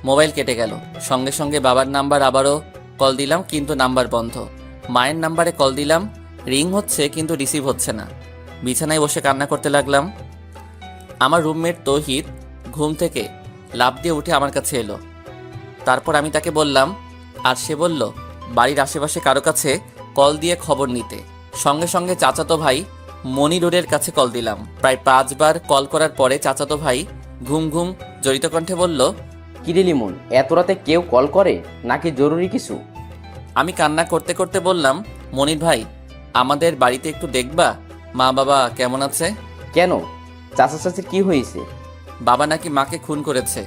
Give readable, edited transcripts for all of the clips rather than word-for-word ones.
Mobile কেটে গেল। সঙ্গে সঙ্গে বাবার নাম্বার আবারও কল দিলাম, কিন্তু নাম্বার বন্ধ। মায়ের নাম্বারে কল দিলাম, রিং হচ্ছে কিন্তু রিসিভ হচ্ছে না। বিছানায় বসে কান্না করতে লাগলাম। আমার রুমমেট তৌহিদ ঘুম থেকে লাফ দিয়ে উঠে আমার কাছে এলো। তারপর আমি তাকে বললাম, আর সে বলল বাড়ির আশেপাশে কারো কাছে কল দিয়ে খবর নিতে। সঙ্গে সঙ্গে চাচাতো ভাই মনিরুরের কাছে কল দিলাম। প্রায় 5 বার কল করার পরে চাচাতো ভাই ঘুম ঘুম জড়িত কণ্ঠে বলল, কিরে লিমন, এত রাতে কেউ কল করে নাকি জরুরি কিছু? আমি কান্না করতে করতে বললাম, মনির ভাই, আমাদের বাড়িতে একটু দেখবা মা বাবা কেমন আছে? কেন, চাচা চাচির কি হয়েছে? বাবা নাকি মাকে খুন করেছে,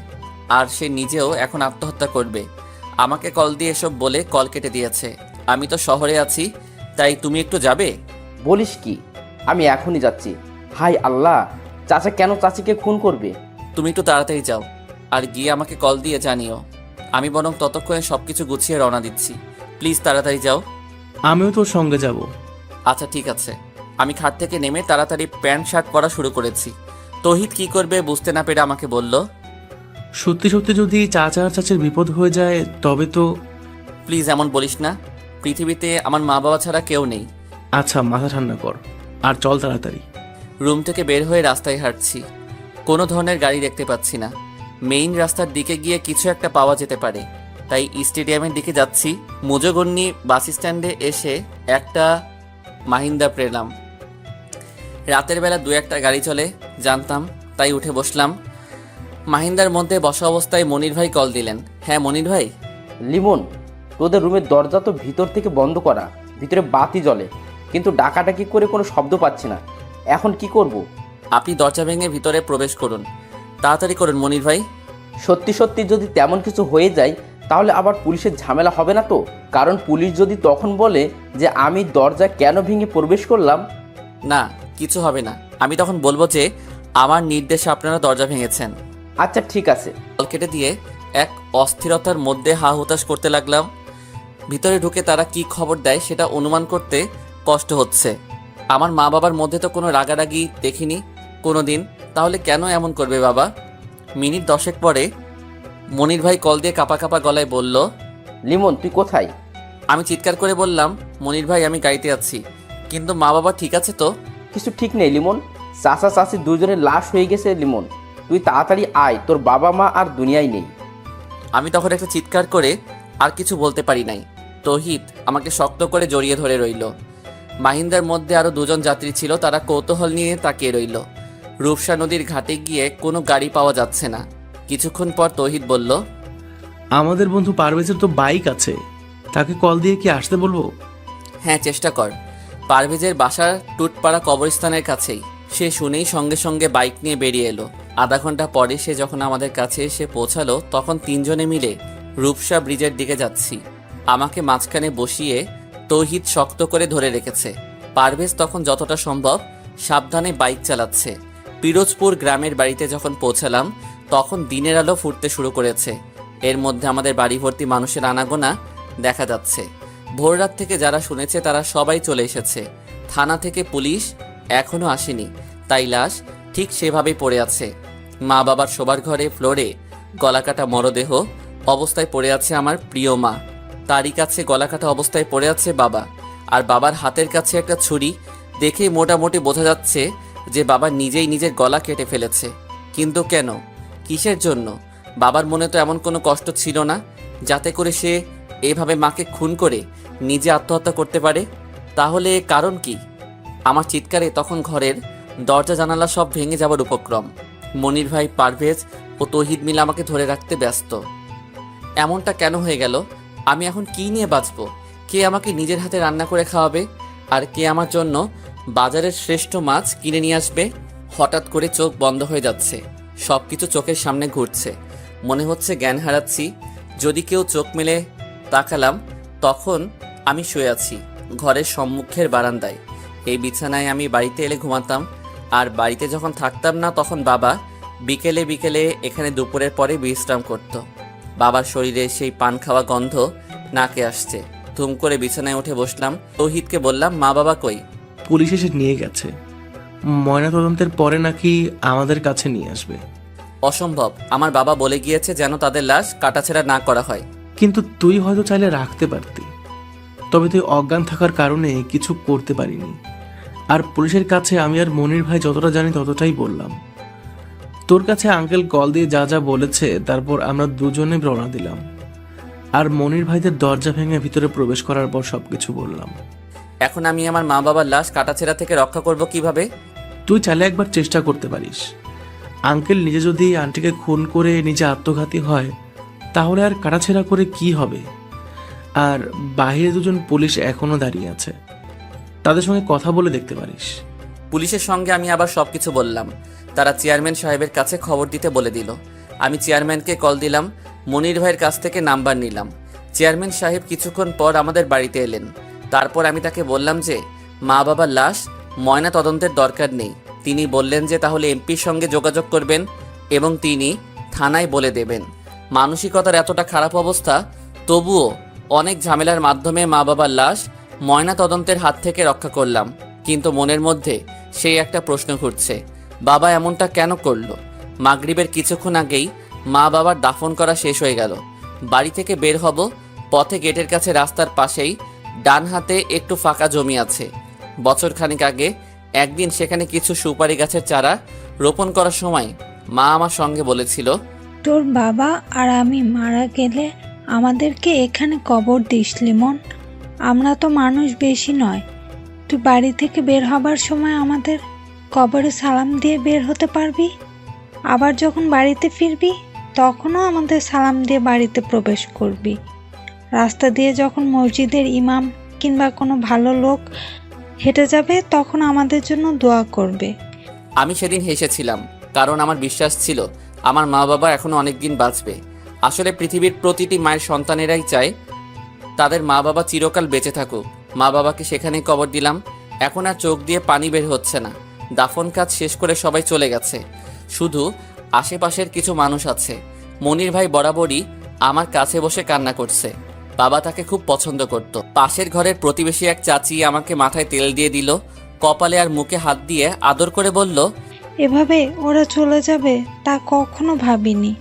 আর সে নিজেও এখন আত্মহত্যা করবে। আমাকে কল দিয়ে এসব বলে কল কেটে দিয়েছে। আমি তো শহরে আছি, তাই তুমি একটু যাবে? বলিস কি, আমি এখনই যাচ্ছি। হাই আল্লাহ, চাচা কেন চাচিকে খুন করবে? তুমি একটু তাড়াতাড়ি যাও, আর গিয়ে আমাকে কল দিয়ে জানিও। আমি বরং ততক্ষণে সব কিছু গুছিয়ে রওনা দিচ্ছি। প্লিজ তাড়াতাড়ি যাও। আমিও তোর সঙ্গে যাব। আচ্ছা ঠিক আছে। আমি খাট থেকে নেমে তাড়াতাড়ি প্যান্ট শার্ট পরা শুরু করেছি। তৌহিদ কি করবে বুঝতে না পেরে আমাকে বলল, সত্যি সত্যি যদি চাচা আর চাচির বিপদ হয়ে যায় তবে তো। প্লিজ এমন বলিস না। পৃথিবীতে আমার মা বাবা ছাড়া কেউ নেই। আচ্ছা, মাথা ঠান্ডা কর আর চল তাড়াতাড়ি। রুম থেকে বের হয়ে রাস্তায় হাঁটছি। কোনো ধরনের গাড়ি দেখতে পাচ্ছি না। মেইন রাস্তার দিকে গিয়ে কিছু একটা পাওয়া যেতে পারে, তাই স্টেডিয়ামের দিকে যাচ্ছি। মুজোগন্নি বাস স্ট্যান্ডে এসে একটা মাহিন্দ্রা পেলাম। রাতের বেলা 2-1টা গাড়ি চলে জানতাম, তাই উঠে বসলাম। মাহিন্দ্রার মধ্যে বসা অবস্থায় মনির ভাই কল দিলেন। হ্যাঁ মনির ভাই। লিমন, তোদের রুমের দরজা তো ভিতর থেকে বন্ধ করা, ভিতরে বাতি জ্বলে, কিন্তু ডাকাডাকি করে কোনো শব্দ পাচ্ছি না। এখন কি করব? আপনি দরজা ভেঙে ভিতরে প্রবেশ করুন, তাড়াতাড়ি করুন মনির ভাই। সত্যি সত্যি যদি তেমন কিছু হয়ে যায় তাহলে আবার পুলিশের ঝামেলা হবে না তো? কারণ পুলিশ যদি তখন বলে যে আমি দরজা কেন ভেঙে প্রবেশ করলাম। না, কিছু হবে না। আমি তখন বলবো যে আমার নির্দেশে আপনারা দরজা ভেঙেছেন। আচ্ছা ঠিক আছে। কল কেটে দিয়ে এক অস্থিরতার মধ্যে হা হুতাশ করতে লাগলাম। ভিতরে ঢুকে তারা কি খবর দেয় সেটা অনুমান করতে কষ্ট হচ্ছে। আমার মা বাবার মধ্যে তো কোনো রাগারাগি দেখিনি কোনো দিন, তাহলে কেন এমন করবে বাবা? মিনিট 10 পরে মনির ভাই কল দিয়ে কাঁপা কাঁপা গলায় বলল, লিমন তুই কোথায়? আমি চিৎকার করে বললাম, মনির ভাই আমি গাড়িতে আছি, কিন্তু মা বাবা ঠিক আছে তো? কিছু ঠিক নেই লিমন, চাচা চাচি দুজনের লাশ হয়ে গেছে লিমন। তুই তাড়াতাড়ি আয়, তোর বাবা মা আর দুনিয়ায় নেই। আমি তখন একটা চিৎকার করে আর কিছু বলতে পারি নাই। তৌহিদ আমাকে শক্ত করে জড়িয়ে ধরে রইল। মাহিন্দার মধ্যে আরও 2জন যাত্রী ছিল, তারা কৌতূহল নিয়ে তাকিয়ে রইল। রূপসা নদীর ঘাটে গিয়ে কোনো গাড়ি পাওয়া যাচ্ছে না। কিছুক্ষণ পর তৌহিদ বলল, আমাদের বন্ধু পারভেজের তো বাইক আছে, তাকে কল দিয়ে কি আসতে বলবো? হ্যাঁ চেষ্টা কর। পারভেজের বাসা টুটপাড়া কবরস্থানের কাছেই। সে শুনেই সঙ্গে সঙ্গে বাইক নিয়ে বেরিয়ে এলো। আধা ঘন্টা পরে সে যখন আমাদের কাছে এসে পৌঁছালো তখন 3 জনে মিলে রূপসা ব্রিজের দিকে যাচ্ছি। আমাকে মাঝখানে বসিয়ে তৌহিদ শক্ত করে ধরে রেখেছে। পারভেজ তখন যতটা সম্ভব সাবধানে বাইক চালাচ্ছে। পিরোজপুর গ্রামের বাড়িতে যখন পৌঁছালাম তখন দিনের আলো ফুটতে শুরু করেছে। এর মধ্যে আমাদের বাড়ি ভর্তি মানুষের আনাগোনা দেখা যাচ্ছে। ভোররাত থেকে যারা শুনেছে তারা সবাই চলে এসেছে। থানা থেকে পুলিশ এখনও আসেনি, তাই লাশ ঠিক সেভাবেই পড়ে আছে। মা বাবার শোবার ঘরে ফ্লোরে গলাকাটা মরদেহ অবস্থায় পড়ে আছে আমার প্রিয় মা। তারই কাছে গলাকাটা অবস্থায় পড়ে আছে বাবা, আর বাবার হাতের কাছে একটা ছুরি। দেখেই মোটামুটি বোঝা যাচ্ছে যে বাবা নিজেই নিজের গলা কেটে ফেলেছে। কিন্তু কেন, কিসের জন্য? বাবার মনে তো এমন কোনো কষ্ট ছিল না যাতে করে সে এভাবে মাকে খুন করে নিজে আত্মহত্যা করতে পারে। তাহলে কারণ কি? আমার চিৎকারে তখন ঘরের দরজা জানালা সব ভেঙে যাবার উপক্রম। মনির ভাই, পারভেজ ও তৌহিদ মিলে আমাকে ধরে রাখতে ব্যস্ত। এমনটা কেন হয়ে গেল? আমি এখন কি নিয়ে বাঁচব? কে আমাকে নিজের হাতে রান্না করে খাওয়াবে? আর কে আমার জন্য বাজারের শ্রেষ্ঠ মাছ কিনে নিয়ে আসবে? হঠাৎ করে চোখ বন্ধ হয়ে যাচ্ছে, সব কিছু চোখের সামনে ঘুরছে। মনে হচ্ছে জ্ঞান হারাচ্ছি। যদি কেউ চোখ মেলে তাকালাম তখন আমি শুয়ে আছি ঘরের সম্মুখের বারান্দায়। এই বিছানায় আমি বাড়িতে এলে ঘুমাতাম, আর বাড়িতে যখন থাকতাম না তখন বাবা বিকেলে বিকেলে এখানে দুপুরের পরে বিশ্রাম করত। বাবার শরীরে সেই পান খাওয়া গন্ধ নাকে আসছে। ধুম করে বিছানায় উঠে বসলাম। তৌহিদকে বললাম, মা বাবা কই? পুলিশ এসে নিয়ে গেছে। ময়নাতদন্তের পরে নাকি আমাদের কাছে নিয়ে আসবে। অসম্ভব, আমার বাবা বলে গিয়েছে যেন তাদের লাশ কাটাছেঁড়া না করা হয়। কিন্তু তুই হয়তো চাইলে রাখতে পারতি, তবে তুই অজ্ঞান থাকার কারণে কিছু করতে পারিনি। আর পুলিশের কাছে আমি আর মনির ভাই যতটা জানি ততটাই বললাম। তোর কাছে আঙ্কেল কল দিয়ে যা যা বলেছে, তারপর আমরা দুজনে রওনা দিলাম। আর মনির ভাইদের দরজা ভেঙে ভিতরে প্রবেশ করার পর সবকিছু বললাম। এখন আমি আমার মা বাবার লাশ কাটাছেঁড়া থেকে রক্ষা করব কিভাবে? তুই চাইলে একবার চেষ্টা করতে পারিস। আঙ্কেল নিজে যদি আন্টিকে খুন করে নিজে আত্মঘাতী হয়, তাহলে আর কাটাছেঁড়া করে কি হবে? আর বাইরে দুজন পুলিশ এখনো দাঁড়িয়ে আছে, তাদের সঙ্গে কথা বলে দেখতে পারিস। পুলিশের সঙ্গে আমি আবার সবকিছু বললাম। তারা চেয়ারম্যান সাহেবের কাছে খবর দিতে বলে দিল। আমি চেয়ারম্যানকে কল দিলাম, মনির ভাইয়ের কাছ থেকে নাম্বার নিলাম। চেয়ারম্যান সাহেব কিছুক্ষণ পর আমাদের বাড়িতে এলেন। তারপর আমি তাকে বললাম যে মা বাবার লাশ ময়না তদন্তের দরকার নেই। তিনি বললেন যে তাহলে এমপির সঙ্গে যোগাযোগ করবেন এবং তিনি থানায় বলে দেবেন। মানসিকতার এতটা খারাপ অবস্থা, তবুও অনেক ঝামেলার মাধ্যমে মা বাবার লাশ ময়না তদন্তের হাত থেকে রক্ষা করলাম। কিন্তু মনের মধ্যে সেই একটা প্রশ্ন ঘুরছে, বাবা এমনটা কেন করলো? মাগরিবের কিছুক্ষণ আগেই মা বাবার দাফন করা শেষ হয়ে গেল। বাড়ি থেকে বের হব, পথে গেটের কাছে রাস্তার পাশেই ডান হাতে একটু ফাঁকা জমি আছে। বছর খানিক আগে একদিন সেখানে কিছু সুপারি গাছের চারা রোপণ করার সময় মা আমার সঙ্গে বলেছিল, তোর বাবা আর আমি মারা গেলে আমাদেরকে এখানে কবর দিস লিমন। আমরা তো মানুষ বেশি নয়, তুই বাড়ি থেকে বের হবার সময় আমাদের কবরে সালাম দিয়ে বের হতে পারবি। আবার যখন বাড়িতে ফিরবি তখনও আমাদের সালাম দিয়ে বাড়িতে প্রবেশ করবি। রাস্তা দিয়ে যখন মসজিদের ইমাম কিংবা কোনো ভালো লোক হেঁটে যাবে তখন আমাদের জন্য দোয়া করবে। আমি সেদিন হেসেছিলাম, কারণ আমার বিশ্বাস ছিল আমার মা বাবা এখনো অনেক দিন বাঁচবে। আসলে পৃথিবীর প্রতিটি মায়ের সন্তানেরাই চায় তাদের মা বাবা চিরকাল বেঁচে থাকুক। মা বাবাকে সেখানেই কবর দিলাম। এখন আর চোখ দিয়ে পানি বের হচ্ছে না। দাফন কাজ শেষ করে সবাই চলে গেছে, শুধু আশেপাশের কিছু মানুষ আছে। মনির ভাই বরাবরই আমার কাছে বসে কান্না করছে। বাবা তাকে খুব পছন্দ করত। পাশের ঘরের প্রতিবেশী এক চাচি আমাকে মাথায় তেল দিয়ে দিল, কপালে আর মুখে হাত দিয়ে আদর করে বলল, এভাবে ওরা চলে যাবে তা কখনো ভাবিনি।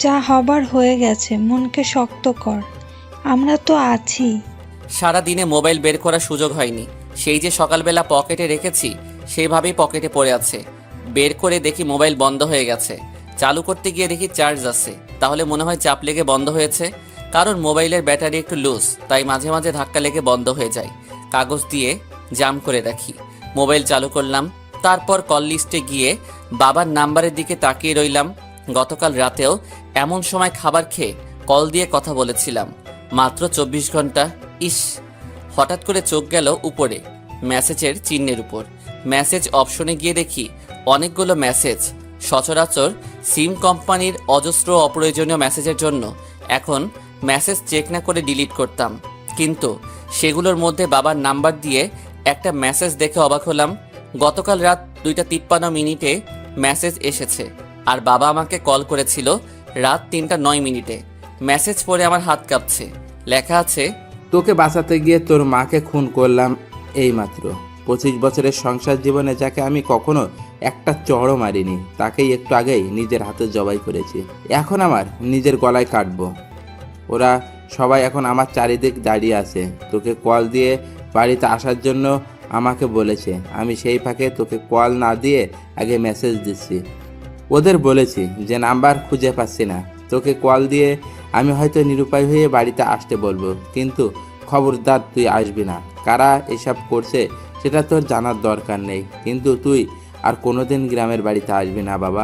যা হবার হয়ে গেছে, মনকে শক্ত কর, আমরা তো আছি। সারা দিনে মোবাইল বের করার সুযোগ হয়নি। সেই যে সকালবেলা পকেটে রেখেছি সেইভাবেই পকেটে পড়ে আছে। বের করে দেখি মোবাইল বন্ধ হয়ে গেছে। চালু করতে গিয়ে দেখি চার্জ আছে, তাহলে মনে হয় চাপ লেগে বন্ধ হয়েছে। কারণ মোবাইলের ব্যাটারি একটু লুজ, তাই মাঝে মাঝে ধাক্কা লেগে বন্ধ হয়ে যায়। কাগজ দিয়ে জাম করে রাখি। মোবাইল চালু করলাম, তারপর কল লিস্টে গিয়ে বাবার নাম্বারের দিকে তাকিয়ে রইলাম। গতকাল রাতেও এমন সময় খাবার খেয়ে কল দিয়ে কথা বলেছিলাম, মাত্র 24 ঘন্টা। ইস! হঠাৎ করে চোখ গেল উপরে মেসেজের চিহ্নের উপর। মেসেজ অপশনে গিয়ে দেখি অনেকগুলো মেসেজ। সচরাচর সিম কোম্পানির অজস্র অপ্রয়োজনীয় মেসেজের জন্য এখন মেসেজ চেক না করে ডিলিট করতাম, কিন্তু সেগুলোর মধ্যে বাবার নাম্বার দিয়ে একটা মেসেজ দেখে অবাক হলাম। গতকাল রাত 2:53 মেসেজ এসেছে, আর বাবা আমাকে কল করেছিল রাত 3:09। মেসেজ পড়ে আমার হাত কাঁপছে। লেখা আছে, তোকে বাঁচাতে গিয়ে তোর মাকে খুন করলাম এইমাত্র। 25 বছরের সংসার জীবনে যাকে আমি কখনো একটা চড়ও মারিনি, তাকেই একটু আগেই নিজের হাতে জবাই করেছি। এখন আমার নিজের গলায় কাটবো। ওরা সবাই এখন আমার চারিদিক দাঁড়িয়ে আছে। তোকে কল দিয়ে বাড়িতে আসার জন্য আমাকে বলেছে। আমি সেই ফাঁকে তোকে কল না দিয়ে আগে মেসেজ দিচ্ছি। ওদের বলেছি যে নাম্বার খুঁজে পাচ্ছি না, তোকে কল দিয়ে আমি হয়তো নিরুপায় হয়ে বাড়িতে আসতে বলবো, কিন্তু খবরদার তুই আসবি না। কারা এসব করছে সেটা তোর জানার দরকার নেই, কিন্তু তুই আর কোনোদিন গ্রামের বাড়িতে আসবি না বাবা,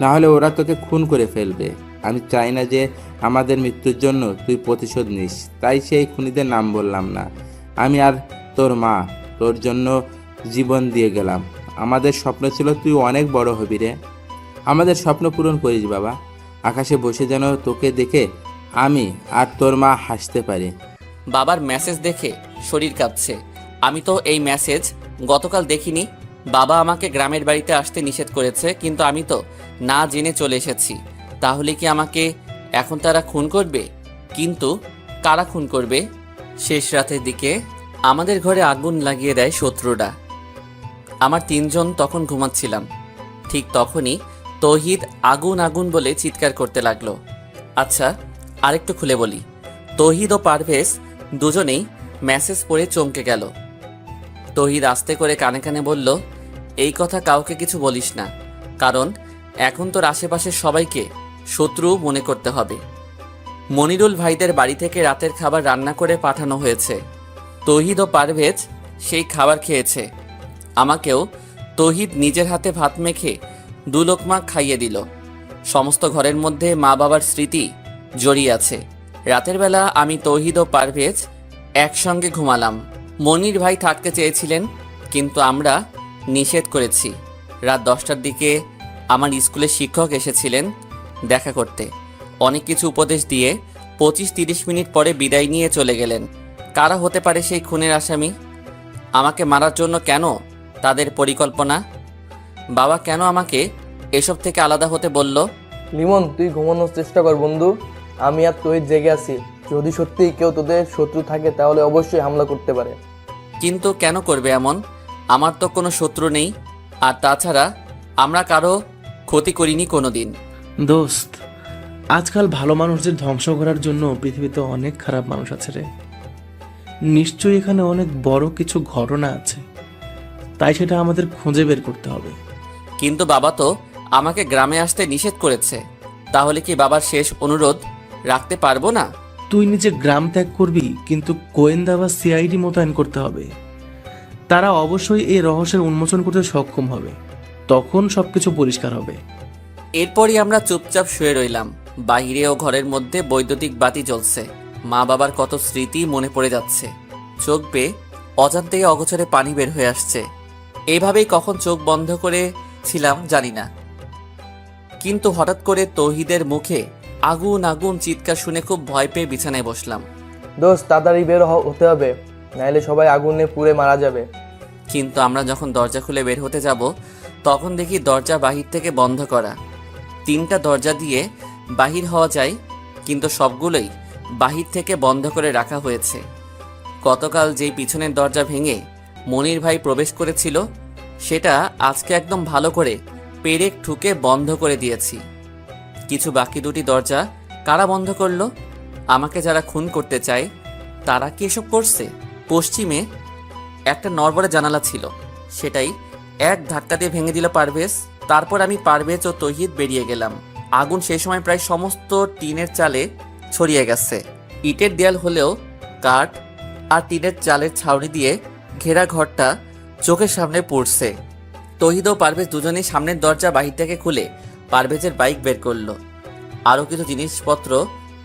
না হলে ওরা তোকে খুন করে ফেলবে। আমি চাই না যে আমাদের মৃত্যুর জন্য তুই প্রতিশোধ নিস, তাই সেই খুনিদের নাম বললাম না। আমি আর তোর মা তোর জন্য জীবন দিয়ে গেলাম। আমাদের স্বপ্ন ছিল তুই অনেক বড় হবি রে। আমাদের স্বপ্ন পূরণ করিস বাবা। আকাশে বসে যেন তোকে দেখে আমি আর তোর মা হাসতে পারি। বাবার মেসেজ দেখে শরীর কাঁপছে। আমি তো এই মেসেজ গতকাল দেখিনি। বাবা আমাকে গ্রামের বাড়িতে আসতে নিষেধ করেছে, কিন্তু আমি তো না জেনে চলে এসেছি। তাহলে কি আমাকে এখন তারা খুন করবে? কিন্তু কারা খুন করবে? শেষ রাতের দিকে আমাদের ঘরে আগুন লাগিয়ে দেয় শত্রুরা। আমার 3 জন তখন ঘুমাচ্ছিলাম। ঠিক তখনই তৌহিদ আগুন আগুন বলে চিৎকার করতে লাগলো। আচ্ছা, আরেকটু খুলে বলি, তৌহিদ ও পারভেজ দুজনেই মেসেজ পড়ে চমকে গেল। তৌহিদ আস্তে করে কানে কানে বলল, এই কথা কাউকে কিছু বলিস না, কারণ এখন তোর আশেপাশের সবাইকে শত্রু মনে করতে হবে। মনিরুল ভাইদের বাড়ি থেকে রাতের খাবার রান্না করে পাঠানো হয়েছে। তৌহিদ ও পারভেজ সেই খাবার খেয়েছে। আমাকেও তৌহিদ নিজের হাতে ভাত মেখে 2 লোকমা খাইয়ে দিল। সমস্ত ঘরের মধ্যে মা বাবার স্মৃতি জড়িয়ে আছে। রাতের বেলা আমি তৌহিদ ও পারভেজ একসঙ্গে ঘুমালাম। মনির ভাই থাকতে চেয়েছিলেন, কিন্তু আমরা নিষেধ করেছি। রাত 10টার দিকে আমার স্কুলের শিক্ষক এসেছিলেন দেখা করতে। অনেক কিছু উপদেশ দিয়ে 25-30 মিনিট পরে বিদায় নিয়ে চলে গেলেন। কারা হতে পারে সেই খুনের আসামি? আমাকে মারার জন্য কেন তাদের পরিকল্পনা? বাবা কেন আমাকে এসব থেকে আলাদা হতে বলল? লিমন, তুই ঘুমানোর চেষ্টা কর বন্ধু। আমি আর তহিদ জেগে আছি। যদি সত্যিই কেউ তোদের শত্রু থাকে তাহলে অবশ্যই হামলা করতে পারে। কিন্তু কেন করবে এমন? আমার তো কোনো শত্রু নেই, আর তাছাড়া আমরা কারো ক্ষতি করিনি কোনো দিন। দোস্ত, আজকাল ভালো মানুষদের ধ্বংস করার জন্য পৃথিবীতে অনেক খারাপ মানুষ আছে রে। নিশ্চয়ই এখানে অনেক বড় কিছু ঘটনা আছে, তাই সেটা আমাদের খুঁজে বের করতে হবে। কিন্তু বাবা তো আমাকে গ্রামে আসতে নিষেধ করেছে। তাহলে কি বাবার শেষ অনুরোধ রাখতে পারবো না? তুই নিজে গ্রাম ত্যাগ করবি, কিন্তু গোয়েন্দা বা সিআইডি মোতায়েন করতে হবে। তারা অবশ্যই এই রহস্যের উন্মোচন করতে সক্ষম হবে, তখন সবকিছু পরিষ্কার হবে। এরপরই আমরা চুপচাপ শুয়ে রইলাম। বাইরে ও ঘরের মধ্যে বৈদ্যুতিক বাতি জ্বলছে। মা বাবার কত স্মৃতি মনে পড়ে যাচ্ছে। চোখ বেয়ে অজান্তেই অগোচরে পানি বের হয়ে আসছে। এইভাবেই কখন চোখ বন্ধ করে ছিলাম জানি না, কিন্তু হঠাৎ করে তৌহিদের মুখে আগুন আগুন চিৎকার শুনে খুব ভয় পেয়ে বিছানায় বসলাম। দোস্ত, তাড়াতাড়ি বের হতে হবে, নাইলে সবাই আগুনে পুড়ে মারা যাবে। কিন্তু আমরা যখন দরজা খুলে বের হতে যাব, তখন দেখি দরজা বাহির থেকে বন্ধ করা। 3টা দরজা দিয়ে বাহির হওয়া যায়, কিন্তু সবগুলোই বাহির থেকে বন্ধ করে রাখা হয়েছে। গতকাল যেই পিছনের দরজা ভেঙে মনির ভাই প্রবেশ করেছিল, সেটা আজকে একদম ভালো করে পেরেক ঠুকে বন্ধ করে দিয়েছি। কিছু বাকি 2টি দরজা কারা বন্ধ করলো? আমাকে যারা খুন করতে চায় তারা কি এসব করছে? পশ্চিমে একটা নড়বড়ে জানালা ছিল, সেটাই এক ধাক্কা দিয়ে ভেঙে দিল পারভেজ। তারপর আমি, পারভেজ ও তৌহিদ বেরিয়ে গেলাম। আগুন সেই সময় প্রায় সমস্ত টিনের চালে ছড়িয়ে গেছে। ইটের দেয়াল হলেও কাঠ আর টিনের চালের ছাউনি দিয়ে ঘেরা ঘরটা চোখের সামনে পড়ছে। তৌহিদ ও পারভেজ দুজনেই সামনের দরজা বাহির থেকে খুলে পারভেজের বাইক বের করলো। আরও কিছু জিনিসপত্র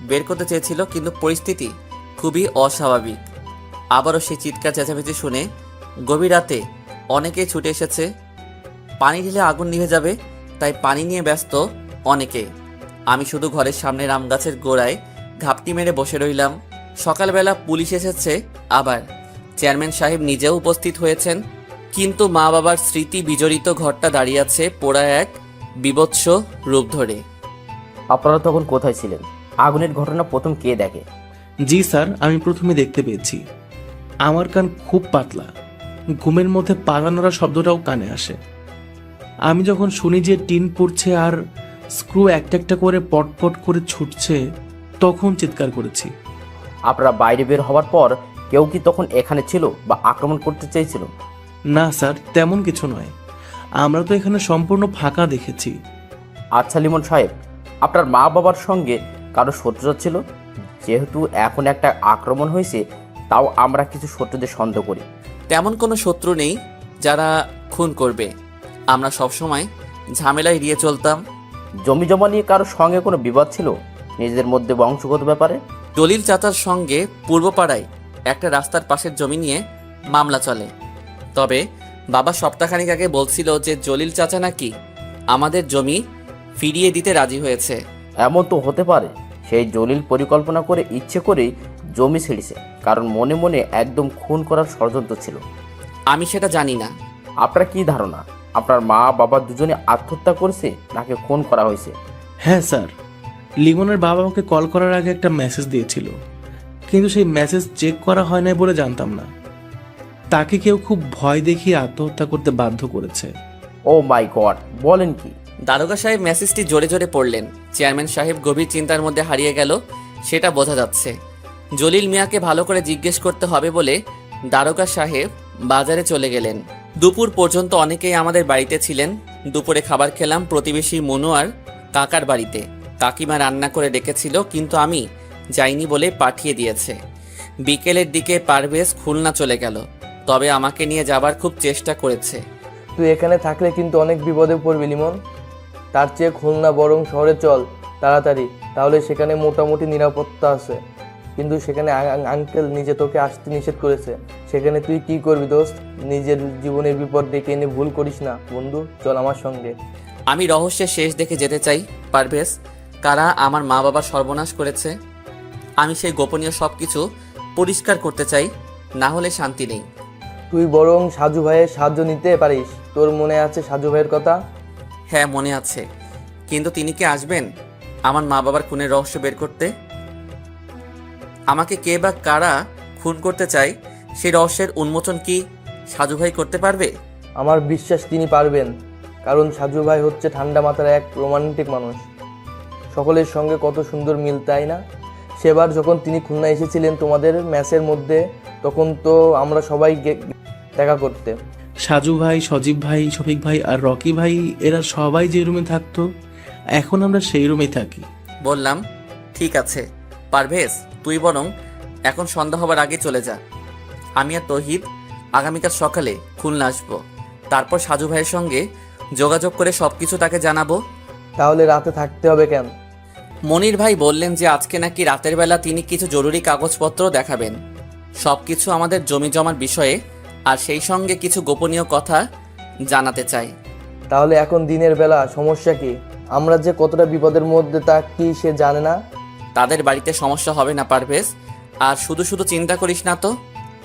বের করতে চেয়েছিল, কিন্তু পরিস্থিতি খুবই অস্বাভাবিক। আবারও সেই চিৎকার চেঁচামেচি শুনে গভীর রাতে অনেকেই ছুটে এসেছে। পানি ঢেলে আগুন নিভে যাবে, তাই পানি নিয়ে ব্যস্ত অনেকে। আমি শুধু ঘরের সামনের আম গাছের গোড়ায় ঘাপটি মেরে বসে রইলাম। সকালবেলা পুলিশ এসেছে, আবার চেয়ারম্যান সাহেব নিজেও উপস্থিত হয়েছেন, কিন্তু মা বাবার স্মৃতি বিজড়িত ঘরটা দাঁড়িয়ে আছে পোড়া এক বিভৎস রূপ ধরে। আপনারা তখন কোথায় ছিলেন? আগুনের ঘটনা প্রথম কে দেখে? জি স্যার, আমি প্রথমে দেখতে পেয়েছি। আমার কান খুব পাতলা, ঘুমের মধ্যে পাতা নড়া শব্দটাও কানে আসে। আমি যখন শুনি যে টিন পড়ছে আর স্ক্রু একটা একটা করে পটপট করে ছুটছে, তখন চিৎকার করেছি। আপনারা বাইরে বের হওয়ার পর কেউ কি তখন এখানে ছিল বা আক্রমণ করতে চেয়েছিল? না স্যার, তেমন কিছু নয়। আমরা তো এখানে সম্পূর্ণ ফাঁকা দেখেছি। আচ্ছা লিমন সাহেব, আপনার মা বাবার সঙ্গে কারো শত্রুতা ছিল? যেহেতু এখন একটা আক্রমণ হয়েছে, তাও আমরা কিছু শত্রুদের সন্দেহ করি। তেমন কোনো শত্রু নেই যারা খুন করবে। আমরা সবসময় ঝামেলা এড়িয়ে চলতাম। জমি জমা নিয়ে কারোর সঙ্গে কোনো বিবাদ ছিল নিজেদের মধ্যে বংশগত ব্যাপারে? দলিল চাচার সঙ্গে পূর্বপাড়ায় একটা রাস্তার পাশের জমি নিয়ে মামলা চলে। তবে বাবা সপ্তাহখানিক আগে বলছিল যে জলিল চাচা নাকি আমাদের জমি ফিরিয়ে দিতে রাজি হয়েছে। এমন তো হতে পারে সেই জলিল পরিকল্পনা করে ইচ্ছে করেই জমি ছেড়েছে, কারণ মনে মনে একদম খুন করার ষড়যন্ত্র ছিল। আমি সেটা জানি না। আপনার কি ধারণা, আপনার মা বাবা দুজনে আত্মহত্যা করেছে নাকি খুন করা হয়েছে? হ্যাঁ স্যার, লিমনের বাবা আমাকে কল করার আগে একটা মেসেজ দিয়েছিল, কিন্তু সেই মেসেজ চেক করা হয় নাই বলে জানতাম না। তাকে কেউ খুব ভয় দেখিয়ে আত্মহত্যা করতে বাধ্য করেছে। ও মাই গড, বলেন কি? দারোগা সাহেব মেসেজটি জোরে জোরে পড়লেন। চেয়ারম্যান সাহেব গভীর চিন্তার মধ্যে হারিয়ে গেল, সেটা বোঝা যাচ্ছে। জলিল মিয়াকে ভালো করে জিজ্ঞেস করতে হবে বলে দারোগা সাহেব বাজারে চলে গেলেন। দুপুর পর্যন্ত অনেকেই আমাদের বাড়িতে ছিলেন। দুপুরে খাবার খেলাম প্রতিবেশী মনু আর কাকার বাড়িতে। কাকিমা রান্না করে ডেকেছিল, কিন্তু আমি যাইনি বলে পাঠিয়ে দিয়েছে। বিকেলের দিকে পারভেজ খুলনা চলে গেল, তবে আমাকে নিয়ে যাবার খুব চেষ্টা করেছে। তুই এখানে থাকলে কিন্তু অনেক বিপদে পড়বি লিমন। তার চেয়ে খুলনা বরং শহরে চল তাড়াতাড়ি, তাহলে সেখানে মোটামুটি নিরাপত্তা আছে। কিন্তু সেখানে আঙ্কেল নিজে তোকে আসতে নিষেধ করেছে। সেখানে তুই কি করবি দোস্ত? নিজের জীবনের বিপদ ডেকে এনে ভুল করিস না বন্ধু, চল আমার সঙ্গে। আমি রহস্যের শেষ দেখে যেতে চাই পারভেজ। কারা আমার মা বাবার সর্বনাশ করেছে, আমি সেই গোপনীয় সব কিছু পরিষ্কার করতে চাই, না হলে শান্তি নেই। তুই বরং সাজু ভাইয়ের সাহায্য নিতে পারিস। তোর মনে আছে সাজু ভাইয়ের কথা? হ্যাঁ মনে আছে, কিন্তু তিনি কি আসবেন আমার মা বাবার খুনের রহস্য বের করতে? আমাকে কে বা কারা খুন করতে চায় সেই রহস্যের উন্মোচন কি সাজু ভাই করতে পারবে? আমার বিশ্বাস তিনি পারবেন, কারণ সাজু ভাই হচ্ছে ঠান্ডা মাথার এক রোমান্টিক মানুষ। সকলের সঙ্গে কত সুন্দর মিল, তাই না? সেবার যখন তিনি খুলনা এসেছিলেন তোমাদের ম্যাচের মধ্যে, তখন তো আমরা সবাই দেখা করতে। সাজু ভাই, সজীব ভাই, শফিক ভাই আর রকি ভাই এরা সবাই যে রুমে থাকতো, এখন আমরা সেই রুমেই থাকি। বললাম ঠিক আছে পারভেজ, তুই বরং এখন সন্ধ্যা হবার আগে চলে যা। আমি আর তৌহিদ আগামীকাল সকালে খুলনা আসবো। তারপর সাজু ভাইয়ের সঙ্গে যোগাযোগ করে সব কিছু তাকে জানাবো। তাহলে রাতে থাকতে হবে কেন? মনির ভাই বললেন যে আজকে নাকি রাতের বেলা তিনি কিছু জরুরি কাগজপত্র দেখাবেন, সব কিছু আমাদের জমি জমার বিষয়ে, আর সেই সঙ্গে কিছু গোপনীয় কথা জানাতে চাই। তাহলে এখন দিনের বেলা সমস্যা কি? আমরা যে কতটা বিপদের মধ্যে তা কি সে জানে না? তাদের বাড়িতে সমস্যা হবে না পারভেজ, আর শুধু শুধু চিন্তা করিস না তো।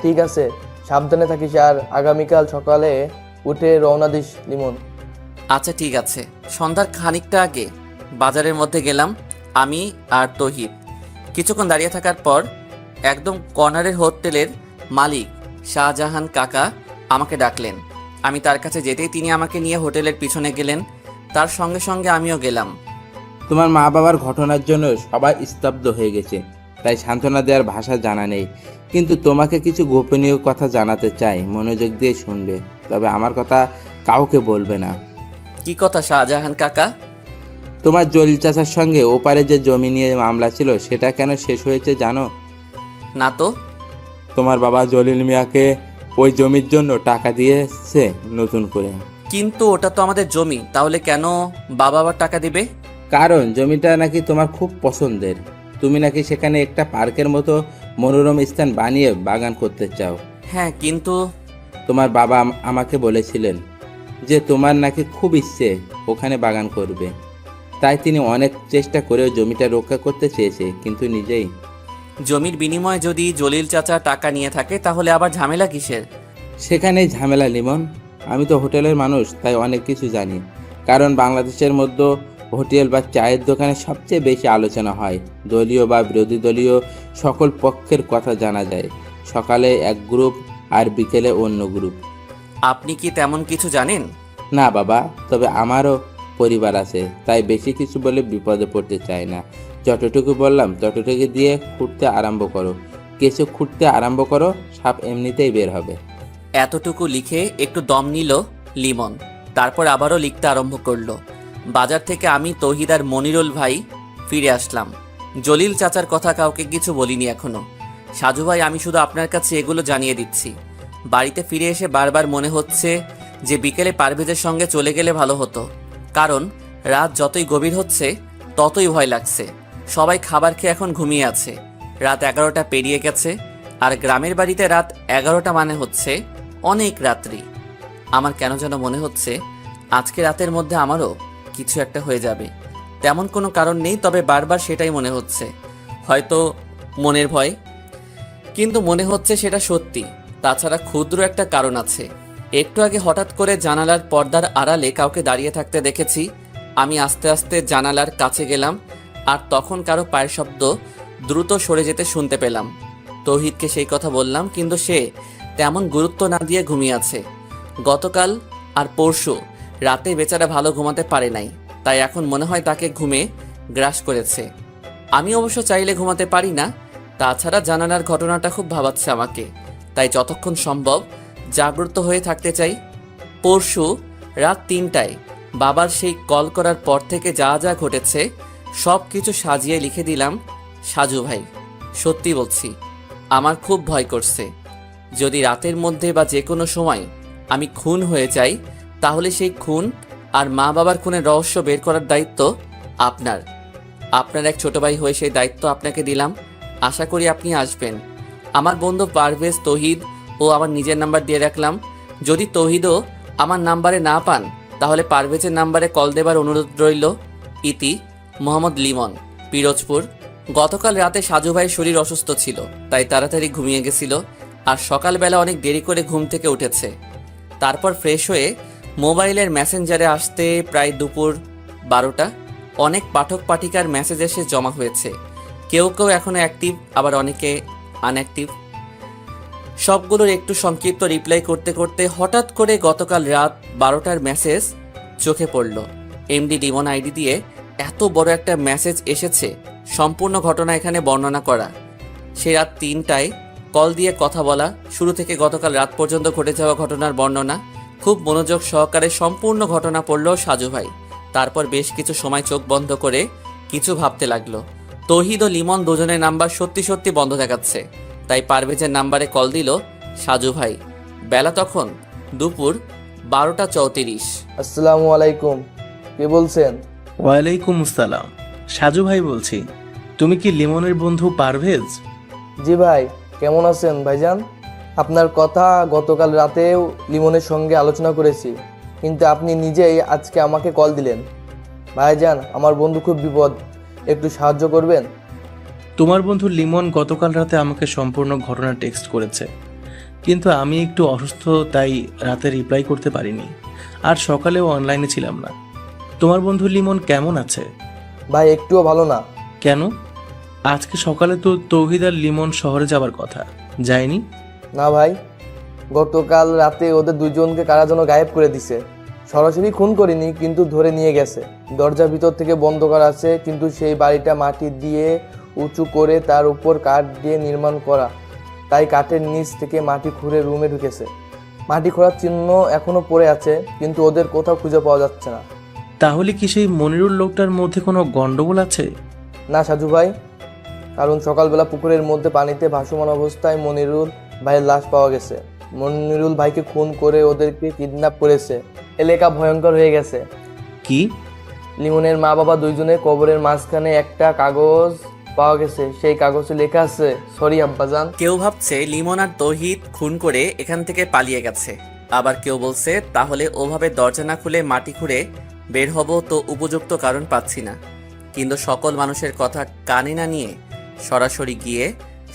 ঠিক আছে, সাবধানে থাকিস, আর আগামীকাল সকালে উঠে রওনা দিস লিমন। আচ্ছা ঠিক আছে। সন্ধ্যার খানিকটা আগে বাজারের মধ্যে গেলাম আমি আর তৌহিদ। কিছুক্ষণ দাঁড়িয়ে থাকার পর একদম কর্নারের হোটেলের মালিক শাহজাহান কাকা আমাকে ডাকলেন। আমি তার কাছে যেতেই তিনি আমাকে নিয়ে হোটেলের পিছনে গেলেন, তার সঙ্গে সঙ্গে আমিও গেলাম। তোমার মা বাবার ঘটনার জন্য সবাই স্তব্ধ হয়ে গেছে, তাই সান্ত্বনা দেওয়ার ভাষা জানা নেই। কিন্তু তোমাকে কিছু গোপনীয় কথা জানাতে চাই, মনোযোগ দিয়ে শুনবে, তবে আমার কথা কাউকে বলবে না। কি কথা শাহজাহান কাকা? তোমার জলিল চাচার সঙ্গে ওপারে যে জমি নিয়ে মামলা ছিল, সেটা কেন শেষ হয়েছে জানো? না তো। তোমার বাবা জলিল মিয়াকে ওই জমির জন্য টাকা দিয়েছে নতুন করে। কিন্তু ওটা তো আমাদের জমি, তাহলে কেন বাবা আবার টাকা দিবে? কারণ জমিটা নাকি তোমার খুব পছন্দের। তুমি নাকি সেখানে একটা পার্কের মতো মনোরম স্থান বানিয়ে বাগান করতে চাও। হ্যাঁ, কিন্তু তোমার বাবা আমাকে বলেছিলেন যে তোমার নাকি খুব ইচ্ছে ওখানে বাগান করবে, তাই তিনি অনেক চেষ্টা করেও জমিটা রক্ষা করতে চেয়েছে, কিন্তু নিজেই। জমির বিনিময়ে যদি জলিল চাচা টাকা নিয়ে থাকে, তাহলে আবার ঝামেলা কিসের? সেখানেই ঝামেলা লিমন। আমি তো হোটেলের মানুষ, তাই অনেক কিছু জানি। কারণ বাংলাদেশের মধ্যে হোটেল বা চায়ের দোকানে সবচেয়ে বেশি আলোচনা হয়, দলীয় বা বিরোধী দলীয় সকল পক্ষের কথা জানা যায়। সকালে এক গ্রুপ আর বিকেলে অন্য গ্রুপ। আপনি কি তেমন কিছু জানেন? না বাবা, তবে আমারও পরিবার আছে, তাই বেশি কিছু বলে বিপদে পড়তে চাই না। যতটুকু বললাম ততটুকু দিয়ে খুঁড়তে আরম্ভ করো। কিছু খুঁড়তে আরম্ভ করো, সাপ এমনিতেই বের হবে। এতটুকু লিখে একটু দম নিল লিমন, তারপর আবারও লিখতে আরম্ভ করলো। বাজার থেকে আমি, তৌহিদ আর মনিরুল ভাই ফিরে আসলাম। জলিল চাচার কথা কাউকে কিছু বলিনি এখনো। সাজু ভাই, আমি শুধু আপনার কাছে এগুলো জানিয়ে দিচ্ছি। বাড়িতে ফিরে এসে বারবার মনে হচ্ছে যে বিকেলে পারভেজের সঙ্গে চলে গেলে ভালো হতো, কারণ রাত যতই গভীর হচ্ছে ততই ভয় লাগছে। সবাই খাবার খেয়ে এখন ঘুমিয়ে আছে। রাত 11টা পেরিয়ে গেছে, আর গ্রামের বাড়িতে রাত 11টা মানে হচ্ছে অনেক রাত্রি। আমার কেন যেন মনে হচ্ছে আজকে রাতের মধ্যে আমারও কিছু একটা হয়ে যাবে। তেমন কোনো কারণ নেই, তবে বারবার সেটাই মনে হচ্ছে। হয়তো মনের ভয়, কিন্তু মনে হচ্ছে সেটা সত্যি। তাছাড়া ক্ষুদ্র একটা কারণ আছে। একটু আগে হঠাৎ করে জানালার পর্দার আড়ালে কাউকে দাঁড়িয়ে থাকতে দেখেছি। আমি আস্তে আস্তে জানালার কাছে গেলাম, আর তখন কারো পায়ের শব্দ দ্রুত সরে যেতে শুনতে পেলাম। তৌহিদকে সেই কথা বললাম, কিন্তু সে তেমন গুরুত্ব না দিয়ে ঘুমিয়ে আছে। গতকাল আর পরশু রাতে বেচারা ভালো ঘুমাতে পারে নাই। তাই এখন মনে হয় তাকে ঘুমে গ্রাস করেছে। আমি অবশ্য চাইলে ঘুমাতে পারি না, তাছাড়া জানালার ঘটনাটা খুব ভাবাচ্ছে আমাকে, তাই যতক্ষণ সম্ভব জাগ্রত হয়ে থাকতে চাই। পরশু রাত 3টায় বাবার সেই কল করার পর থেকে যা যা ঘটেছে সব কিছু সাজিয়ে লিখে দিলাম সাজু ভাই। সত্যি বলছি, আমার খুব ভয় করছে। যদি রাতের মধ্যে বা যে কোনো সময় আমি খুন হয়ে যাই, তাহলে সেই খুন আর মা বাবার খুনের রহস্য বের করার দায়িত্ব আপনার। আপনার এক ছোট ভাই হয়ে সেই দায়িত্ব আপনাকে দিলাম। আশা করি আপনি আসবেন। আমার বন্ধু পারভেজ, তৌহিদ ও আমার নিজের নাম্বার দিয়ে রাখলাম। যদি তৌহিদও আমার নাম্বারে না পান, তাহলে পারভেজের নাম্বারে কল দেবার অনুরোধ রইল। ইতি মোহাম্মদ লিমন, পিরোজপুর। গতকাল রাতে সাজু ভাইয়ের শরীর অসুস্থ ছিল, তাই তাড়াতাড়ি ঘুমিয়ে গেছিল, আর সকালবেলা অনেক দেরি করে ঘুম থেকে উঠেছে। তারপর ফ্রেশ হয়ে মোবাইলের মেসেঞ্জারে আসতে প্রায় দুপুর 12টা। অনেক পাঠক পাঠিকার মেসেজ এসে জমা হয়েছে। কেউ কেউ এখনও অ্যাক্টিভ, আবার অনেকে আনঅ্যাক্টিভ। সবগুলোর একটু সংক্ষিপ্ত রিপ্লাই করতে করতে হঠাৎ করে গতকাল রাত 12টার মেসেজ চোখে পড়ল। এমডি ডিমন আইডি দিয়ে এত বড় একটা মেসেজ এসেছে, সম্পূর্ণ ঘটনা এখানে বর্ণনা করা। সে রাত 3টায় কল দিয়ে কথা বলা, শুরু থেকে গতকাল রাত পর্যন্ত ঘটে যাওয়া ঘটনার বর্ণনা। খুব মনোযোগ সহকারে সম্পূর্ণ ঘটনা পড়ল সাজু ভাই। তারপর বেশ কিছু সময় চোখ বন্ধ করে কিছু ভাবতে লাগলো। তৌহিদ ও লিমন দুজনের নাম্বার সত্যি সত্যি বন্ধ দেখাচ্ছে, তাই পারভেজের নাম্বারে কল দিল সাজু ভাই। বেলা তখন দুপুর 12টা 34। আসসালামু আলাইকুম, কে বলছেন? ওয়ালাইকুম আসসালাম, সাজু ভাই বলছি। তুমি কি লিমনের বন্ধু পারভেজ? জি ভাই, কেমন আছেন ভাইজান? আপনার কথা গতকাল রাতেও লিমনের সঙ্গে আলোচনা করেছি, কিন্তু আপনি নিজেই আজকে আমাকে কল দিলেন। ভাইজান, আমার বন্ধু খুব বিপদ, একটু সাহায্য করবেন? তোমার বন্ধু লিমন গতকাল রাতে আমাকে সম্পূর্ণ ঘটনা টেক্সট করেছে, কিন্তু আমি একটু অসুস্থ, তাই রাতে রিপ্লাই করতে পারিনি, আর সকালেও অনলাইনে ছিলাম না। তোমার বন্ধু লিমন কেমন আছে? ভাই, একটুও ভালো না। কেন? আজকে সকালে তো তৌহিদ আর লিমন শহরে যাবার কথা, যায়নি? না ভাই, গতকাল রাতে ওদের দুজনকে কারা যেন গায়েব করে দিছে। সরাসরি খুন করিনি, কিন্তু ধরে নিয়ে গেছে। দরজা ভিতর থেকে বন্ধ করা আছে, কিন্তু সেই বাড়িটা মাটি দিয়ে উঁচু করে তার উপর কাঠ দিয়ে নির্মাণ করা, তাই কাঠের নিচ থেকে মাটি খুঁড়ে রুমে ঢুকেছে। মাটি খোঁড়ার চিহ্ন এখনো পড়ে আছে, কিন্তু ওদের কোথাও খুঁজে পাওয়া যাচ্ছে না। তাহলে কি সেই মনিরুল লোকটার মধ্যে কোনো গন্ডগোল আছে? না সাজু ভাই, কারণ সকালবেলা পুকুরের মধ্যে পানিতে ভাসমান অবস্থায় মনিরুল ভাইয়ের লাশ পাওয়া গেছে। মনিরুল ভাইকে খুন করে ওদেরকে কিডন্যাপ করেছে। এলাকা ভয়ঙ্কর হয়ে গেছে। কি? লিমনের মা বাবা দুইজনের কবরের মাঝখানে একটা কাগজ পাওয়া গেছে, সেই কাগজে লেখা আছে, সরি আব্বাজান। কেউ ভাবছে লিমন আর তৌহিদ খুন করে এখান থেকে পালিয়ে গেছে, আবার কেউ বলছে তাহলে ওভাবে দরজা না খুলে মাটি খুঁড়ে বের হব, তো উপযুক্ত কারণ পাচ্ছি না। কিন্তু সকল মানুষের কথা কানে না নিয়ে সরাসরি গিয়ে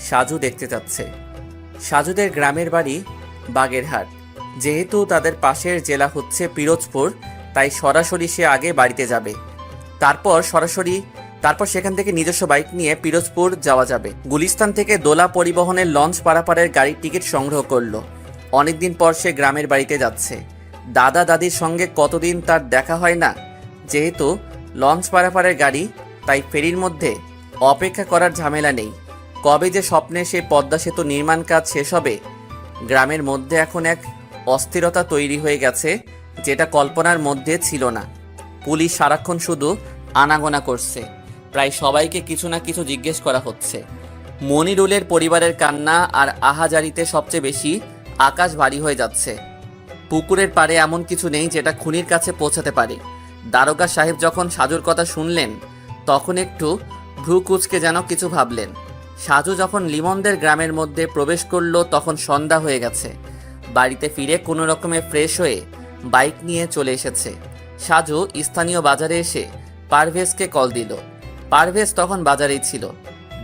সাজু দেখতে যাচ্ছে। সাজুদের গ্রামের বাড়ি বাগেরহাট, যেহেতু তাদের পাশের জেলা হচ্ছে পিরোজপুর, তাই সরাসরি সে আগে বাড়িতে যাবে। তারপর সেখান থেকে নিজস্ব বাইক নিয়ে পিরোজপুর যাওয়া যাবে। গুলিস্তান থেকে দোলা পরিবহনের লঞ্চ পারাপারের গাড়ির টিকিট সংগ্রহ করলো। অনেকদিন পর সে গ্রামের বাড়িতে যাচ্ছে। দাদা দাদির সঙ্গে কতদিন তার দেখা হয় না। যেহেতু লঞ্চ পারাপারের গাড়ি, তাই ফেরির মধ্যে অপেক্ষা করার ঝামেলা নেই। কবে যে স্বপ্নে সে পদ্মা সেতু নির্মাণ কাজ শেষ হবে। গ্রামের মধ্যে এখন এক অস্থিরতা তৈরি হয়ে গেছে, যেটা কল্পনার মধ্যে ছিল না। পুলিশ সারাক্ষণ শুধু আনাগোনা করছে, প্রায় সবাইকে কিছু না কিছু জিজ্ঞেস করা হচ্ছে। মনিরুলের পরিবারের কান্না আর আহাজারিতে সবচেয়ে বেশি আকাশ ভারী হয়ে যাচ্ছে। পুকুরের পাড়ে এমন কিছু নেই যেটা খুনির কাছে পৌঁছাতে পারে। দারোগা সাহেব যখন সাজুর কথা শুনলেন, তখন একটু ভ্রু কুঁচকে যেন কিছু ভাবলেন। সাজু যখন লিমনদের গ্রামের মধ্যে প্রবেশ করলো, তখন সন্ধ্যা হয়ে গেছে। বাড়িতে ফিরে কোনো রকমে ফ্রেশ হয়ে বাইক নিয়ে চলে এসেছে। সাজু স্থানীয় বাজারে এসে পারভেজকে কল দিল। পারভেজ তখন বাজারেই ছিল।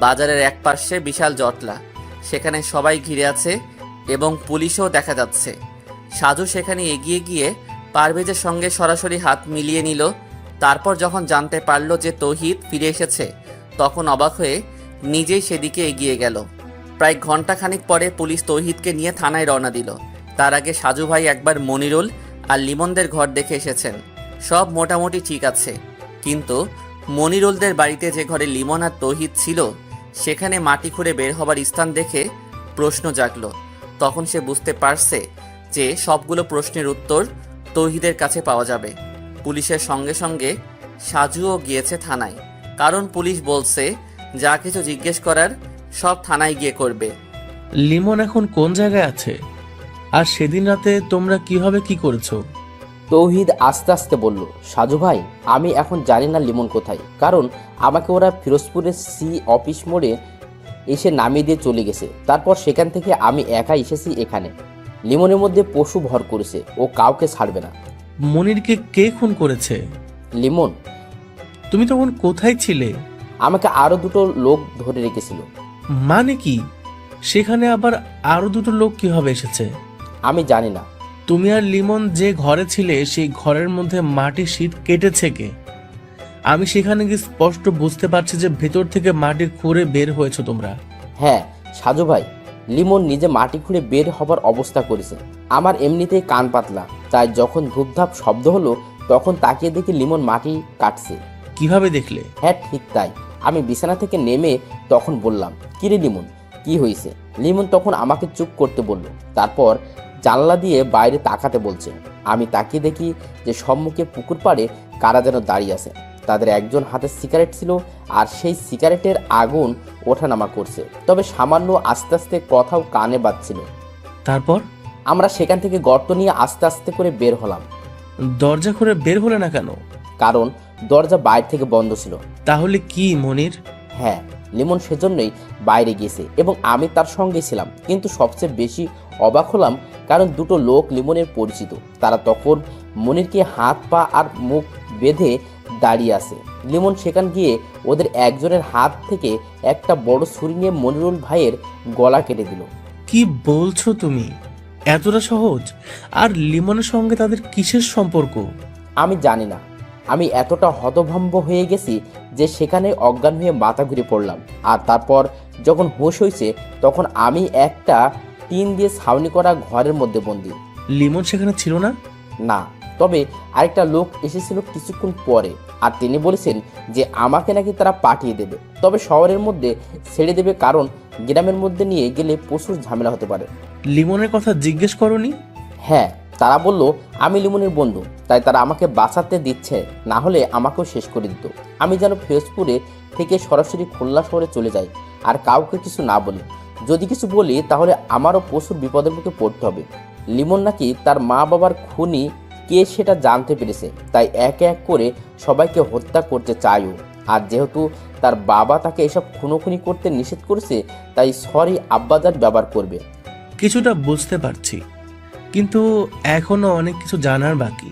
বাজারের এক পাশে বিশাল জটলা, সেখানে সবাই ঘিরে আছে এবং পুলিশও দেখা যাচ্ছে। সাজু সেখানে এগিয়ে গিয়ে পারভেজের সঙ্গে সরাসরি হাত মিলিয়ে নিল। তারপর যখন জানতে পারল যে তৌহিদ ফিরে এসেছে, তখন অবাক হয়ে নিজেই সেদিকে এগিয়ে গেল। প্রায় ঘন্টাখানিক পরে পুলিশ তৌহিদকে নিয়ে থানায় রওনা দিল। তার আগে সাজু ভাই একবার মনিরুল আর লিমনদের ঘর দেখে এসেছেন। সব মোটামুটি ঠিক আছে, কিন্তু মনিরুলদের বাড়িতে যে ঘরে লিমন আর তৌহিদ ছিল সেখানে মাটি খুঁড়ে বের হবার স্থান দেখে প্রশ্ন জাগলো। তখন সে বুঝতে পারছে যে সবগুলো প্রশ্নের উত্তর তৌহিদের কাছে পাওয়া যাবে। পুলিশের সঙ্গে সঙ্গে সাজুও গিয়েছে থানায়, কারণ পুলিশ বলছে যা কিছু জিজ্ঞেস করার সব থানায় গিয়ে করবে। লিমন এখন কোন জায়গায় আছে? আর সেদিন রাতে তোমরা কিভাবে কি করেছো? তৌহিদ আস্তে আস্তে বলল, সাজু ভাই, আমি এখন জানি না লিমন কোথায়, কারণ আমাকে ওরা ফিরোজপুরের অফিস মোড়ে এসে নামিয়ে দিয়ে চলে গেছে। তারপর সেখান থেকে আমি একা এসেছি এখানে। লিমনের মধ্যে পশু ভর করেছে, ও কাউকে ছাড়বে না। মনিরকে কে খুন করেছে? লিমন। তুমি তখন কোথায় ছিলে? আমাকে আরও দুটো লোক ধরে রেখেছিল। মানে কি? সেখানে আবার আরো দুটো লোক কিভাবে এসেছে? আমি জানি না। তুমি আর লিমন যে ঘরে ছিলে সেই ঘরের মধ্যে মাটির শীট কেটেছে কে? আমি সেখানে গিয়ে স্পষ্ট বুঝতে পারছি যে ভেতর থেকে মাটি খুঁড়ে বের হয়েছে তোমরা। হ্যাঁ সাজু ভাই, লিমন নিজে মাটি খুঁড়ে বের হবার অবস্থা করেছে। আমার এমনিতেই কান পাতলা, তাই যখন ধূপধাপ শব্দ হলো তখন তাকিয়ে দেখি লিমন মাটি কাটছে। কিভাবে দেখলে? হ্যাঁ ঠিক তাই। আমি বিছানা থেকে নেমে তখন বললাম, কিরে লিমন, কি হয়েছে? লিমন তখন আমাকে চুপ করতে বলল, তারপর জানলা দিয়ে বাইরে তাকাতে বলছে। আমি তাকিয়ে দেখি যে সম্মুখে পুকুর পাড়ে কারা যেন দাঁড়িয়ে আছে। তাদের একজন হাতে সিগারেট ছিল, আর সেই সিগারেটের আগুন ওঠানামা করছে, তবে সামান্য আস্তে আস্তে কথাও কানে বাজছিল। তারপর? আমরা সেখান থেকে গর্ত নিয়ে আস্তে আস্তে করে বের হলাম। দরজা খুলে বের হলে না কেন? কারণ দরজা বাইরে থেকে বন্ধ ছিল। তাহলে কি মনির? হ্যাঁ, লিমন সেজন্যই বাইরে গিয়েছে এবং আমি তার সঙ্গে ছিলাম। কিন্তু সবচেয়ে বেশি অবাক হলাম কারণ দুটো লোক লিমনের পরিচিত। তারা তখন মনিরকে হাত পা আর মুখ বেঁধে দাঁড়িয়ে আছে। লিমন সেখান গিয়ে ওদের একজনের হাত থেকে একটা বড় ছুরি নিয়ে মনিরুল ভাইয়ের গলা কেটে দিল। কি বলছো তুমি? এতটা সহজ? আর লিমনের সঙ্গে তাদের কিসের সম্পর্ক? আমি জানি না। আমি এতটা হতভম্ব হয়ে গেছি যে সেখানে অজ্ঞান হয়ে মাথা ঘুরে পড়লাম। আর তারপর যখন হুঁশ হয়েছে তখন আমি একটা টিন দিয়ে ছাউনি করা ঘরের মধ্যে বন্দি। লিমন সেখানে ছিল না? না, তবে আরেকটা লোক এসেছিল কিছুক্ষণ পরে, আর তিনি বলেছেন যে আমাকে নাকি তারা পাঠিয়ে দেবে, তবে শহরের মধ্যে ছেড়ে দেবে, কারণ গ্রামের মধ্যে নিয়ে গেলে প্রচুর ঝামেলা হতে পারে। লিমনের কথা জিজ্ঞেস করনি? হ্যাঁ, তারা বলল আমি লিমনের বন্ধু, তাই তারা আমাকে বাঁচাতে দিচ্ছে, না হলে আমাকেও শেষ করে দিত। আমি যেন ফিরোজপুরে থেকে সরাসরি খুলনা শহরে চলে যাই আর কাউকে কিছু না বলি। যদি কিছু বলি তাহলে আমারও প্রচুর বিপদের মুখে পড়তে হবে। লিমন নাকি তার মা বাবার খুনি কে সেটা জানতে পেরেছে, তাই এক এক করে সবাইকে হত্যা করতে চায়ও। আর যেহেতু তার বাবা তাকে এসব খুনোখুনি করতে নিষেধ করেছে, তাই সরি আব্বাজান ব্যবহার করবে। কিছুটা বুঝতে পারছি, কিন্তু এখনো অনেক কিছু জানার বাকি।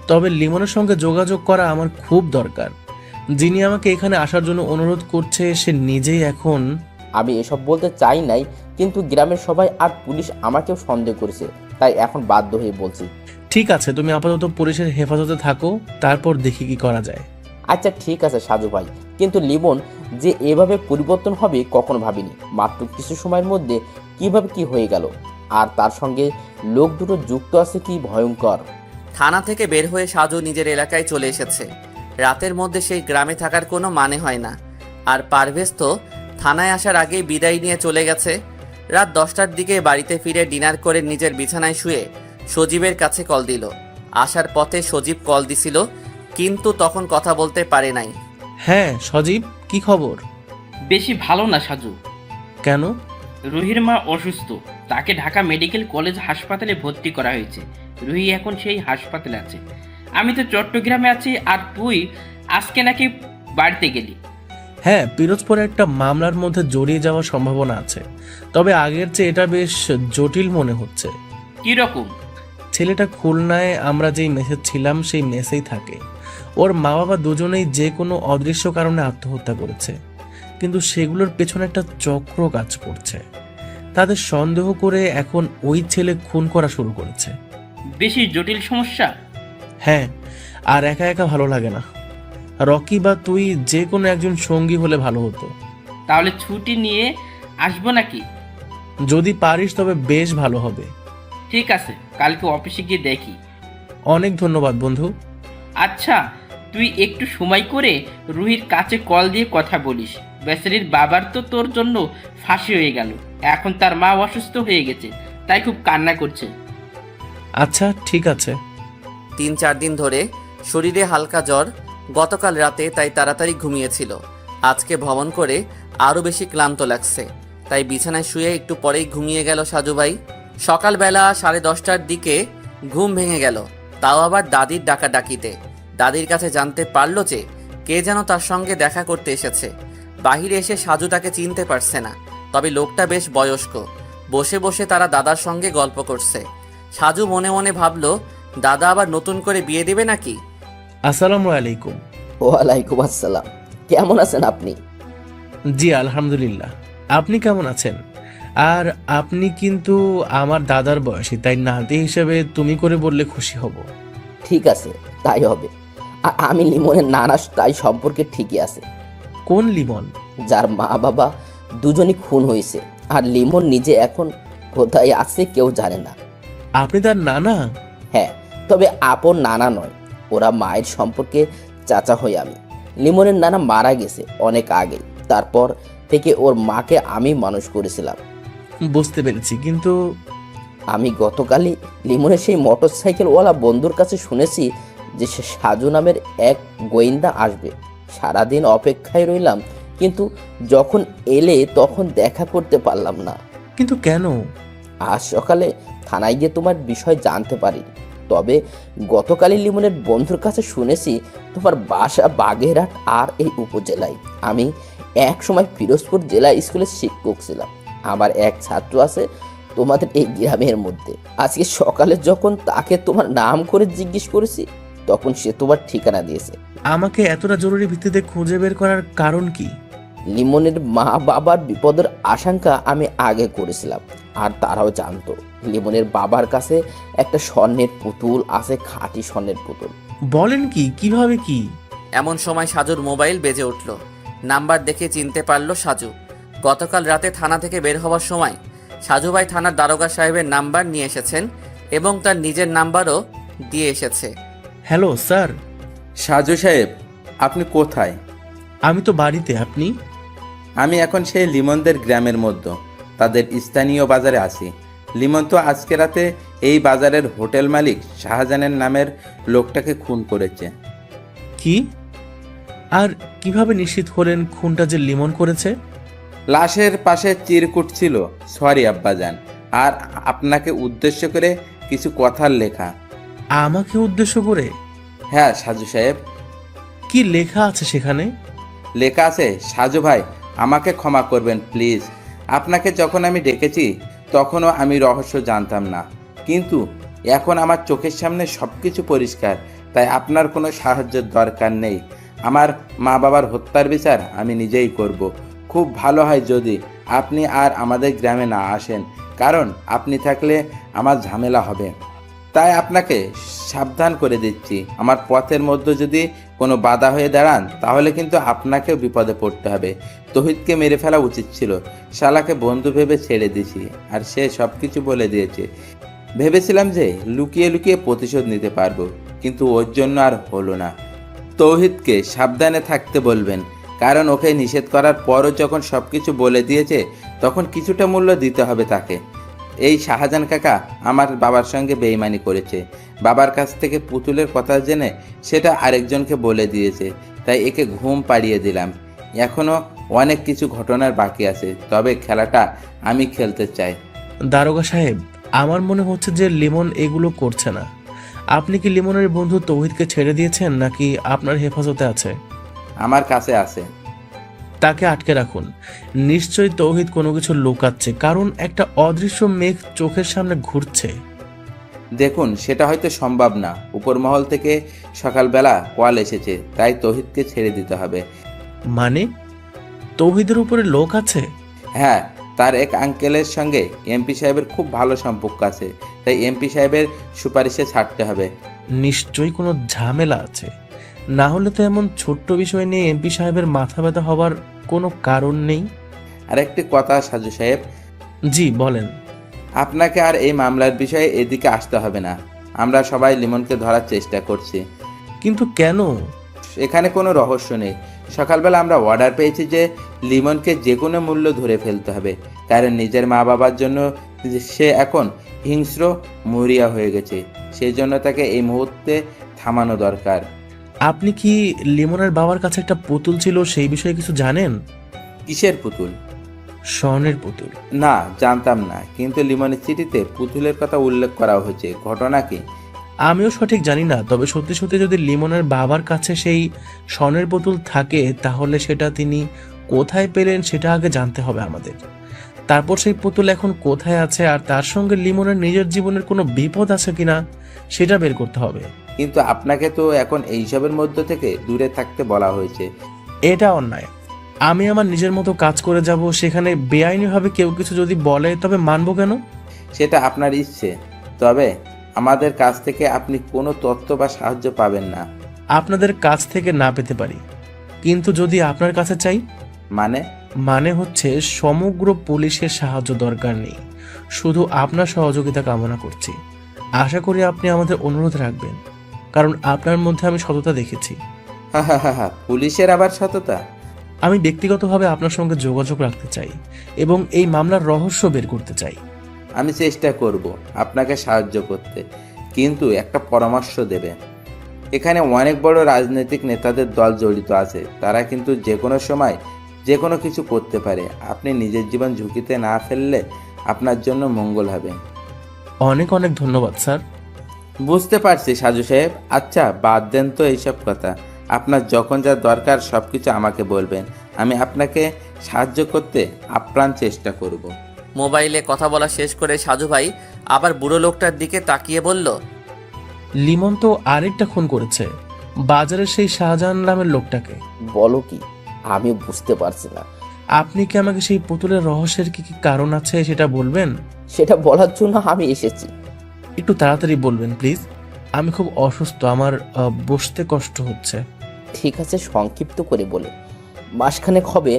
তবে লিমনের সঙ্গে যোগাযোগ করা আমার খুব দরকার। যিনি আমাকে এখানে আসার জন্য অনুরোধ করছে সে নিজেই এখন... আমি এসব বলতে চাই নাই, কিন্তু গ্রামের সবাই আর পুলিশ আমাকেও সন্দেহ করেছে, তাই এখন বাধ্য হয়ে বলছি। ঠিক আছে, তুমি আপাতত পুলিশের হেফাজতে থাকো, তারপর দেখি কি করা যায়। আচ্ছা ঠিক আছে সাজু ভাই, কিন্তু লিমন যে এভাবে পরিবর্তন হবে কখনো ভাবিনি। মাত্র কিছু সময়ের মধ্যে কিভাবে কি হয়ে গেল, আর তার সঙ্গে লোক দুটো যুক্ত আছে, কি ভয়ঙ্কর। থানা থেকে বের হয়ে সাজু নিজের এলাকায় চলে এসেছে। রাতের মধ্যে সেই গ্রামে থাকার কোনো মানে হয় না। আর পারভেজ তো থানায় আসার আগেই বিদায় নিয়ে চলে গেছে। রাত 10টার দিকে বাড়িতে ফিরে ডিনার করে নিজের বিছানায় শুয়ে সজীবের কাছে কল দিল। আসার পথে সজীব কল দিছিল, কিন্তু তখন কথা বলতে পারে নাই। হ্যাঁ সজীব, কি খবর? বেশি ভালো না সাজু। কেন? রুহির মা অসুস্থ, তাকে ঢাকা মেডিকেল কলেজ হাসপাতালে ভর্তি করা হয়েছে। রুহি এখন সেই হাসপাতালে আছে। আমি তো চট্টগ্রামে আছি, আর তুই আজকে নাকি বাড়িতে গেলি। হ্যাঁ, পিরোজপুরে একটা মামলার মধ্যে জড়িয়ে যাওয়ার সম্ভাবনা আছে, তবে আগের চেয়ে এটা বেশ জটিল মনে হচ্ছে। কি রকম? ছেলেটা খুলনায় আমরা যেই মেসে ছিলাম সেই মেসেই থাকে। ওর মা বাবা দুজনেই যে কোনো অদৃশ্য কারণে আত্মহত্যা করেছে, কিন্তু সেগুলোর পেছনে একটা চক্র কাজ করছে। তাদের সন্দেহ করে এখন ওই ছেলে খুন করা শুরু করেছে। বেশি জটিল সমস্যা। হ্যাঁ, আর একা একা ভালো লাগে না। রকি বা তুই যে কোনো একজন সঙ্গী হলে ভালো হতো। তাহলে ছুটি নিয়ে আসবো নাকি? যদি পারিস তবে বেশ ভালো হবে। ঠিক আছে, কালকে অফিসে গিয়ে দেখি। অনেক ধন্যবাদ বন্ধু। আচ্ছা, তুই একটু সময় করে রুহির কাছে কল দিয়ে কথা বলিস। বেচারির বাবার তো তোর জন্য ফাঁসি হয়ে গেল, এখন তার মা অসুস্থ হয়ে গেছে, তাই খুব কান্না করছে। আচ্ছা ঠিক আছে। 3-4 দিন ধরে শরীরে হালকা জ্বর, গতকাল রাতে তাই তাড়াতাড়ি ঘুমিয়েছিল। আজকে ভ্রমণ করে আরও বেশি ক্লান্ত লাগছে, তাই বিছানায় শুয়ে একটু পরেই ঘুমিয়ে গেল সাজু ভাই। সকালবেলা 10:30টার দিকে ঘুম ভেঙে গেল, তাও আবার দাদির ডাকাডাকিতে। দাদির কাছে জানতে পারলো যে কে যেন তার সঙ্গে দেখা করতে এসেছে। বাহিরে এসে সাজু তাকে চিনতে পারছে না, তবে লোকটা বেশ বয়স্ক। বসে বসে তারা দাদার সঙ্গে গল্প করছে। সাজু মনে মনে ভাবলো, দাদা আবার নতুন করে বিয়ে দেবে নাকি। আসসালামু আলাইকুম। ওয়ালাইকুম আসসালাম। কেমন আছেন আপনি? জি আলহামদুলিল্লাহ। আপনি কেমন আছেন? আর আপনি কিন্তু আমার দাদার বয়সী, তাই নাতি হিসেবে তুমি করে বললে খুশি হব। ঠিক আছে, তাই হবে। আমি লিমনের নানা, তাই সম্পর্কে ঠিকই আছে। কোন লিমন? যার মা বাবা দুজনই খুন হয়েছে, আর লিমন নিজে এখন কোথায় আছে কেউ জানে না। আপনি তার নানা? হ্যাঁ, তবে আপন নানা নয়, ওরা মায়ের সম্পর্কে চাচা হই আমি। লিমনের নানা মারা গেছে অনেক আগে, তারপর থেকে ওর মাকে আমি মানুষ করেছিলাম। বুঝতে পেরেছি, কিন্তু আমি গতকালই লিমনের সেই মোটর সাইকেলওয়ালা বন্ধুর কাছে শুনেছি যে সে সাজু নামের এক গোয়েন্দা আসবে। সারাদিন অপেক্ষায় রইলাম, কিন্তু যখন এলে তখন দেখা করতে পারলাম না। কিন্তু কেন? আজ সকালে থানায় গিয়ে তোমার বিষয় জানতে পারি, তবে গতকালই লিমনের বন্ধুর কাছে শুনেছি তোমার বাসা বাগেরহাট আর এই উপজেলায়। আমি এক সময় ফিরোজপুর জেলা স্কুলের শিক্ষক ছিলাম। আমার এক ছাত্র আছে তোমাদের এই গ্রামের মধ্যে। আজকে সকালে যখন তাকে তোমার নাম করে জিজ্ঞেস করেছি, তখন সে তোমার ঠিকানা দিয়েছে। আমাকে এতটা জরুরি ভিত্তিতে খুঁজে বের করার কারণ কি? লিমনের মা বাবার বিপদের আশঙ্কা আমি আগে করেছিলাম, আর তারাও জানতো লিমনের বাবার কাছে একটা স্বর্ণের পুতুল আছে, খাঁটি স্বর্ণের পুতুল। বলেন কি? কিভাবে কি? এমন সময় সাজুর মোবাইল বেজে উঠল। নাম্বার দেখে চিনতে পারল সাজু। গতকাল রাতে থানা থেকে বের হওয়ার সময় সাজু ভাই থানার দারোগা সাহেবের নাম্বার নিয়ে এসেছেন এবং তার নিজের নাম্বারও দিয়ে এসেছে। Hello sir. সাজু সাহেব, আপনি কোথায়? আমি তো বাড়িতে। আপনি? আমি এখন সেই লিমনদের গ্রামের মধ্যে তাদের স্থানীয় বাজারে আছি। লিমন তো আজকে রাতে এই বাজারের হোটেল মালিক শাহজাহানের নামের লোকটাকে খুন করেছে। কি? আর কিভাবে নিশ্চিত হলেন খুনটা যে লিমন করেছে? লাশের পাশে চিরকুট ছিল, সরি আব্বাজান, আর আপনাকে উদ্দেশ্য করে কিছু কথার লেখা। আমাকে উদ্দেশ্য করে? হ্যাঁ সাজু সাহেব। কি লেখা আছে সেখানে? লেখা আছে, সাজু ভাই আমাকে ক্ষমা করবেন প্লিজ। আপনাকে যখন আমি ডেকেছি তখনও আমি রহস্য জানতাম না, কিন্তু এখন আমার চোখের সামনে সব কিছু পরিষ্কার, তাই আপনার কোনো সাহায্যের দরকার নেই। আমার মা বাবার হত্যার বিচার আমি নিজেই করব। খুব ভালো হয় যদি আপনি আর আমাদের গ্রামে না আসেন, কারণ আপনি থাকলে আমার ঝামেলা হবে। তাই আপনাকে সাবধান করে দিচ্ছি, আমার পথের মধ্যে যদি কোনো বাধা হয়ে দাঁড়ান তাহলে কিন্তু আপনাকেও বিপদে পড়তে হবে। তৌহিদকে মেরে ফেলা উচিত ছিল, শালাকে বন্ধু ভেবে ছেড়ে দিয়েছি, আর সে সব কিছু বলে দিয়েছে। ভেবেছিলাম যে লুকিয়ে লুকিয়ে প্রতিশোধ নিতে পারবো, কিন্তু ওর জন্য আর হলো না। তৌহিদকে সাবধানে থাকতে বলবেন, কারণ ওকে নিষেধ করার পরও যখন সব কিছু বলে দিয়েছে তখন কিছুটা মূল্য দিতে হবে তাকে। এই শাহজাহান কাকা আমার বাবার সঙ্গে বেইমানি করেছে, বাবার কাছ থেকে পুতুলের কথা জেনে সেটা আরেকজনকে বলে দিয়েছে, তাই একে ঘুম পাড়িয়ে দিলাম। এখনও অনেক কিছু ঘটনার বাকি আছে, তবে খেলাটা আমি খেলতে চাই। দারোগা সাহেব, আমার মনে হচ্ছে যে লিমন এগুলো করছে না। আপনি কি লিমনের বন্ধু তৌহিদকে ছেড়ে দিয়েছেন, নাকি আপনার হেফাজতে আছে? আমার কাছে আছে। তাকে আটকে রাখুন। নিশ্চয়ই তৌহিদ কোনো কিছু লুকাচ্ছে, কারণ একটা অদৃশ্য মেঘ চোখের সামনে ঘুরছে। দেখুন, সেটা হয়তো সম্ভব না। উপর মহল থেকে সকালবেলা কল এসেছে, তাই তৌহিদকে ছেড়ে দিতে হবে। মানে তৌহিদের উপরে লোক আছে? হ্যাঁ, তার এক আঙ্কেলের সঙ্গে এমপি সাহেবের খুব ভালো সম্পর্ক আছে, তাই এমপি সাহেবের সুপারিশে ছাড়তে হবে। নিশ্চয়ই কোনো ঝামেলা আছে, না হলে তো এমন ছোট্ট বিষয় নিয়ে এমপি সাহেবের মাথা ব্যথা হবার কোনো কারণ নেই। আর একটি কথা সাজু সাহেব। জি বলেন। আপনাকে আর এই মামলার বিষয়ে এদিকে আসতে হবে না, আমরা সবাই লিমনকে ধরার চেষ্টা করছি। কিন্তু কেন? এখানে কোনো রহস্য নেই। সকালবেলা আমরা অর্ডার পেয়েছি যে লিমনকে যে কোনো মূল্য ধরে ফেলতে হবে, কারণ নিজের মা বাবার জন্য সে এখন হিংস্র মরিয়া হয়ে গেছে। সেই জন্য তাকে এই মুহূর্তে থামানো দরকার। আপনি কি লিমনের বাবার কাছে একটা পুতুল ছিল সেই বিষয়ে কিছু জানেন? কিসের পুতুল? স্বর্ণের পুতুল। না, জানতাম না, কিন্তু লিমনের চিঠিতে পুতুলের কথা উল্লেখ করা হয়েছে। ঘটনা কি? আমিও সঠিক জানি না, তবে সত্যি সত্যি যদি লিমনের বাবার কাছে সেই স্বর্ণের পুতুল থাকে তাহলে সেটা তিনি কোথায় পেলেন সেটা আগে জানতে হবে আমাদের। তারপর সেই পুতুল এখন কোথায় আছে আর তার সঙ্গে লিমনের নিজের জীবনের কোনো বিপদ আছে কিনা সেটা বের করতে হবে। কিন্তু আপনাকে তো এখন এইসবের মধ্য থেকে দূরে থাকতে বলা হয়েছে। এটা অন্যায়। আমি আমার নিজের মতো কাজ করে যাব, সেখানে বেআইনিভাবে কেউ কিছু যদি বলে তবে মানবো কেন? সেটা আপনার ইচ্ছে, তবে আমাদের কাছ থেকে আপনি কোনো তথ্য বা সাহায্য পাবেন না। আপনাদের কাছ থেকে না পেতে পারি, কিন্তু যদি আপনার কাছে চাই? মানে হচ্ছে সমগ্র পুলিশের সাহায্য দরকার নেই, শুধু আপনার সহযোগিতা কামনা করছি। আশা করি আপনি আমাদের অনুরোধ রাখবেন, কারণ আপনার মধ্যে আমি সততা দেখেছি। হা হা হা হা, পুলিশের আবার সততা? আমি ব্যক্তিগতভাবে আপনার সঙ্গে যোগাযোগ রাখতে চাই এবং এই মামলার রহস্য বের করতে চাই। আমি চেষ্টা করব আপনাকে সাহায্য করতে, কিন্তু একটা পরামর্শ দেবে। এখানে অনেক বড় রাজনৈতিক নেতাদের দল জড়িত আছে, তারা কিন্তু যে কোনো সময় যে কোনো কিছু করতে পারে। আপনি নিজের জীবন ঝুঁকিতে না ফেললে আপনার জন্য মঙ্গল হবে। অনেক অনেক ধন্যবাদ স্যার। বুঝতে পারছি সাজু সাহেব। আচ্ছা, বাদ দেন তো এইসব কথা। আপনার যখন যা দরকার সব কিছু আমাকে বলবেন, আমি আপনাকে সাহায্য করতে আপ্রাণ চেষ্টা করব। মোবাইলে কথা বলা শেষ করে সাজু ভাই আবার বুড়ো লোকটার দিকে তাকিয়ে বলল, লিমন তো আরেকটা খুন করেছে, বাজারের সেই শাহজাহান নামের লোকটাকে। বলো কি? আমি বুঝতে পারছি না। আপনি কি আমাকে সেই পুতুলের রহস্যের কি কি কারণ আছে সেটা বলবেন? সেটা বলার জন্য আমি এসেছি। একটু তাড়াতাড়ি বলবেন প্লিজ। আমি খুব অসুস্থ, আমার বসতে কষ্ট হচ্ছে। ঠিক আছে, সংক্ষিপ্ত করে বলে, মাসখানেক হবে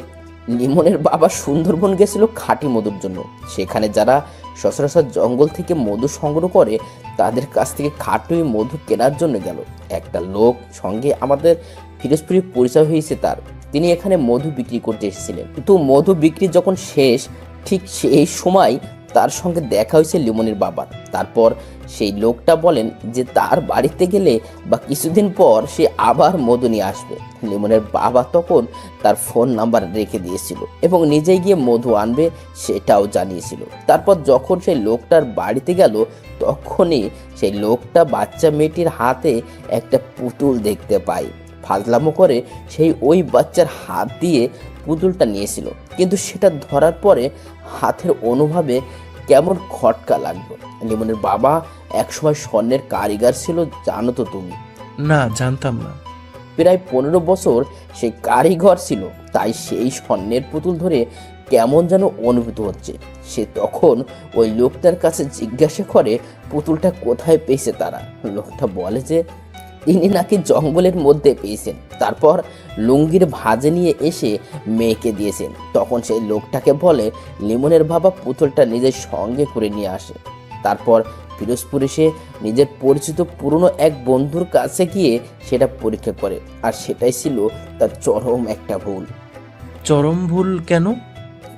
লিমনের বাবা সুন্দরবন গেছিল খাঁটি মধুর জন্য। সেখানে যারা সচরাচর জঙ্গল থেকে মধু সংগ্রহ করে তাদের কাছ থেকে খাঁটি মধু কেনার জন্য গেল। একটা লোক সঙ্গে আমাদের ফিরোজপুরে পরিচয় হয়েছে তার। তিনি এখানে মধু বিক্রি করতে এসেছিলেন, কিন্তু মধু বিক্রি যখন শেষ ঠিক সেই সময় তার সঙ্গে দেখা হয়েছে লিমনের বাবার। তারপর সেই লোকটা বলেন যে তার বাড়িতে গেলে বা কিছুদিন পর সে আবার মধু নিয়ে আসবে। লিমনের বাবা তখন তার ফোন নাম্বার রেখে দিয়েছিল এবং নিজেই গিয়ে মধু আনবে সেটাও জানিয়েছিল। তারপর যখন সেই লোকটার বাড়িতে গেল তখনই সেই লোকটা বাচ্চা মেয়েটির হাতে একটা পুতুল দেখতে পায়। ফাজলামো করে সেই ওই বাচ্চার হাত দিয়ে পুতুলটা নিয়েছিল, কিন্তু সেটা ধরার পরে হাতের অনুভবে কেমন খটকা লাগলো। লিমনের বাবা একসময় স্বর্ণের কারিগর ছিল, জানো তো তুমি? না, জানতাম না। প্রায় 15 বছর সেই কারিগর ছিল, তাই সেই স্বর্ণের পুতুল ধরে কেমন যেন অনুভূত হচ্ছে। সে তখন ওই লোকটার কাছে জিজ্ঞাসা করে পুতুলটা কোথায় পেয়েছে তারা। লোকটা বলে যে তিনি নাকি জঙ্গলের মধ্যে পেয়েছেন, তারপর লুঙ্গির ভাঁজে নিয়ে এসে মেয়েকে দিয়েছেন। তখন সেই লোকটাকে বলে লিমনের বাবা পুতুলটা নিজের সঙ্গে করে নিয়ে আসে। তারপর ফিরোজপুর এসে নিজের পরিচিত পুরনো এক বন্ধুর কাছে গিয়ে সেটা পরীক্ষা করে, আর সেটাই ছিল তার চরম একটা ভুল। চরম ভুল কেন?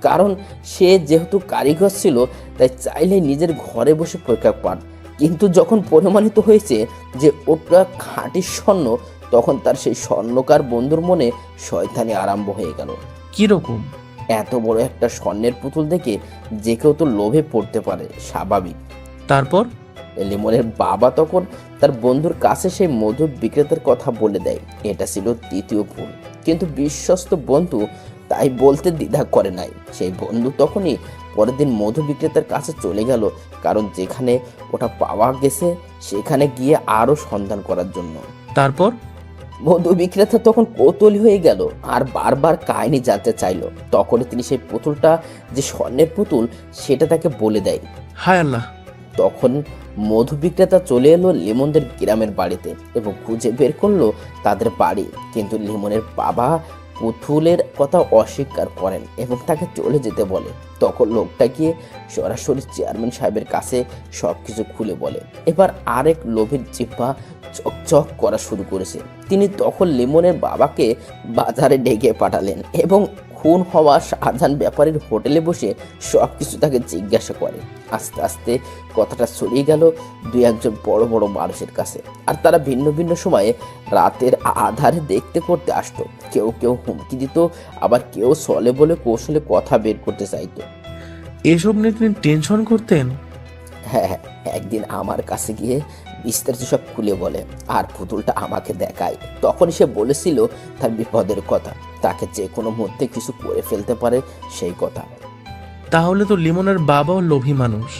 কারণ সে যেহেতু কারিগর ছিল তাই চাইলে নিজের ঘরে বসে পরীক্ষা পান, কিন্তু যখন প্রমাণিত হয়েছে যে ওটা খাঁটি স্বর্ণ তখন তার সেই স্বর্ণকার বন্ধুর মনে শয়তানি আরম্ভ হয়ে গেল। কিরকম? এত বড় একটা স্বর্ণের পুতুল দেখে যে কেউ তো লোভে পড়তে পারে, স্বাভাবিক। তারপর? লিমনের বাবা তখন তার বন্ধুর কাছে সেই মধু বিক্রেতার কথা বলে দেয়। এটা ছিল তৃতীয় ভুল, কিন্তু বিশ্বস্ত বন্ধু তাই বলতে দ্বিধা করে নাই। সেই বন্ধু তখনই পরের দিন মধু বিক্রেতার কাছে চলে গেল, কারণ যেখানে ওটা পাওয়া গেছে সেখানে গিয়ে আরও সন্ধান করার জন্য। তারপর? মধু বিক্রেতা তখন কৌতূহলী হয়ে গেল আর বারবার কাহিনী জানতে চাইল। তখনই তিনি সেই পুতুলটা যে স্বর্ণের পুতুল সেটা তাকে বলে দেয়। হায় আল্লাহ! তখন মধু বিক্রেতা চলে এলো লিমনদের গ্রামের বাড়িতে এবং খুঁজে বের করলো তাদের বাড়ি, কিন্তু লিমনের বাবা পুতুলের কথা অস্বীকার করেন এবং তাকে চলে যেতে বলে। তখন লোকটা গিয়ে সরাসরি চেয়ারম্যান সাহেবের কাছে সব কিছু খুলে বলে। এবার আরেক লোভের জিহ্বা চকচক করা শুরু করেছে। তিনি তখন লিমনের বাবাকে বাজারে ডেকে পাঠালেন এবং খুন হওয়া শাহজাহান ব্যাপারীর হোটেলে বসে সব কিছু তাকে জিজ্ঞাসা করে। আস্তে আস্তে কথাটা ছড়িয়ে গেল দুই একজন বড় বড় মানুষের কাছে, আর তারা ভিন্ন ভিন্ন সময়ে রাতের আধারে দেখতে করতে আসতো। কেউ কেউ হুমকি দিত, আবার কেউ ছলে বলে কৌশলে কথা বের করতে চাইতো। এসব নিয়ে তিনি টেনশন করতেন? হ্যাঁ, একদিন আমার কাছে গিয়ে বিস্তারিত সব খুলে বলে আর পুতুলটা আমাকে দেখায়। তখন সে বলেছিল তার বিপদের কথা, তাকে যে কোনো মুহূর্তে কিছু করে ফেলতে পারে সেই কথা। তাহলে তো লিমনের বাবাও লোভী মানুষ,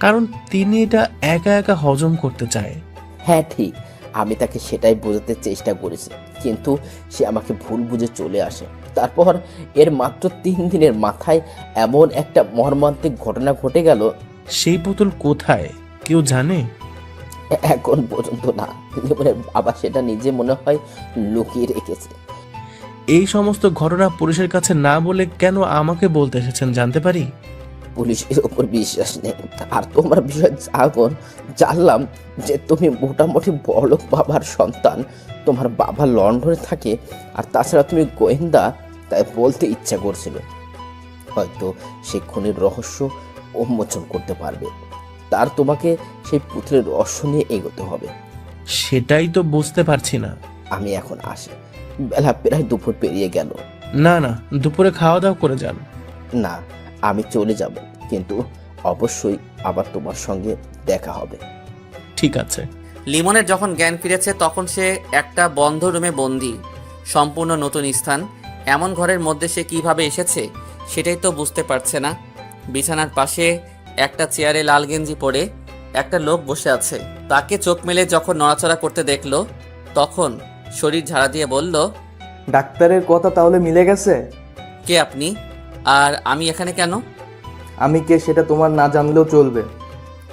কারণ তিনি এটা একা একা হজম করতে চায়। হ্যাঁ ঠিক, আমি তাকে সেটাই বোঝাতে চেষ্টা করেছি, কিন্তু সে আমাকে ভুল বুঝে চলে আসে। তারপর এর মাত্র 3 দিনের মাথায় এমন একটা মর্মান্তিক ঘটনা ঘটে গেল। সেই পুতুল কোথায় কেউ জানে? এখন পর্যন্ত না, লিমনের বাবা সেটা নিজে মনে হয় লুকিয়ে রেখেছে। এই সমস্ত ঘটনা পুলিশের কাছে না বলে কেন আমাকে বলতে এসেছেন জানতে পারি? পুলিশের ওপর বিশ্বাস নেই, আর তোমার বিষয়ে যখন জানলাম যে তুমি মোটামুটি বড়লোক বাবার সন্তান, তোমার বাবা লন্ডনে থাকে, আর তাছাড়া তুমি গোয়েন্দা, তাই বলতে ইচ্ছা করছিল হয়তো সে খুনের রহস্য উন্মোচন করতে পারবে। তার তোমাকে সেই পুতুলের রহস্য নিয়ে এগোতে হবে। সেটাই তো বুঝতে পারছি না। আমি এখন আসি, বেলা প্রায় দুপুর পেরিয়ে গেল। না না, দুপুরে খাওয়া দাওয়া করে যান। না, আমি চলে যাব, কিন্তু অবশ্যই আবার তোমার সঙ্গে দেখা হবে। ঠিক আছে। লিমনের যখন জ্ঞান ফিরেছে তখন সে একটা বন্ধ রুমে বন্দি, সম্পূর্ণ নতুন স্থান। এমন ঘরের মধ্যে সে কিভাবে এসেছে সেটাই তো বুঝতে পারছে না। বিছানার পাশে একটা চেয়ারে লাল গেঞ্জি পরে একটা লোক বসে আছে। তাকে চোখ মেলে যখন নড়াচড়া করতে দেখলো তখন শরীর ঝাড়া দিয়ে বলল, ডাক্তারের কথা তাহলে মিলে গেছে? কে আপনি, আর আমি এখানে কেন? আমি কে সেটা তোমার না জানলেও চলবে,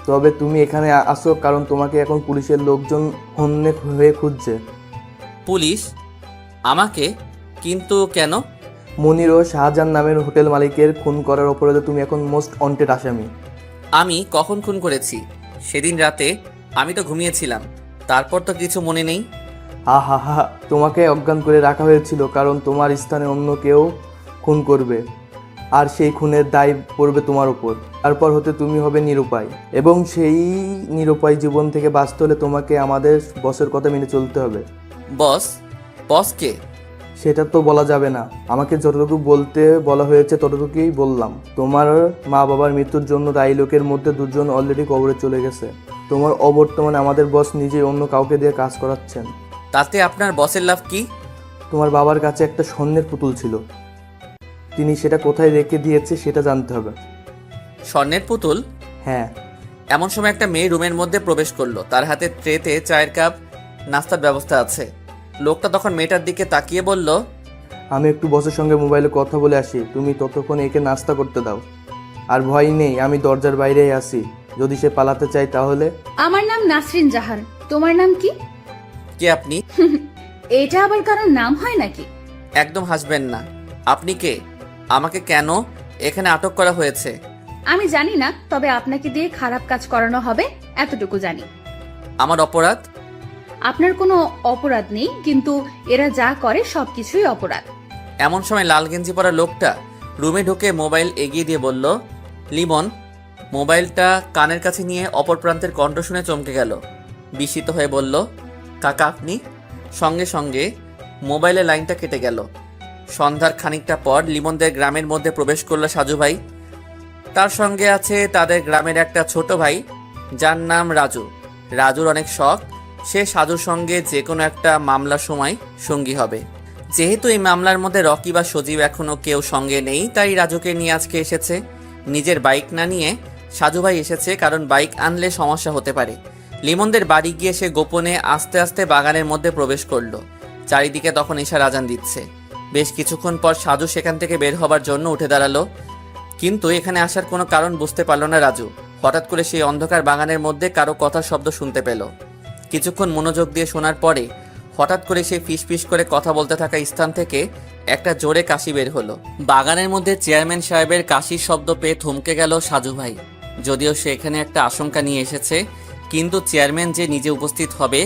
তবে তুমি এখানে আসো কারণ তোমাকে এখন পুলিশের লোকজন হন্যে হয়ে খুঁজছে। পুলিশ আমাকে? কিন্তু কেন? মনির ও শাহজাহান নামের হোটেল মালিকের খুন করার অপরাধে তুমি এখন মোস্ট ওয়ান্টেড আসামি। আমি কখন খুন করেছি? সেদিন রাতে আমি তো ঘুমিয়েছিলাম, তারপর তো কিছু মনে নেই। হা হা হা, তোমাকে অজ্ঞান করে রাখা হয়েছিল কারণ তোমার স্থানে অন্য কেউ খুন করবে, আর সেই খুনের দায় পড়বে তোমার উপর। তারপর হতে তুমি হবে নিরুপায়, এবং সেই নিরুপায় জীবন থেকে বাঁচতে হলে তোমাকে আমাদের বসের কথা মেনে চলতে হবে। বস? বস কে? সেটা তো বলা যাবে না, আমাকে যতটুকু বলতে বলা হয়েছে ততটুকুই বললাম। তোমার মা বাবার মৃত্যুর জন্য দায়ী লোকের মধ্যে 2 জন অলরেডি কবরে চলে গেছে। তোমার অবর্তমানে আমাদের বস নিজেই অন্য কাউকে দিয়ে কাজ করাচ্ছেন। তাতে আপনার বসের লাভ কি? তোমার বাবার কাছে একটা স্বর্ণের পুতুল ছিল, তিনি সেটা কোথায় রেখে দিয়েছে সেটা জানতে হবে। স্বর্ণের পুতুল? হ্যাঁ। এমন সময় একটা মেয়ে রুমের মধ্যে প্রবেশ করলো, তার হাতে ট্রেতে চায়ের কাপ, নাস্তার ব্যবস্থা আছে। লোকটা তখন মেয়েটার দিকে তাকিয়ে বলল, আমি একটু বসের সঙ্গে মোবাইলে কথা বলে আসি, তুমি ততক্ষণ একে নাস্তা করতে দাও। আর ভয় নেই, আমি দরজার বাইরেই আছি, যদি সে পালাতে চায় তাহলে। আমার নাম নাসরিন জাহান, তোমার নাম কি? কে আপনি? এটা আবার কারোর নাম হয় নাকি? একদম হাসবেন না। আপনি কে? আমাকে কেন এখানে আটক করা হয়েছে? আমি জানি না, তবে আপনাকে দিয়ে খারাপ কাজ করানো হবে এতটুকু জানি। আমার অপরাধ? আপনার কোনো অপরাধ নেই, কিন্তু এরা যা করে সবকিছুই অপরাধ। এমন সময় লাল গেঞ্জি পরা লোকটা রুমে ঢুকে মোবাইল এগিয়ে দিয়ে বলল, লিমন। মোবাইলটা কানের কাছে নিয়ে অপর প্রান্তের কণ্ঠ শুনে চমকে গেল, বিস্মিত হয়ে বলল, কাকা আপনি? সঙ্গে সঙ্গে মোবাইলের লাইনটা কেটে গেল। সন্ধ্যার খানিকটা পর লিমনদের গ্রামের মধ্যে প্রবেশ করলো সাজু ভাই। তার সঙ্গে আছে তাদের গ্রামের একটা ছোট ভাই যার নাম রাজু। রাজুর অনেক শখ, সে সাজুর সঙ্গে যে কোনো একটা মামলার সময় সঙ্গী হবে। যেহেতু এই মামলার মধ্যে রকি বা সজীব এখনও কেউ সঙ্গে নেই, তাই রাজুকে নিয়ে আজকে এসেছে। নিজের বাইক না নিয়ে সাজু ভাই এসেছে, কারণ বাইক আনলে সমস্যা হতে পারে। লিমনদের বাড়ি গিয়ে সে গোপনে আস্তে আস্তে বাগানের মধ্যে প্রবেশ করলো। চারিদিকে তখন ঈশার আজান দিচ্ছে। বেশ কিছুক্ষণ পর সাজু সেখান থেকে বের হবার জন্য উঠে দাঁড়ালো, কিন্তু এখানে আসার কোনো কারণ বুঝতে পারল না রাজু। হঠাৎ করে সেই অন্ধকার বাগানের মধ্যে কারো কথার শব্দ শুনতে পেল। কিছুক্ষণ মনোযোগ দিয়ে শোনার পরে হঠাৎ করে সে ফিসফিস করে কথা বলতে থাকা স্থান থেকে একটা জোরে কাশি বের হলো। বাগানের মধ্যে চেয়ারম্যান সাহেবের কাশির শব্দ পেয়ে থমকে গেল সাজু ভাই। যদিও সে এখানে একটা আশঙ্কা নিয়ে এসেছে, কিন্তু চেয়ারম্যান যে নিজে উপস্থিত হবে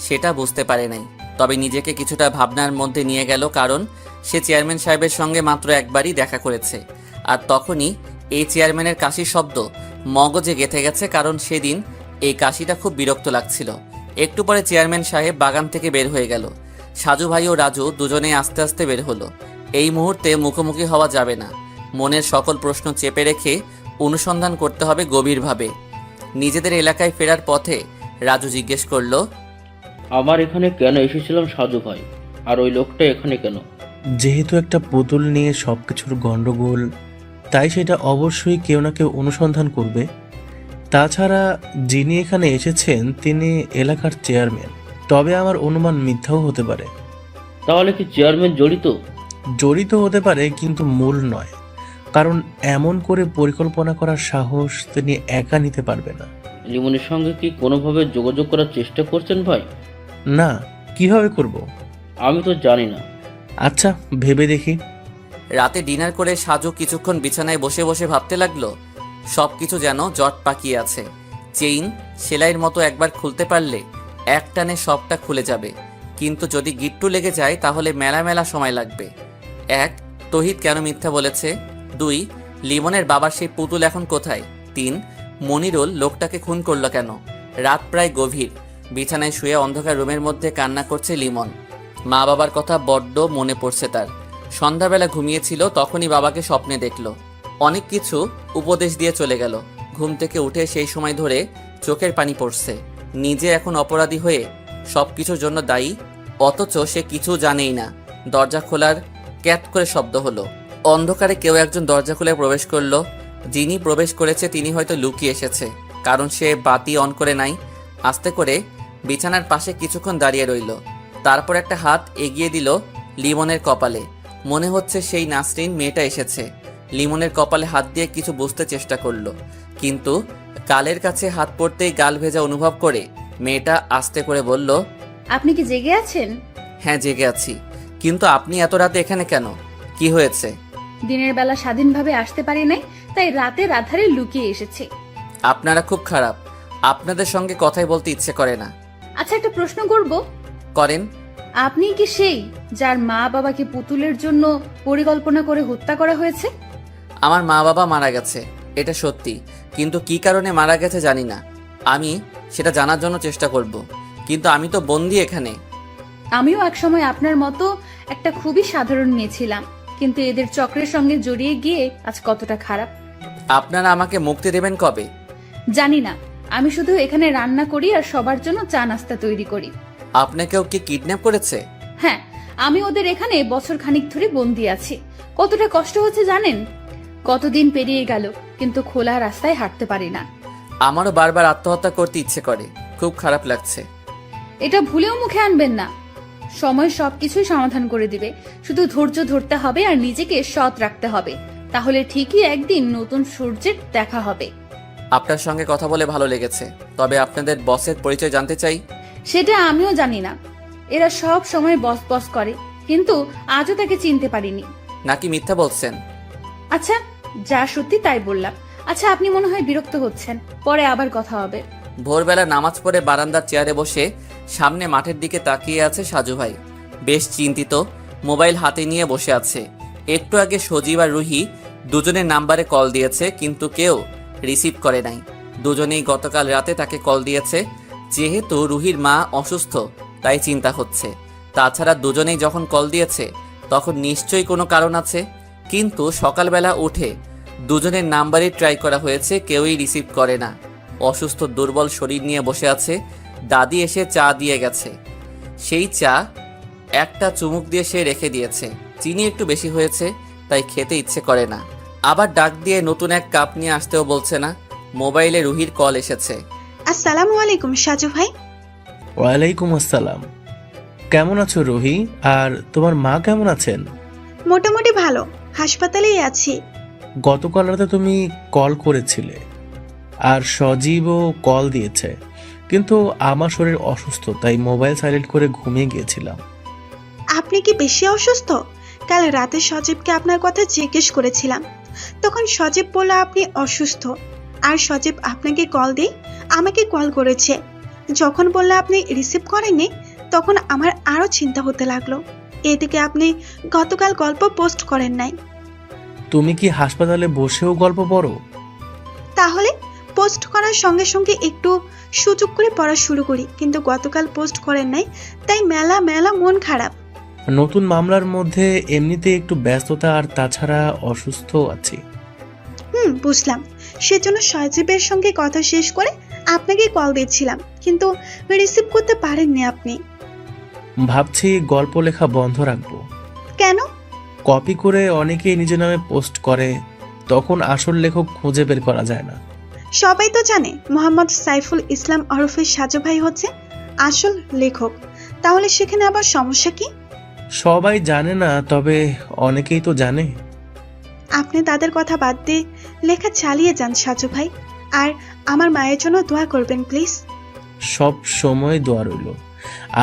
সেটা বুঝতে পারে নাই। তবে নিজেকে কিছুটা ভাবনার মধ্যে নিয়ে গেল, কারণ সে চেয়ারম্যান সাহেবের সঙ্গে মাত্র একবারই দেখা করেছে। আর তখনই এই চেয়ারম্যানের কাশির শব্দ মগজে গেঁথে গেছে, কারণ সেদিন এই কাশিটা খুব বিরক্ত লাগছিল। একটু পরে চেয়ারম্যান সাহেব বাগান থেকে বের হয়ে গেল। সাজু ভাই ও রাজু দুজনেই আস্তে আস্তে বের হলো। এই মুহূর্তে মুখোমুখি হওয়া যাবে না। মনের সকল প্রশ্ন চেপে রেখে অনুসন্ধান করতে হবে গভীরভাবে। নিজেদের এলাকায় ফেরার পথে রাজু জিজ্ঞেস করলো, আমার এখানে কেন এসেছিলাম সাজু ভাই, আর ওই লোকটা এখানে কেন? যেহেতু একটা পুতুল নিয়ে সব কিছুর গণ্ডগোল, তাই সেটা অবশ্যই কেউ না কেউ অনুসন্ধান করবে। তাছাড়া যিনি এখানে এসেছেন তিনি এলাকার চেয়ারম্যান। তবে আমার অনুমান মিথ্যাও হতে পারে। তাহলে কি চেয়ারম্যান জড়িত? জড়িত হতে পারে, কিন্তু মূল নয়, কারণ এমন করে পরিকল্পনা করার সাহস তিনি একা নিতে পারবে না। লিমনের সঙ্গে কি কোনোভাবে যোগাযোগ করার চেষ্টা করছেন ভাই? না, কিভাবে করব? আমি তো জানি না। আচ্ছা, ভেবে দেখি। রাতে ডিনার করে সাজু কিছুক্ষণ বিছানায় বসে বসে ভাবতে লাগলো। সব কিছু যেন জট পাকিয়ে আছে। চেইন সেলাইয়ের মতো একবার খুলতে পারলে এক টানে সবটা খুলে যাবে, কিন্তু যদি গিট্টু লেগে যায় তাহলে মেলা মেলা সময় লাগবে। 1. তহিদ কেন মিথ্যা বলেছে? 2. লিমনের বাবার সেই পুতুল এখন কোথায়? 3. মনিরুল লোকটাকে খুন করলো কেন? রাত প্রায় গভীর। বিছানায় শুয়ে অন্ধকার রুমের মধ্যে কান্না করছে লিমন। মা বাবার কথা বড্ড মনে পড়ছে তার। সন্ধ্যাবেলা ঘুমিয়েছিল, তখনই বাবাকে স্বপ্নে দেখলো। অনেক কিছু উপদেশ দিয়ে চলে গেল। ঘুম থেকে উঠে সেই সময় ধরে চোখের পানি পড়ছে। নিজে এখন অপরাধী হয়ে সব কিছুর জন্য দায়ী, অথচ সে কিছু জানেই না। দরজা খোলার ক্যাট করে শব্দ হলো। অন্ধকারে কেউ একজন দরজা খুলে প্রবেশ করলো। যিনি প্রবেশ করেছে তিনি হয়তো লুকিয়ে এসেছে, কারণ সে বাতি অন করে নাই। আস্তে করে বিছানার পাশে কিছুক্ষণ দাঁড়িয়ে রইল। তারপর একটা হাত এগিয়ে দিল লিমনের কপালে। মনে হচ্ছে সেই নাসরিন মেয়েটা এসেছে। লিমনের কপালে হাত দিয়ে কিছু বুঝতে চেষ্টা করলো, কিন্তু গালের কাছে হাত পড়তেই গাল ভেজা অনুভব করে মেয়েটা আস্তে করে বলল, আপনি কি জেগে আছেন? হ্যাঁ, জেগে আছি। কিন্তু আপনি এত রাতে এখানে কেন? কি হয়েছে? দিনের বেলা স্বাধীনভাবে আসতে পারি নাই, তাই রাতের আধারে লুকিয়ে এসেছি। আপনারা খুব খারাপ। আপনাদের সঙ্গে কথাই বলতে ইচ্ছে করে না। আচ্ছা, একটা প্রশ্ন করব। করেন। আপনি কি সেই যার মা বাবাকে পুতুলের জন্য পরিকল্পনা করে হত্যা করা হয়েছে? আমার মা বাবা মারা গেছে, এটা সত্যি, কিন্তু কি কারণে মারা গেছে জানি না। আমি সেটা জানার জন্য চেষ্টা করব, কিন্তু আমি তো বন্দি এখানে। আমিও একসময় আপনার মতো একটা খুবই সাধারণ মেয়ে ছিলাম, কিন্তু এদের চক্রের সঙ্গে জড়িয়ে গিয়ে আজ কতটা খারাপ। আপনারা আমাকে মুক্তি দেবেন কবে? জানি না, আমি শুধু এখানে রান্না করি আর সবার জন্য চা নাস্তা তৈরি করি। আপনাকেও কি কিডন্যাপ করেছে? হ্যাঁ, আমি ওদের এখানে বছর খানিক ধরে বন্দি আছি। কতটা কষ্ট হচ্ছে জানেন? কতদিন পেরিয়ে গেল, কিন্তু খোলা রাস্তায় হাঁটতে পারি না। আমারও বারবার আত্মহত্যা করতে ইচ্ছে করে, খুব খারাপ লাগছে। এটা ভুলেও মুখে আনবেন না। সময় সবকিছুই সমাধান করে দিবে, শুধু ধৈর্য ধরতে হবে আর নিজেকে সৎ রাখতে হবে। তাহলে ঠিকই একদিন নতুন সূর্যের দেখা হবে। আপনার সঙ্গে কথা বলে ভালো লেগেছে, তবে আপনাদের বসের পরিচয় জানতে চাই। সেটা আমিও জানি না। এরা সব সময় বস বস করে, কিন্তু আজও তাকে চিনতে পারিনি। নাকি মিথ্যা বলছেন? আচ্ছা, যা সত্যি তাই বললাম। আচ্ছা, আপনি মনে হয় বিরক্ত হচ্ছেন, পরে আবার কথা হবে। ভোরবেলা নামাজ পড়ে বারান্দার চেয়ারে বসে সামনে মাঠের দিকে তাকিয়ে আছে সাজু ভাই। বেশ চিন্তিত, মোবাইল হাতে নিয়ে বসে আছে। একটু আগে সজীব আর রুহি দুজনের নাম্বারে কল দিয়েছে, কিন্তু কেউ রিসিভ করে নাই। দুজনেই গতকাল রাতে তাকে কল দিয়েছে। যেহেতু রুহির মা অসুস্থ, তাই চিন্তা হচ্ছে। তাছাড়া দুজনেই যখন কল দিয়েছে তখন নিশ্চয়ই কোনো কারণ আছে, কিন্তু সকালবেলা উঠে দুজনের নাম্বারই ট্রাই করা হয়েছে, কেউই রিসিভ করে না। অসুস্থ দুর্বল শরীর নিয়ে বসে আছে। দাদি এসে চা দিয়ে গেছে। সেই চা একটা চুমুক দিয়ে সে রেখে দিয়েছে। চিনি একটু বেশি হয়েছে, তাই খেতে ইচ্ছে করে না। আবার ডাক দিয়ে নতুন এক কাপ নিয়ে আসতেও বলছে না। মোবাইলে রুহির কল এসেছে। আসসালামু আলাইকুম সাজু ভাই। ওয়ালাইকুম আসসালাম। কেমন আছো রুহি? আর তোমার মা কেমন আছেন? মোটামুটি ভালো, হাসপাতালেই আছি। গতকাল রাতে তুমি কল করেছিলে, আর সজীবও কল দিয়েছে। কিন্তু আমার শরীর অসুস্থ, তাই মোবাইল সাইলেন্ট করে ঘুমিয়ে গিয়েছিলাম। আপনি কি বেশি অসুস্থ? কাল রাতে সজীবকে আপনার কথা জিজ্ঞেস করেছিলাম, তখন সজীব বলল আপনি অসুস্থ। আর সজীব আপনাকে কল দিয়ে আমাকে কল করেছে। যখন বললে আপনি রিসিভ করেননি, তখন আমার আরো চিন্তা হতে লাগলো। এদিকে আপনি গতকাল গল্প পোস্ট করেন নাই। তুমি কি হাসপাতালে বসেও গল্প পড়ো? তাহলে পোস্ট করার সঙ্গে সঙ্গে একটু সুযোগ করে পড়া শুরু করি, কিন্তু গতকাল পোস্ট করেন নাই, তাই মেলা মেলা মন খারাপ। নতুন মামলার মধ্যে এমনিতে একটু ব্যস্ততা, আর তাছাড়া অসুস্থ আছি। বুঝলাম। সেজন্য সজীবের সঙ্গে কথা শেষ করে আপনাকে কল দিয়েছিলাম, কিন্তু রিসিভ করতে পারেননি আপনি। ভাবছি গল্প লেখা বন্ধ রাখবো। কেন? কপি করে অনেকেই নিজের নামে পোস্ট করে, তখন আসল লেখক খুঁজে বের করা যায় না। সবাই তো জানে মোহাম্মদ সাইফুল ইসলাম ওরফে সাজু ভাই হচ্ছে আসল লেখক, তাহলে সেখানে আবার সমস্যা কি? সবাই জানে না, তবে অনেকেই তো জানে। আপনি তাদের কথা বাদ দিয়ে লেখা চালিয়ে যান সাজু ভাই, আর আমার মায়ের জন্য দোয়া করবেন প্লিজ। সব সময় দোয়া রইল।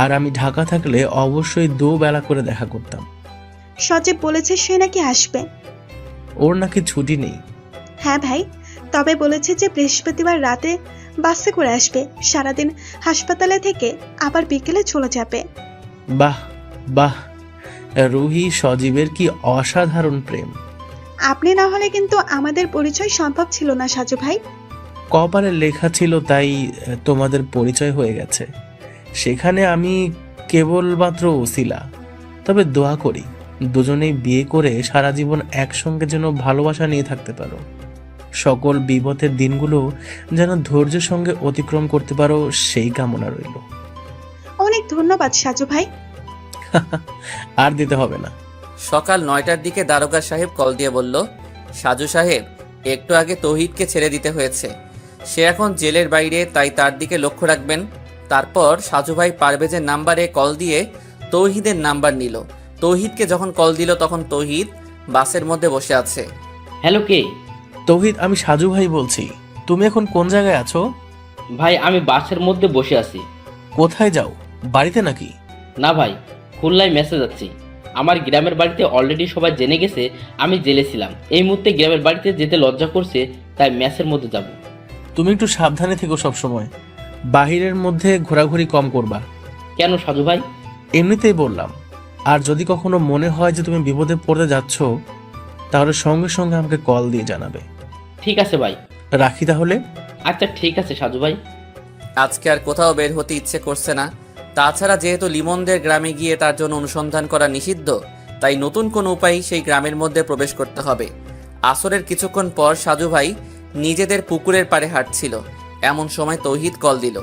আর আমি ঢাকা থাকলে অবশ্যই দুবেলা করে দেখা করতাম। সজীব বলেছে সে নাকি আসবে। ওর নাকি ছুটি নেই। হ্যাঁ ভাই, তবে বলেছে যে বৃহস্পতিবার রাতে বাসে করে আসবে, সারাদিন হাসপাতালে থেকে আবার বিকেলে চলে যাবে। বাহ বাহ, রুহি সজীবের কি অসাধারণ প্রেম। আপনি না হলে কিন্তু আমাদের পরিচয় সম্ভব ছিল না সাজু ভাই। কপালে লেখা ছিল, তাই তোমাদের পরিচয় হয়ে গেছে। সেখানে আমি কেবলমাত্র ওসিলা। তবে দোয়া করি দুজনেই বিয়ে করে সারা জীবন একসঙ্গে যেন ভালোবাসা নিয়ে থাকতে পারো। সকল বিপদের দিনগুলো যেন ধৈর্যের সঙ্গে অতিক্রম করতে পারো, সেই কামনা রইল। অনেক ধন্যবাদ সাজু ভাই। আর দিতে হবে না। সকাল 9টার দিকে দারোগা সাহেব কল দিয়ে বলল, সাজু সাহেব, একটু আগে তৌহিদকে ছেড়ে দিতে হয়েছে। সে এখন জেলের বাইরে, তাই তার দিকে লক্ষ্য রাখবেন। তারপর সাজু ভাই পারভেজের নাম্বারে কল দিয়ে তৌহিদের নাম্বার নিল। তৌহিদকে যখন কল দিল, তখন তৌহিদ বাসের মধ্যে বসে আছে। হ্যালো, কে? তৌহিদ, আমি সাজু ভাই বলছি। তুমি এখন কোন জায়গায় আছো? ভাই, আমি বাসের মধ্যে বসে আছি। কোথায় যাও? বাড়িতে নাকি? না ভাই, খুলনায় মেসেজ যাচ্ছি। আমার গ্রামের বাড়িতে অলরেডি সবাই জেনে গেছে আমি জেলে ছিলাম। এই মুহূর্তে গ্রামের বাড়িতে যেতে লজ্জা করছে, তাই মেসের মধ্যে যাব। তুমি একটু সাবধানে থেকো সবসময়। বাহিরের মধ্যে ঘোরাঘুরি কম করবা। কেন সাজু ভাই? এমনিতেই বললাম। আর যদি কখনো মনে হয় যে তুমি বিপদে পড়তে যাচ্ছ, তাহলে সঙ্গে সঙ্গে আমাকে কল দিয়ে জানাবে। ঠিক আছে ভাই। রাখি তাহলে। আচ্ছা ঠিক আছে সাজু ভাই। আজকে আর কোথাও বের হতে ইচ্ছে করছে না। তাছাড়া যেহেতু লিমনদের গ্রামে গিয়ে তার জন্য অনুসন্ধান করা নিষিদ্ধ, তাই নতুন কোনো উপায় সেই গ্রামের মধ্যে প্রবেশ করতে হবে। আসরের কিছুক্ষণ পর সাজু ভাই নিজেদের পুকুরের পাড়ে হাঁটছিল, এমন সময় তৌহিদ কল দিল।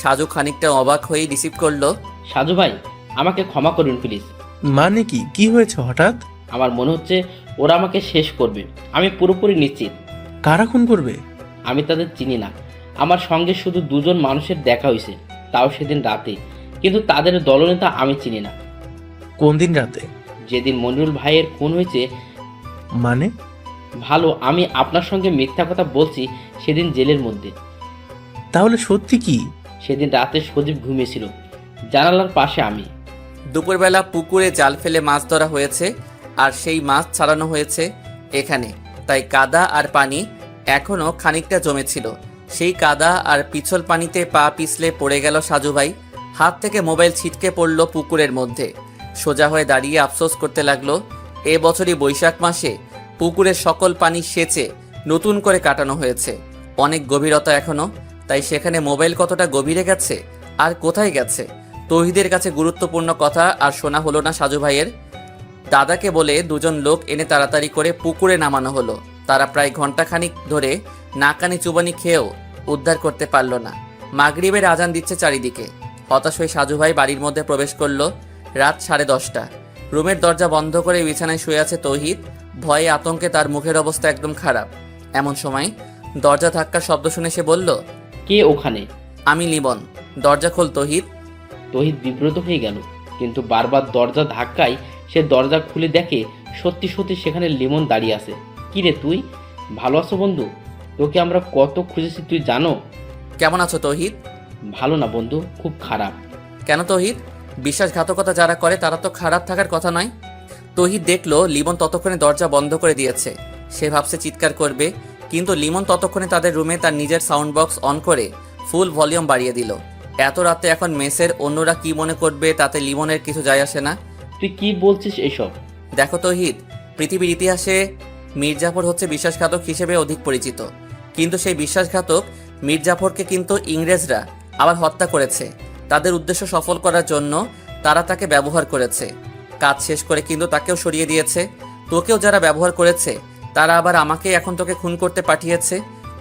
সাজু খানিকটা অবাক হয়েই রিসিভ করলো। সাজু ভাই, আমাকে ক্ষমা করুন প্লিজ। মানে কি? কি হয়েছে হঠাৎ? আমার মনে হচ্ছে ওরা আমাকে শেষ করবে। আমি পুরোপুরি নিশ্চিত। কারা খুন করবে? আমি তাদের চিনি না। আমার সঙ্গে শুধু দুজন মানুষের দেখা হয়েছে, তাও সেদিন রাতে। কিন্তু তাদের দলনেতা আমি চিনি না। কোন দিন রাতে? যেদিন মনিরুল ভাইয়ের খুন হয়েছে। মানে? ভালো, আমি আপনার সঙ্গে মিথ্যা কথা বলছি সেদিন জেলের মধ্যে। তাহলে সত্যি কি? সেদিন রাতে সজীব ঘুমিয়েছিল, জানালার পাশে আমি। দুপুরবেলা পুকুরে জাল ফেলে মাছ ধরা হয়েছে, আর সেই মাছ ছাড়ানো হয়েছে এখানে। তাই কাদা আর পানি এখনও খানিকটা জমেছিল। সেই কাদা আর পিছল পানিতে পা পিছলে পড়ে গেল সাজু ভাই। হাত থেকে মোবাইল ছিটকে পড়ল পুকুরের মধ্যে। সোজা হয়ে দাঁড়িয়ে আফসোস করতে লাগলো, এ বছরই বৈশাখ মাসে পুকুরের সকল পানি সেচে নতুন করে কাটানো হয়েছে। অনেক গভীরতা এখনো, তাই সেখানে মোবাইল কতটা গভীরে গেছে আর কোথায় গেছে। তৌহিদের কাছে গুরুত্বপূর্ণ কথা আর শোনা হলো না সাজু ভাইয়ের। দাদাকে বলে দুজন লোক এনে তাড়াতাড়ি করে পুকুরে নামানো হলো। তারা প্রায় ঘন্টাখানিক ধরে নাকানি চুবানি খেয়েও উদ্ধার করতে পারল না। মাগরিবের আজান দিচ্ছে চারিদিকে। হতাশ হয়ে সাজু ভাই বাড়ির মধ্যে প্রবেশ করলো। রাত 10:30। রুমের দরজা বন্ধ করে বিছানায় শুয়ে আছে তৌহিদ। ভয়ে আতঙ্কে তার মুখের অবস্থা একদম খারাপ। এমন সময় দরজা ধাক্কার শব্দ শুনে সে বলল, কে ওখানে? আমি লিমন। দরজা খোল তৌহিদ। তহিদ বিব্রত হয়ে গেল, কিন্তু বারবার দরজা ধাক্কায় সে দরজা খুলে দেখে সত্যি সত্যি সেখানে লিমন দাঁড়িয়ে আছে। কি রে তুই, ভালো আছো বন্ধু? তোকে আমরা কত খুঁজেছি তুই জানো? কেমন আছো তৌহিদ? ভালো না বন্ধু, খুব খারাপ। কেন তৌহিদ? বিশ্বাসঘাতকতা যারা করে তারা তো খারাপ থাকার কথা নয়। তৌহিদ দেখলো লিমন ততক্ষণে দরজা বন্ধ করে দিয়েছে। সে ভাবছে চিৎকার করবে, কিন্তু লিমন ততক্ষণে তাদের রুমে তার নিজের সাউন্ড বক্স অন করে ফুল ভলিউম বাড়িয়ে দিল। এত রাতে এখন মেসের অন্যরা কি মনে করবে তাতে লিমনের কিছু যায় আসে না। তুই কি বলছিস এসব? দেখো তৌহিদ, পৃথিবীর ইতিহাসে মীরজাফর হচ্ছে বিশ্বাসঘাতক হিসেবে অধিক পরিচিত, কিন্তু সেই বিশ্বাসঘাতক মীরজাফরকে কিন্তু ইংরেজরা আবার হত্যা করেছে। তাদের উদ্দেশ্য সফল করার জন্য তারা তাকে ব্যবহার করেছে। কাজ শেষ করে কিন্তু তাকেও সরিয়ে দিয়েছে। তোকেও যারা ব্যবহার করেছে তারা আবার আমাকে এখন তোকে খুন করতে পাঠিয়েছে।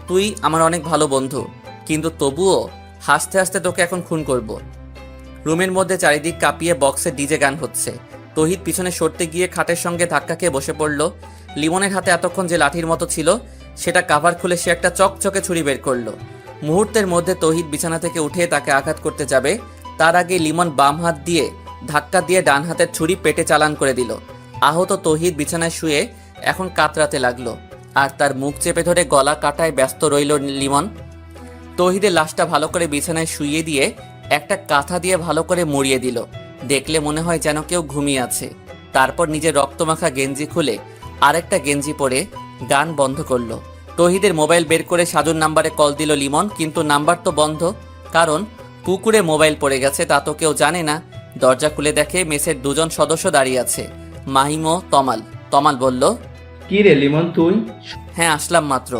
তুই আমার অনেক ভালো বন্ধু, কিন্তু তবুও হাসতে হাসতে তোকে এখন খুন করব। রুমের মধ্যে চারিদিক কাঁপিয়ে বক্সে ডিজে গান হচ্ছে। তৌহিদ পিছনে সরতে গিয়ে খাটের সঙ্গে ধাক্কা খেয়ে বসে পড়ল। লিমনের হাতে এতক্ষণ যে লাঠির মতো ছিল সেটা কাভার খুলে সে একটা চকচকে ছুরি বের করলো। মুহূর্তের মধ্যে তৌহিদ বিছানা থেকে উঠে তাকে আঘাত করতে যাবে, তার আগে লিমন বাম হাত দিয়ে ধাক্কা দিয়ে ডান হাতের ছুরি পেটে চালান করে দিল। আহত তৌহিদ বিছানায় শুয়ে এখন কাতরাতে লাগলো, আর তার মুখ চেপে ধরে গলা কাটায় ব্যস্ত রইল লিমন। তৌহিদের লাশটা ভালো করে বিছানায় শুইয়ে দিয়ে একটা কাঁথা দিয়ে ভালো করে মুড়িয়ে দিল। দেখলে মনে হয় যেন কেউ ঘুমিয়ে আছে। তারপর নিজের রক্তমাখা গেঞ্জি খুলে আরেকটা গেঞ্জি পরে গান বন্ধ করলো। তৌহিদের মোবাইল বের করে সাজুর নাম্বারে কল দিল লিমন, কিন্তু নাম্বার তো বন্ধ, কারণ পুকুরে মোবাইল পড়ে গেছে তা তো কেউ জানে না। দরজা খুলে দেখে মেসের দুজন সদস্য দাঁড়িয়ে আছে, মাহিম ও তমাল। তমাল বলল, কি রে লিমন তুই? হ্যাঁ আসলাম মাত্র,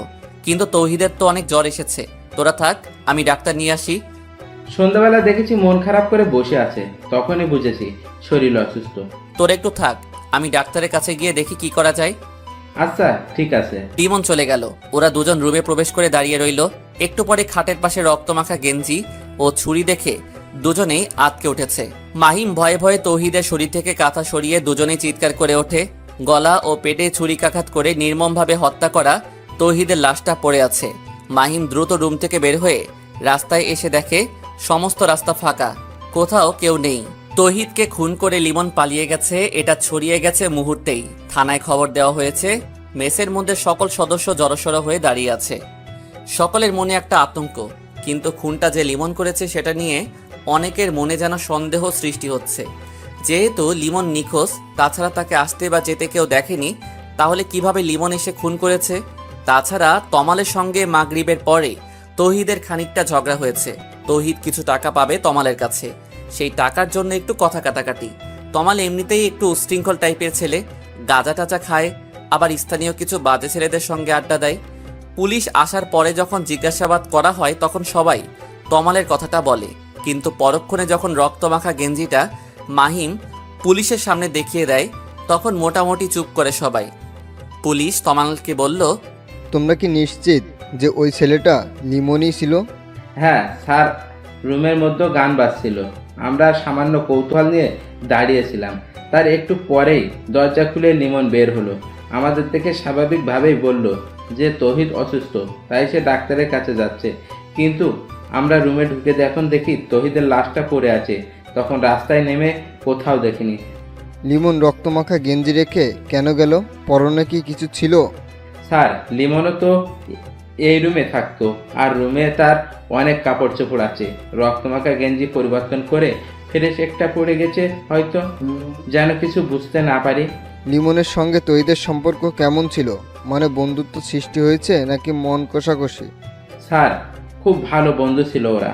কিন্তু তৌহিদের তো অনেক জ্বর এসেছে, তোরা থাক, আমি ডাক্তার নিয়ে আসি। সন্ধ্যাবেলা দেখেছি মন খারাপ করে বসে আছে, তখনই বুঝেছি শরীর অসুস্থ। তোরা একটু থাক, আমি ডাক্তারের কাছে গিয়ে দেখি কি করা যায়। আচ্ছা ঠিক আছে। লিমন চলে গেল। ওরা দুজন রুমে প্রবেশ করে দাঁড়িয়ে রইল। একটু পরে খাটের পাশে রক্তমাখা গেঞ্জি ও ছুরি দেখে দুজনেই আঁতকে উঠেছে। মাহিম ভয়ে ভয়ে তৌহিদের শরীর থেকে কাঁথা সরিয়ে দুজনেই চিৎকার করে ওঠে। গলা ও পেটে ছুরিকাঘাত করে নির্মমভাবে হত্যা করা তৌহিদের লাশটা পড়ে আছে। মাহিম দ্রুত রুম থেকে বের হয়ে রাস্তায় এসে দেখে সমস্ত রাস্তা ফাঁকা, কোথাও কেউ নেই। তৌহিদকে খুন করে লিমন পালিয়ে গেছে এটা ছড়িয়ে গেছে মুহূর্তেই। থানায় খবর দেওয়া হয়েছে। মেসের মধ্যে সকল সদস্য জড়সড় হয়ে দাঁড়িয়ে আছে। সকলের মনে একটা আতঙ্ক, কিন্তু খুনটা যে লিমন করেছে সেটা নিয়ে অনেকের মনে যেন সন্দেহ সৃষ্টি হচ্ছে। যেহেতু লিমন নিখোঁজ, তাছাড়া তাকে আসতে বা যেতে কেউ দেখেনি, তাহলে কিভাবে লিমন এসে খুন করেছে? তাছাড়া তমালের সঙ্গে মাগরিবের পরে তৌহিদের খানিকটা ঝগড়া হয়েছে। তৌহিদ কিছু টাকা পাবে তমালের কাছে, সেই টাকার জন্য একটু কথা কাটাকাটি। তমাল এমনিতেই একটু উশৃঙ্খল টাইপের ছেলে, গাঁজা টাজা খায়, আবার স্থানীয় কিছু বাজে ছেলেদের সঙ্গে আড্ডা দেয়। পুলিশ আসার পরে যখন জিজ্ঞাসাবাদ করা হয় তখন সবাই তমালের কথাটা বলে, কিন্তু পরক্ষণে যখন রক্তমাখা গেঞ্জিটা মাহিম পুলিশের সামনে দেখিয়ে দেয় তখন মোটামুটি চুপ করে সবাই। পুলিশ তমালকে বলল, তোমরা কি নিশ্চিত যে ওই ছেলেটা লিমনই ছিল? হ্যাঁ স্যার, রুমের মধ্যে গান বাজছিল, আমরা সামান্য কৌতূহল নিয়ে দাঁড়িয়েছিলাম। তার একটু পরেই দরজা খুলে লিমন বের হলো। আমাদের থেকে স্বাভাবিকভাবেই বলল যে তৌহিদ অসুস্থ, তাই সে ডাক্তারের কাছে যাচ্ছে। কিন্তু আমরা রুমে ঢুকে যখন দেখি তৌহিদের লাশটা পড়ে আছে, তখন রাস্তায় নেমে কোথাও দেখিনি। লিমন রক্তমাখা গেঞ্জি রেখে কেন গেল? পরনে কি কিছু ছিল? স্যার, লিমনও তো এই রুমে থাকতো, আর রুমে তার অনেক কাপড় চোপড় আছে। রক্তমাখা গেঞ্জি পরিবর্তন করে ফ্রেশ একটা পড়ে গেছে হয়তো, যেন কিছু বুঝতে না পারি। লিমনের সঙ্গে তৈদের সম্পর্ক কেমন ছিল? মানে বন্ধুত্ব সৃষ্টি হয়েছে নাকি মন কষাকষি? স্যার, খুব ভালো বন্ধু ছিল ওরা।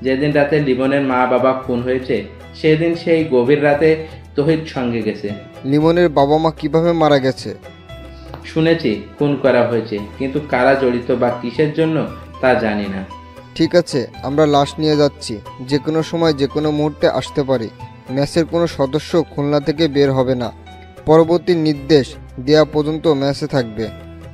যেদিন রাতে লিমনের মা বাবা খুন হয়েছে সেদিন সেই গভীর রাতে তৌহিদ সঙ্গে গেছে। লিমনের বাবা মা কিভাবে মারা গেছে? শুনেছি খুন করা হয়েছে, কিন্তু কারা জড়িত বা কিসের জন্য তা জানি না। ঠিক আছে, আমরা লাশ নিয়ে যাচ্ছি। যে কোনো সময় যে কোনো মুহূর্তে আসতে পারি। ম্যাচের কোনো সদস্য খুলনা থেকে বের হবে না। পরবর্তী নির্দেশ দেওয়া পর্যন্ত ম্যাচে থাকবে।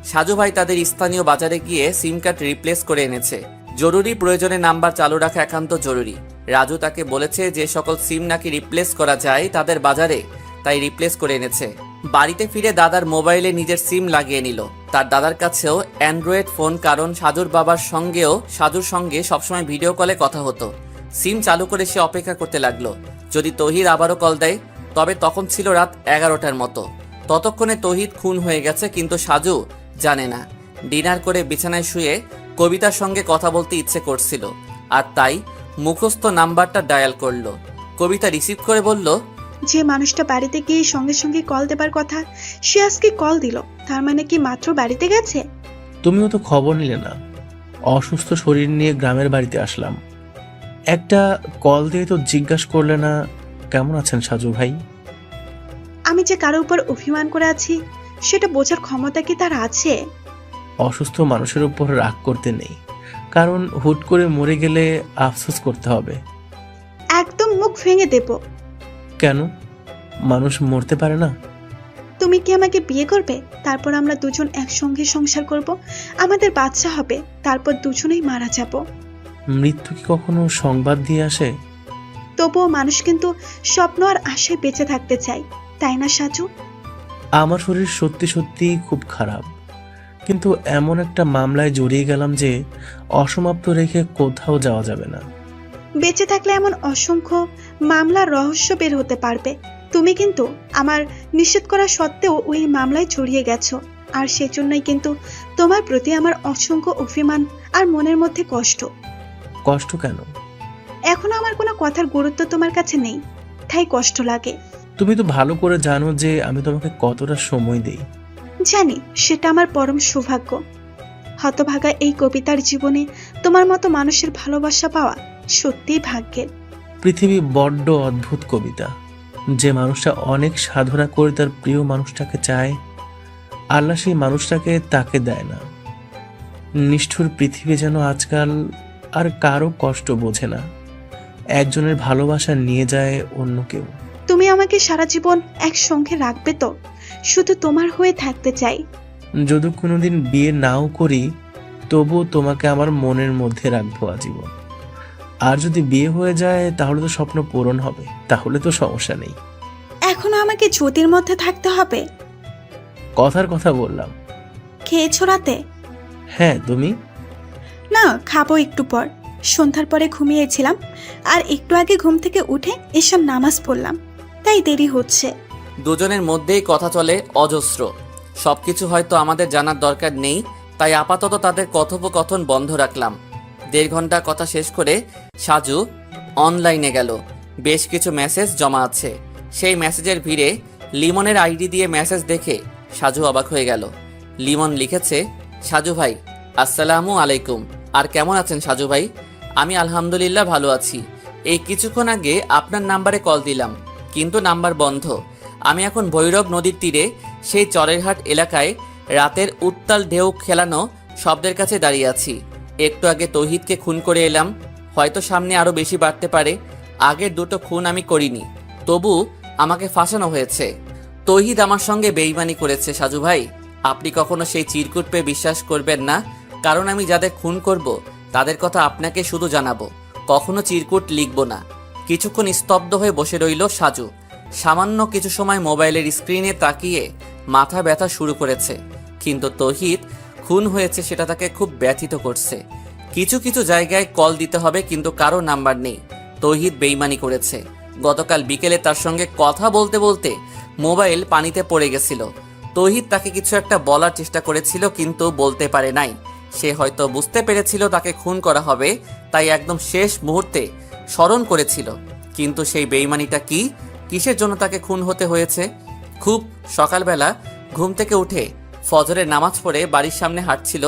সাজু ভাই তাদের স্থানীয় বাজারে গিয়ে সিম কার্ড রিপ্লেস করে এনেছে। জরুরি প্রয়োজনে নাম্বার চালু রাখা একান্ত জরুরি। রাজু তাকে বলেছে যে সকল সিম নাকি রিপ্লেস করা যায় তাদের বাজারে, তাই রিপ্লেস করে এনেছে। বাড়িতে ফিরে দাদার মোবাইলে নিজের সিম লাগিয়ে নিল। তার দাদার কাছেও অ্যান্ড্রয়েড ফোন, কারণ সাজুর বাবার সঙ্গেও সাজুর সঙ্গে সবসময় ভিডিও কলে কথা হতো। সিম চালু করে সে অপেক্ষা করতে লাগলো যদি তৌহিদ আবারও কল দেয়। তবে তখন ছিল রাত 11টার মতো। ততক্ষণে তৌহিদ খুন হয়ে গেছে, কিন্তু সাজু জানে না। ডিনার করে বিছানায় শুয়ে কবিতার সঙ্গে কথা বলতে ইচ্ছে করছিল, আর তাই মুখস্থ নাম্বারটা ডায়াল করলো। কবিতা রিসিভ করে বলল, যে মানুষটা বাড়িতে গিয়ে সঙ্গে সঙ্গে কল দেবার কথা সে আজকে কল দিল, তার মানে কি মাত্র বাড়িতে গেছে? তুমিও তো খবর নিলে না। অসুস্থ শরীর নিয়ে গ্রামের বাড়িতে আসলাম, একটা কল দিয়ে তো জিজ্ঞাসা করলে না কেমন আছেন সাজু ভাই। আমি যে কারো উপর অভিমান করে আছি সেটা বোঝার ক্ষমতা কি তার আছে? অসুস্থ মানুষের উপর রাগ করতে নেই, কারণ হুট করে মরে গেলে আফসোস করতে হবে। একদম মুখ ভেঙে দেব। কেন, মানুষ মরতে পারে না? তুমি কি আমাকে বিয়ে করবে? তারপর আমরা দুজন একসঙ্গে সংসার করব, আমাদের বাচ্চা হবে, তারপর দুজনেই মারা যাব। মৃত্যু কি কখনো সংবাদ দিয়ে আসে? তবুও মানুষ কিন্তু স্বপ্ন আর আশায় বেঁচে থাকতে চায়, তাই না সাজু? আমার শরীর সত্যি সত্যি খুব খারাপ, কিন্তু এমন একটা মামলায় জড়িয়ে গেলাম যে অসমাপ্ত রেখে কোথাও যাওয়া যাবে না। বেঁচে থাকলে এমন অসংখ্য মামলার রহস্য বের হতে পারবে। তুমি কিন্তু আমার নিষেধ করা সত্ত্বেও ওই মামলায় জড়িয়ে গেছো, আর সেজন্যই কিন্তু তোমার প্রতি আমার অসংখ্য অভিমান আর মনের মধ্যে কষ্ট। কষ্ট কেন? এখনো আমার কোনো কথার গুরুত্ব তোমার কাছে নেই, তাই কষ্ট লাগে। তুমি তো ভালো করে জানো যে আমি তোমাকে কতটা সময় দেই। জানি, সেটা আমার পরম সৌভাগ্য। হতভাগা এই কবিতার জীবনে তোমার মতো মানুষের ভালোবাসা পাওয়া সত্যিই ভাগ্যের। পৃথিবী বড্ড অদ্ভুত কবিতা। যে মানুষটা অনেক সাধনা করে তার প্রিয় মানুষটাকে চায়, আল্লাহ সেই মানুষটাকে তাকে দেয় না। নিষ্ঠুর পৃথিবী যেন আজকাল আর কারো কষ্ট বোঝে না, একজনের ভালোবাসা নিয়ে যায় অন্য কেউ। তুমি আমাকে সারা জীবন একসঙ্গে রাখবে তো? শুধু তোমার হয়ে থাকতে চাই। যদি কোনোদিন বিয়ে নাও করি তবুও তোমাকে আমার মনের মধ্যে রাখবো আজীবন। আর যদি বিয়ে হয়ে যায় তাহলে তো স্বপ্ন পূরণ হবে, তাহলে তো সমস্যা নেই। এখনো আমাকে জ্যোতির মধ্যে থাকতে হবে? কথার কথা বললাম। খেয়েছো রাতে? হ্যাঁ, তুমি? না, খাবো একটু পর। সন্ধ্যার পরে ঘুমিয়েছিলাম, আর একটু আগে ঘুম থেকে উঠে এসব নামাজ পড়লাম, তাই দেরি হচ্ছে। দুজনের মধ্যেই কথা চলে অজস্র। সবকিছু হয়তো আমাদের জানার দরকার নেই, তাই আপাতত তাদের কথোপকথন বন্ধ রাখলাম। 1.5 ঘন্টা কথা শেষ করে সাজু অনলাইনে গেল। বেশ কিছু মেসেজ জমা আছে। সেই মেসেজের ভিড়ে লিমনের আইডি দিয়ে মেসেজ দেখে সাজু অবাক হয়ে গেল। লিমন লিখেছে, সাজু ভাই আসসালামু আলাইকুম। আর কেমন আছেন সাজু ভাই? আমি আলহামদুলিল্লাহ ভালো আছি। এই কিছুক্ষণ আগে আপনার নাম্বারে কল দিলাম, কিন্তু নাম্বার বন্ধ। আমি এখন ভৈরব নদীর তীরে সেই চরেরহাট এলাকায় রাতের উত্তাল ঢেউ খেলানো শব্দের কাছে দাঁড়িয়ে আছি। একটু আগে তৌহিদকে খুন করে এলাম, হয়তো সামনে আরও বেশি বাড়তে পারে। আগের 2টো খুন আমি করিনি, তবু আমাকে ফাঁসানো হয়েছে। তৌহিদ আমার সঙ্গে বেইমানি করেছে সাজু ভাই। আপনি কখনো সেই চিরকুট পেয়ে বিশ্বাস করবেন না, কারণ আমি যাদের খুন করব তাদের কথা আপনাকে শুধু জানাবো, কখনো চিরকুট লিখব না। কিছুক্ষণ স্তব্ধ হয়ে বসে রইল সাজু। সামান্য কিছু সময় মোবাইলের স্ক্রিনে তাকিয়ে মাথা ব্যথা শুরু করেছে, কিন্তু তৌহিদ খুন হয়েছে সেটা তাকে খুব ব্যথিত করছে। কিছু কিছু জায়গায় কল দিতে হবে, কিন্তু কারো নাম্বার নেই। তৌহিদ বেইমানি করেছে। গতকাল বিকেলে তার সঙ্গে কথা বলতে বলতে মোবাইল পানিতে পড়ে গেছিল। তৌহিদ তাকে কিছু একটা বলার চেষ্টা করেছিল, কিন্তু বলতে পারে নাই। সে হয়তো বুঝতে পেরেছিল তাকে খুন করা হবে, তাই একদম শেষ মুহূর্তে স্মরণ করেছিল। কিন্তু সেই বেইমানিটা কি, কিসের জন্য তাকে খুন হতে হয়েছে? খুব সকালবেলা ঘুম থেকে উঠে ফজরের নামাজ পড়ে বাড়ির সামনে হাঁটছিল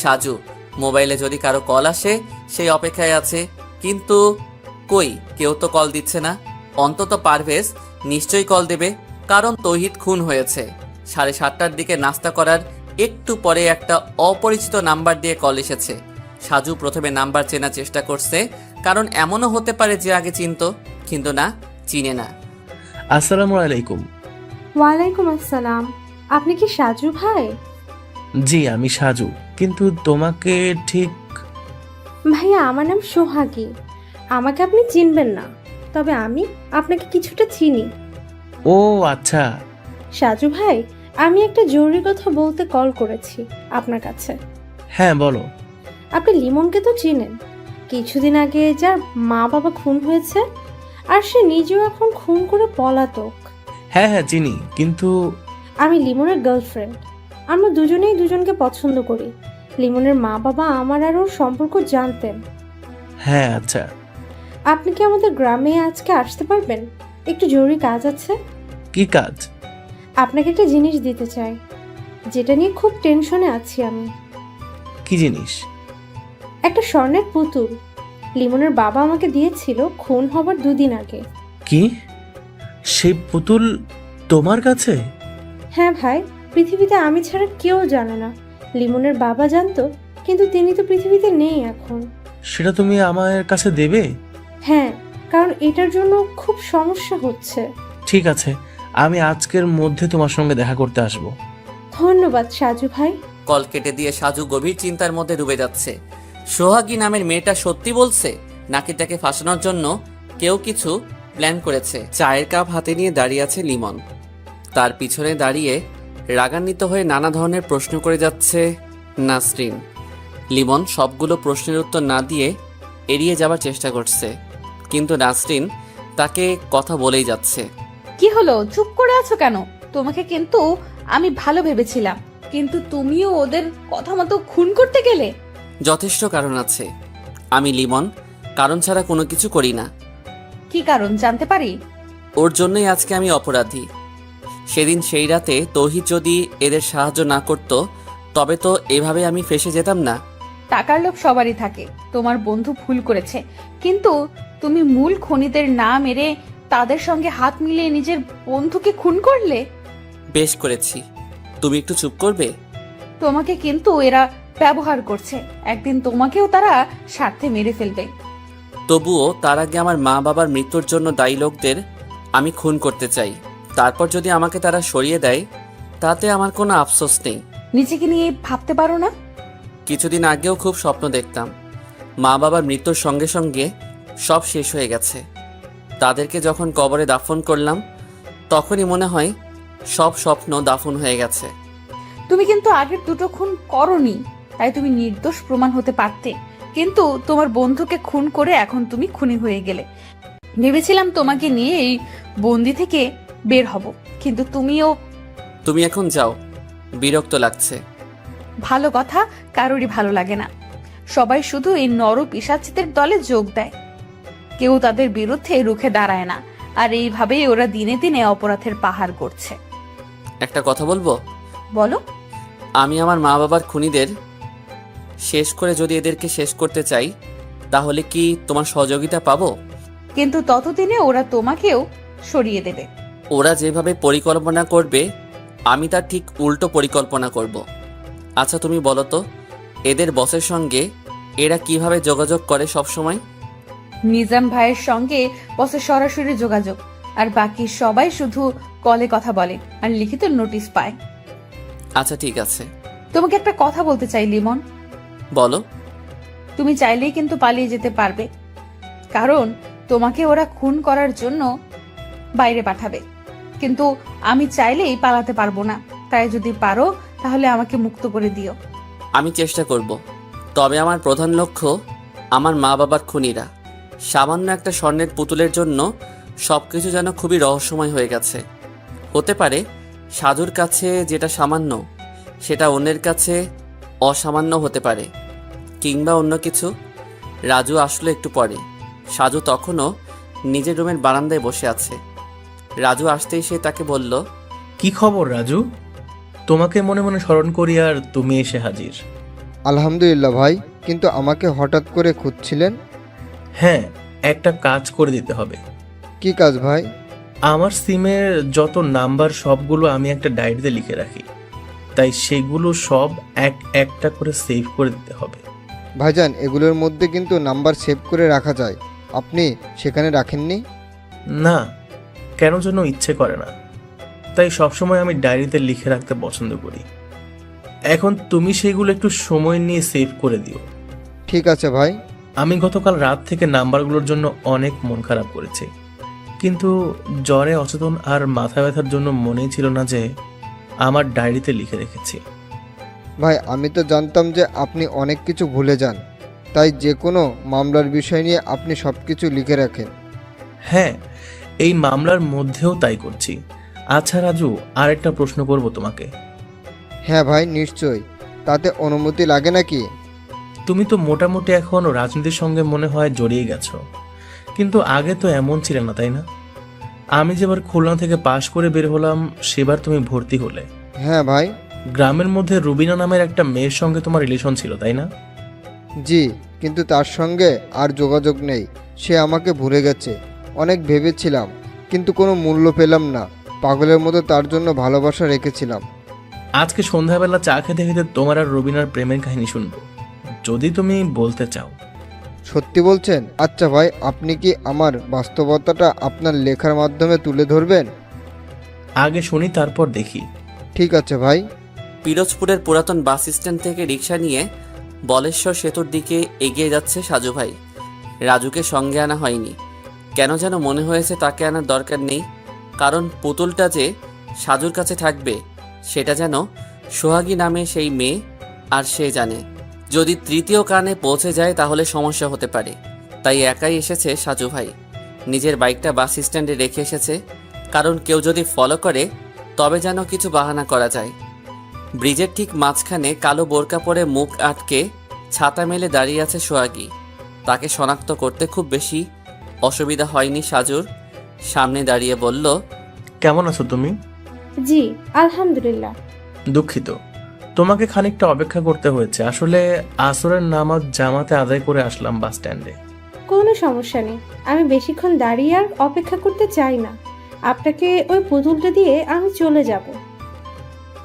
সাজু। মোবাইলে যদি কারো কল আসে সেই অপেক্ষায় আছে, কিন্তু কই, কেউ তো কল দিচ্ছে না। অন্তত পারভেজ নিশ্চয়ই কল দেবে, কারণ তৌহিদ খুন হয়েছে। 7:30টার দিকে নাস্তা করার একটু পরে একটা অপরিচিত নাম্বার দিয়ে কল এসেছে। সাজু প্রথমে নাম্বার চেনার চেষ্টা করছে, কারণ এমনও হতে পারে যে আগে চিনতো, কিন্তু না, চিনে না। আসসালামু আলাইকুম। ওয়ালাইকুম আসসালাম। আপনি কি সাজু ভাই? জি, আমি সাজু, কিন্তু তোমাকে ঠিক। ভাইয়া, আমার নাম সোহাগী। আমাকে আপনি চিনবেন না, তবে আমি আপনাকে কিছুটা চিনি। ও আচ্ছা। সাজু ভাই, আমি একটা জরুরি কথা বলতে কল করেছি আপনার কাছে। হ্যাঁ, বলো। আপনি লিমনকে তো চিনেন, কিছুদিন আগে যার মা বাবা খুন হয়েছে, আর সে নিজেও এখন খুন করে পলাতক। হ্যাঁ হ্যাঁ চিনি, কিন্তু আমি লিমনের গার্লফ্রেন্ড। আমরা দুজনেই দুজনকে পছন্দ করি। লিমনের মা বাবা আমার আর ওর সম্পর্ক জানতেন। হ্যাঁ আচ্ছা। আপনি কি আমাদের গ্রামে আজকে আসতে পারবেন? একটু জরুরি কাজ আছে। কি কাজ? আপনাকে একটা জিনিস দিতে চাই, যেটা নিয়ে খুব টেনশনে আছি আমি। কি জিনিস? একটা স্বর্ণের পুতুল লিমনের বাবা আমাকে দিয়েছিল খুন হবার 2 দিন আগে। কি? সেই পুতুল তোমার কাছে? হ্যাঁ ভাই, পৃথিবীতে আমি ছাড়া কেউ জানে না। লিমনের বাবা জানতো, কিন্তু তিনি তো পৃথিবীতে নেই এখন। সেটা তুমি আমার কাছে দেবে? হ্যাঁ, কারণ এটার জন্য খুব সমস্যা হচ্ছে। ঠিক আছে, আমি আজকের মধ্যে তোমার সঙ্গে দেখা করতে আসব। ধন্যবাদ সাজু ভাই। কল কেটে দিয়ে সাজু গভীর চিন্তার মধ্যে ডুবে যাচ্ছে। সোহাগী নামের মেয়েটা সত্যি বলছে, নাকি তাকে ফাঁসানোর জন্য কেউ কিছু প্ল্যান করেছে? চায়ের কাপ হাতে নিয়ে দাঁড়িয়ে আছে লিমন। তার পিছনে দাঁড়িয়ে রাগান্বিত হয়ে নানা ধরনের প্রশ্ন করে যাচ্ছে নাসরিন। লিমন সবগুলো প্রশ্নের উত্তর না দিয়ে এড়িয়ে যাবার চেষ্টা করছে, কিন্তু নাসরিন তাকে কথা বলেই যাচ্ছে। কি হলো, চুপ করে আছো কেন? তোমাকে কিন্তু আমি ভালো ভেবেছিলাম, কিন্তু তুমিও ওদের কথা মতো খুন করতে গেলে। যথেষ্ট কারণ আছে। আমি লিমন কারণ ছাড়া কোনো কিছু করি না। কি কারণ জানতে পারি? ওর জন্যই আজকে আমি অপরাধী। সেদিন সেই রাতে তৌহিদ যদি এদের সাহায্য না করত, তবে তো এভাবে আমি ফেঁসে যেতাম না। টাকার লোভ সবারই থাকে। তোমার বন্ধু ভুল করেছে, কিন্তু তুমি মূল খনিদের না মেরে তাদের সঙ্গে হাত মিলিয়ে নিজের বন্ধুকে খুন করলে। বেশ করেছি, তুমি একটু চুপ করবে? তোমাকে কিন্তু এরা ব্যবহার করছে, একদিন তোমাকেও তারা স্বার্থে মেরে ফেলবে। তবুও তার আগে আমার মা বাবার মৃত্যুর জন্য দায়ী লোকদের আমি খুন করতে চাই। তারপর যদি আমাকে তারা সরিয়ে দেয়, তাতে আমার কোনো আফসোস নেই। নিজেকে নিয়ে ভাবতে পারো না? কিছুদিন আগেও খুব স্বপ্ন দেখতাম। মা বাবার মৃত্যুর সঙ্গে সঙ্গে সব শেষ হয়ে গেছে। তাদেরকে যখন কবরে দাফন করলাম, তখনই মনে হয় সব স্বপ্ন দাফন হয়ে গেছে। তুমি কিন্তু আগের দুটো খুন করনি, তাই তুমি নির্দোষ প্রমাণ হতে পারতে, কিন্তু তোমার বন্ধুকে খুন করে এখন তুমি খুনি হয়ে গেলে। ভেবেছিলাম তোমাকে নিয়ে এই বন্দি থেকে বের হব, কিন্তু তুমি এখন যাও, বিরক্ত লাগছে। ভালো কথা কারোরই ভালো লাগে না। সবাই শুধু এই নর পিশাচিদের দলে যোগ দেয়, কেউ তাদের বিরুদ্ধে রুখে দাঁড়ায় না, আর এইভাবেই ওরা দিনে দিনে অপরাধের পাহাড় করছে। একটা কথা বলবো? বলো। আমি আমার মা বাবার খুনিদের শেষ করে যদি এদেরকে শেষ করতে চাই, তাহলে কি তোমার সহযোগিতা পাবো? কিন্তু ততদিনে ওরা তোমাকেও সরিয়ে দেবে। ওরা যেভাবে পরিকল্পনা করবে, আমি তার ঠিক উল্টো পরিকল্পনা করব। আচ্ছা তুমি বলো তো, এদের বসের সঙ্গে এরা কিভাবে যোগাযোগ করে সব সময়? নিজাম ভাইয়ের সঙ্গে বসের সরাসরি যোগাযোগ, আর বাকি সবাই শুধু কলে কথা বলে আর লিখিত নোটিশ পায়। আচ্ছা ঠিক আছে। তোমাকে একটা কথা বলতে চাই লিমন। বলো। তুমি চাইলেই কিন্তু পালিয়ে যেতে পারবে, কারণ তোমাকে ওরা খুন করার জন্য বাইরে পাঠাবে, কিন্তু আমি চাইলেই পালাতে পারবো না। তাই যদি পারো তাহলে আমাকে মুক্ত করে দিও। আমি চেষ্টা করব, তবে আমার প্রধান লক্ষ্য আমার মা বাবার খুনিরা। সামান্য একটা স্বর্ণের পুতুলের জন্য সবকিছু যেন খুবই রহস্যময় হয়ে গেছে। হতে পারে সাজুর কাছে যেটা সামান্য, সেটা অন্যের কাছে অসামান্য হতে পারে, কিংবা অন্য কিছু। রাজু আসলো একটু পরে। সাজু তখনও নিজের রুমের বারান্দায় বসে আছে। রাজু আসতেই সে তাকে বলল, কি খবর রাজু? তোমাকে মনে মনে স্মরণ করি আর তুমি এসে হাজির। আলহামদুলিল্লাহ ভাই, কিন্তু আমাকে হঠাৎ করে খুঁজছিলেন? হ্যাঁ, একটা কাজ করে দিতে হবে। কি কাজ ভাই? আমার সিমের যত নাম্বার সবগুলো আমি একটা ডায়েরিতে লিখে রাখি, তাই সেগুলো সব একটা করে সেভ করে দিতে হবে। ভাইজান, এগুলোর মধ্যে কিন্তু নাম্বার সেভ করে রাখা যায়, আপনি সেখানে রাখেননি? না, কেন যেন ইচ্ছে করে না, তাই সবসময় আমি ডায়েরিতে লিখে রাখতে পছন্দ করি। এখন তুমি সেগুলো একটু সময় নিয়ে সেভ করে দিও। ঠিক আছে ভাই। আমি গতকাল রাত থেকে নাম্বারগুলোর জন্য অনেক মন খারাপ করেছি, কিন্তু জ্বরে অচেতন আর মাথা ব্যথার জন্য মনেই ছিল না যে আমার ডায়েরিতে লিখে রেখেছি। ভাই, আমি তো জানতাম যে আপনি অনেক কিছু ভুলে যান, তাই যে কোনো মামলার বিষয় নিয়ে আপনি সব কিছু লিখে রাখেন। হ্যাঁ, এই মামলার মধ্যেও তাই করছি। আচ্ছা রাজু, আরেকটা প্রশ্ন করব তোমাকে। হ্যাঁ ভাই, নিশ্চয়ই। তাতে অনুমতি লাগে নাকি? তুমি তো মোটামুটি এখন রাজনীতির সঙ্গে মনে হয় জড়িয়ে গেছো। কিন্তু আগে তো এমন ছিল না, তাই না? আমি যেবার খুলনা থেকে পাশ করে বের হলাম সেবার তুমি ভর্তি হলে। হ্যাঁ ভাই। গ্রামের মধ্যে রুবিনা নামের একটা মেয়ের সঙ্গে তোমার রিলেশন ছিল, তাই না? জি, কিন্তু তার সঙ্গে আর যোগাযোগ নেই। সে আমাকে ভুলে গেছে। অনেক ভেবেছিলাম, কিন্তু কোনো মূল্য পেলাম না। পাগলের মতো তার জন্য ভালোবাসা রেখেছিলাম। আজকে সন্ধ্যাবেলা চা খেতে খেতে তোমার আর রুবিনার প্রেমের কাহিনী শুনবো, যদি তুমি বলতে চাও। সত্যি বলছেন? আচ্ছা ভাই, আপনি কি আমার বাস্তবতাটা আপনার লেখার মাধ্যমে তুলে ধরবেন? আগে শুনি, তারপর দেখি। ঠিক আছে ভাই। পিরোজপুরের পুরাতন বাস স্ট্যান্ড থেকে রিক্সা নিয়ে বলেশ্বর সেতুর দিকে এগিয়ে যাচ্ছে সাজু ভাই। রাজুকে সঙ্গে আনা হয়নি, কেন যেন মনে হয়েছে তাকে আনার দরকার নেই, কারণ পুতুলটা যে সাজুর কাছে থাকবে সেটা যেন সোহাগী নামে সেই মেয়ে আর সে জানে। যদি তৃতীয় কানে পৌঁছে যায় তাহলে সমস্যা হতে পারে, তাই একাই এসেছে সাজু ভাই। নিজের বাইকটা বাস স্ট্যান্ডে রেখে এসেছে, কারণ কেউ যদি ফলো করে তবে যেন কিছু বাহানা করা যায়। ব্রিজের ঠিক মাঝখানে কালো বোরকা পরে মুখ আটকে ছাতা মেলে দাঁড়িয়ে আছে সোহাগী। তাকে শনাক্ত করতে খুব বেশি অসুবিধা হয়নি সাজুর। সামনে দাঁড়িয়ে বলল, কেমন আছো তুমি? জি আলহামদুলিল্লাহ। দুঃখিত, তোমাকে খানিকটা অপেক্ষা করতে হয়েছে। আসলে আসরের নামাজ জামাতে আদায় করে আসলাম বাস স্ট্যান্ডে। কোনো সমস্যা নেই, আমি বেশিক্ষণ দাঁড়িয়ে আর অপেক্ষা করতে চাই না। আপনাকে ওই পুতুলটা দিয়ে আমি চলে যাব,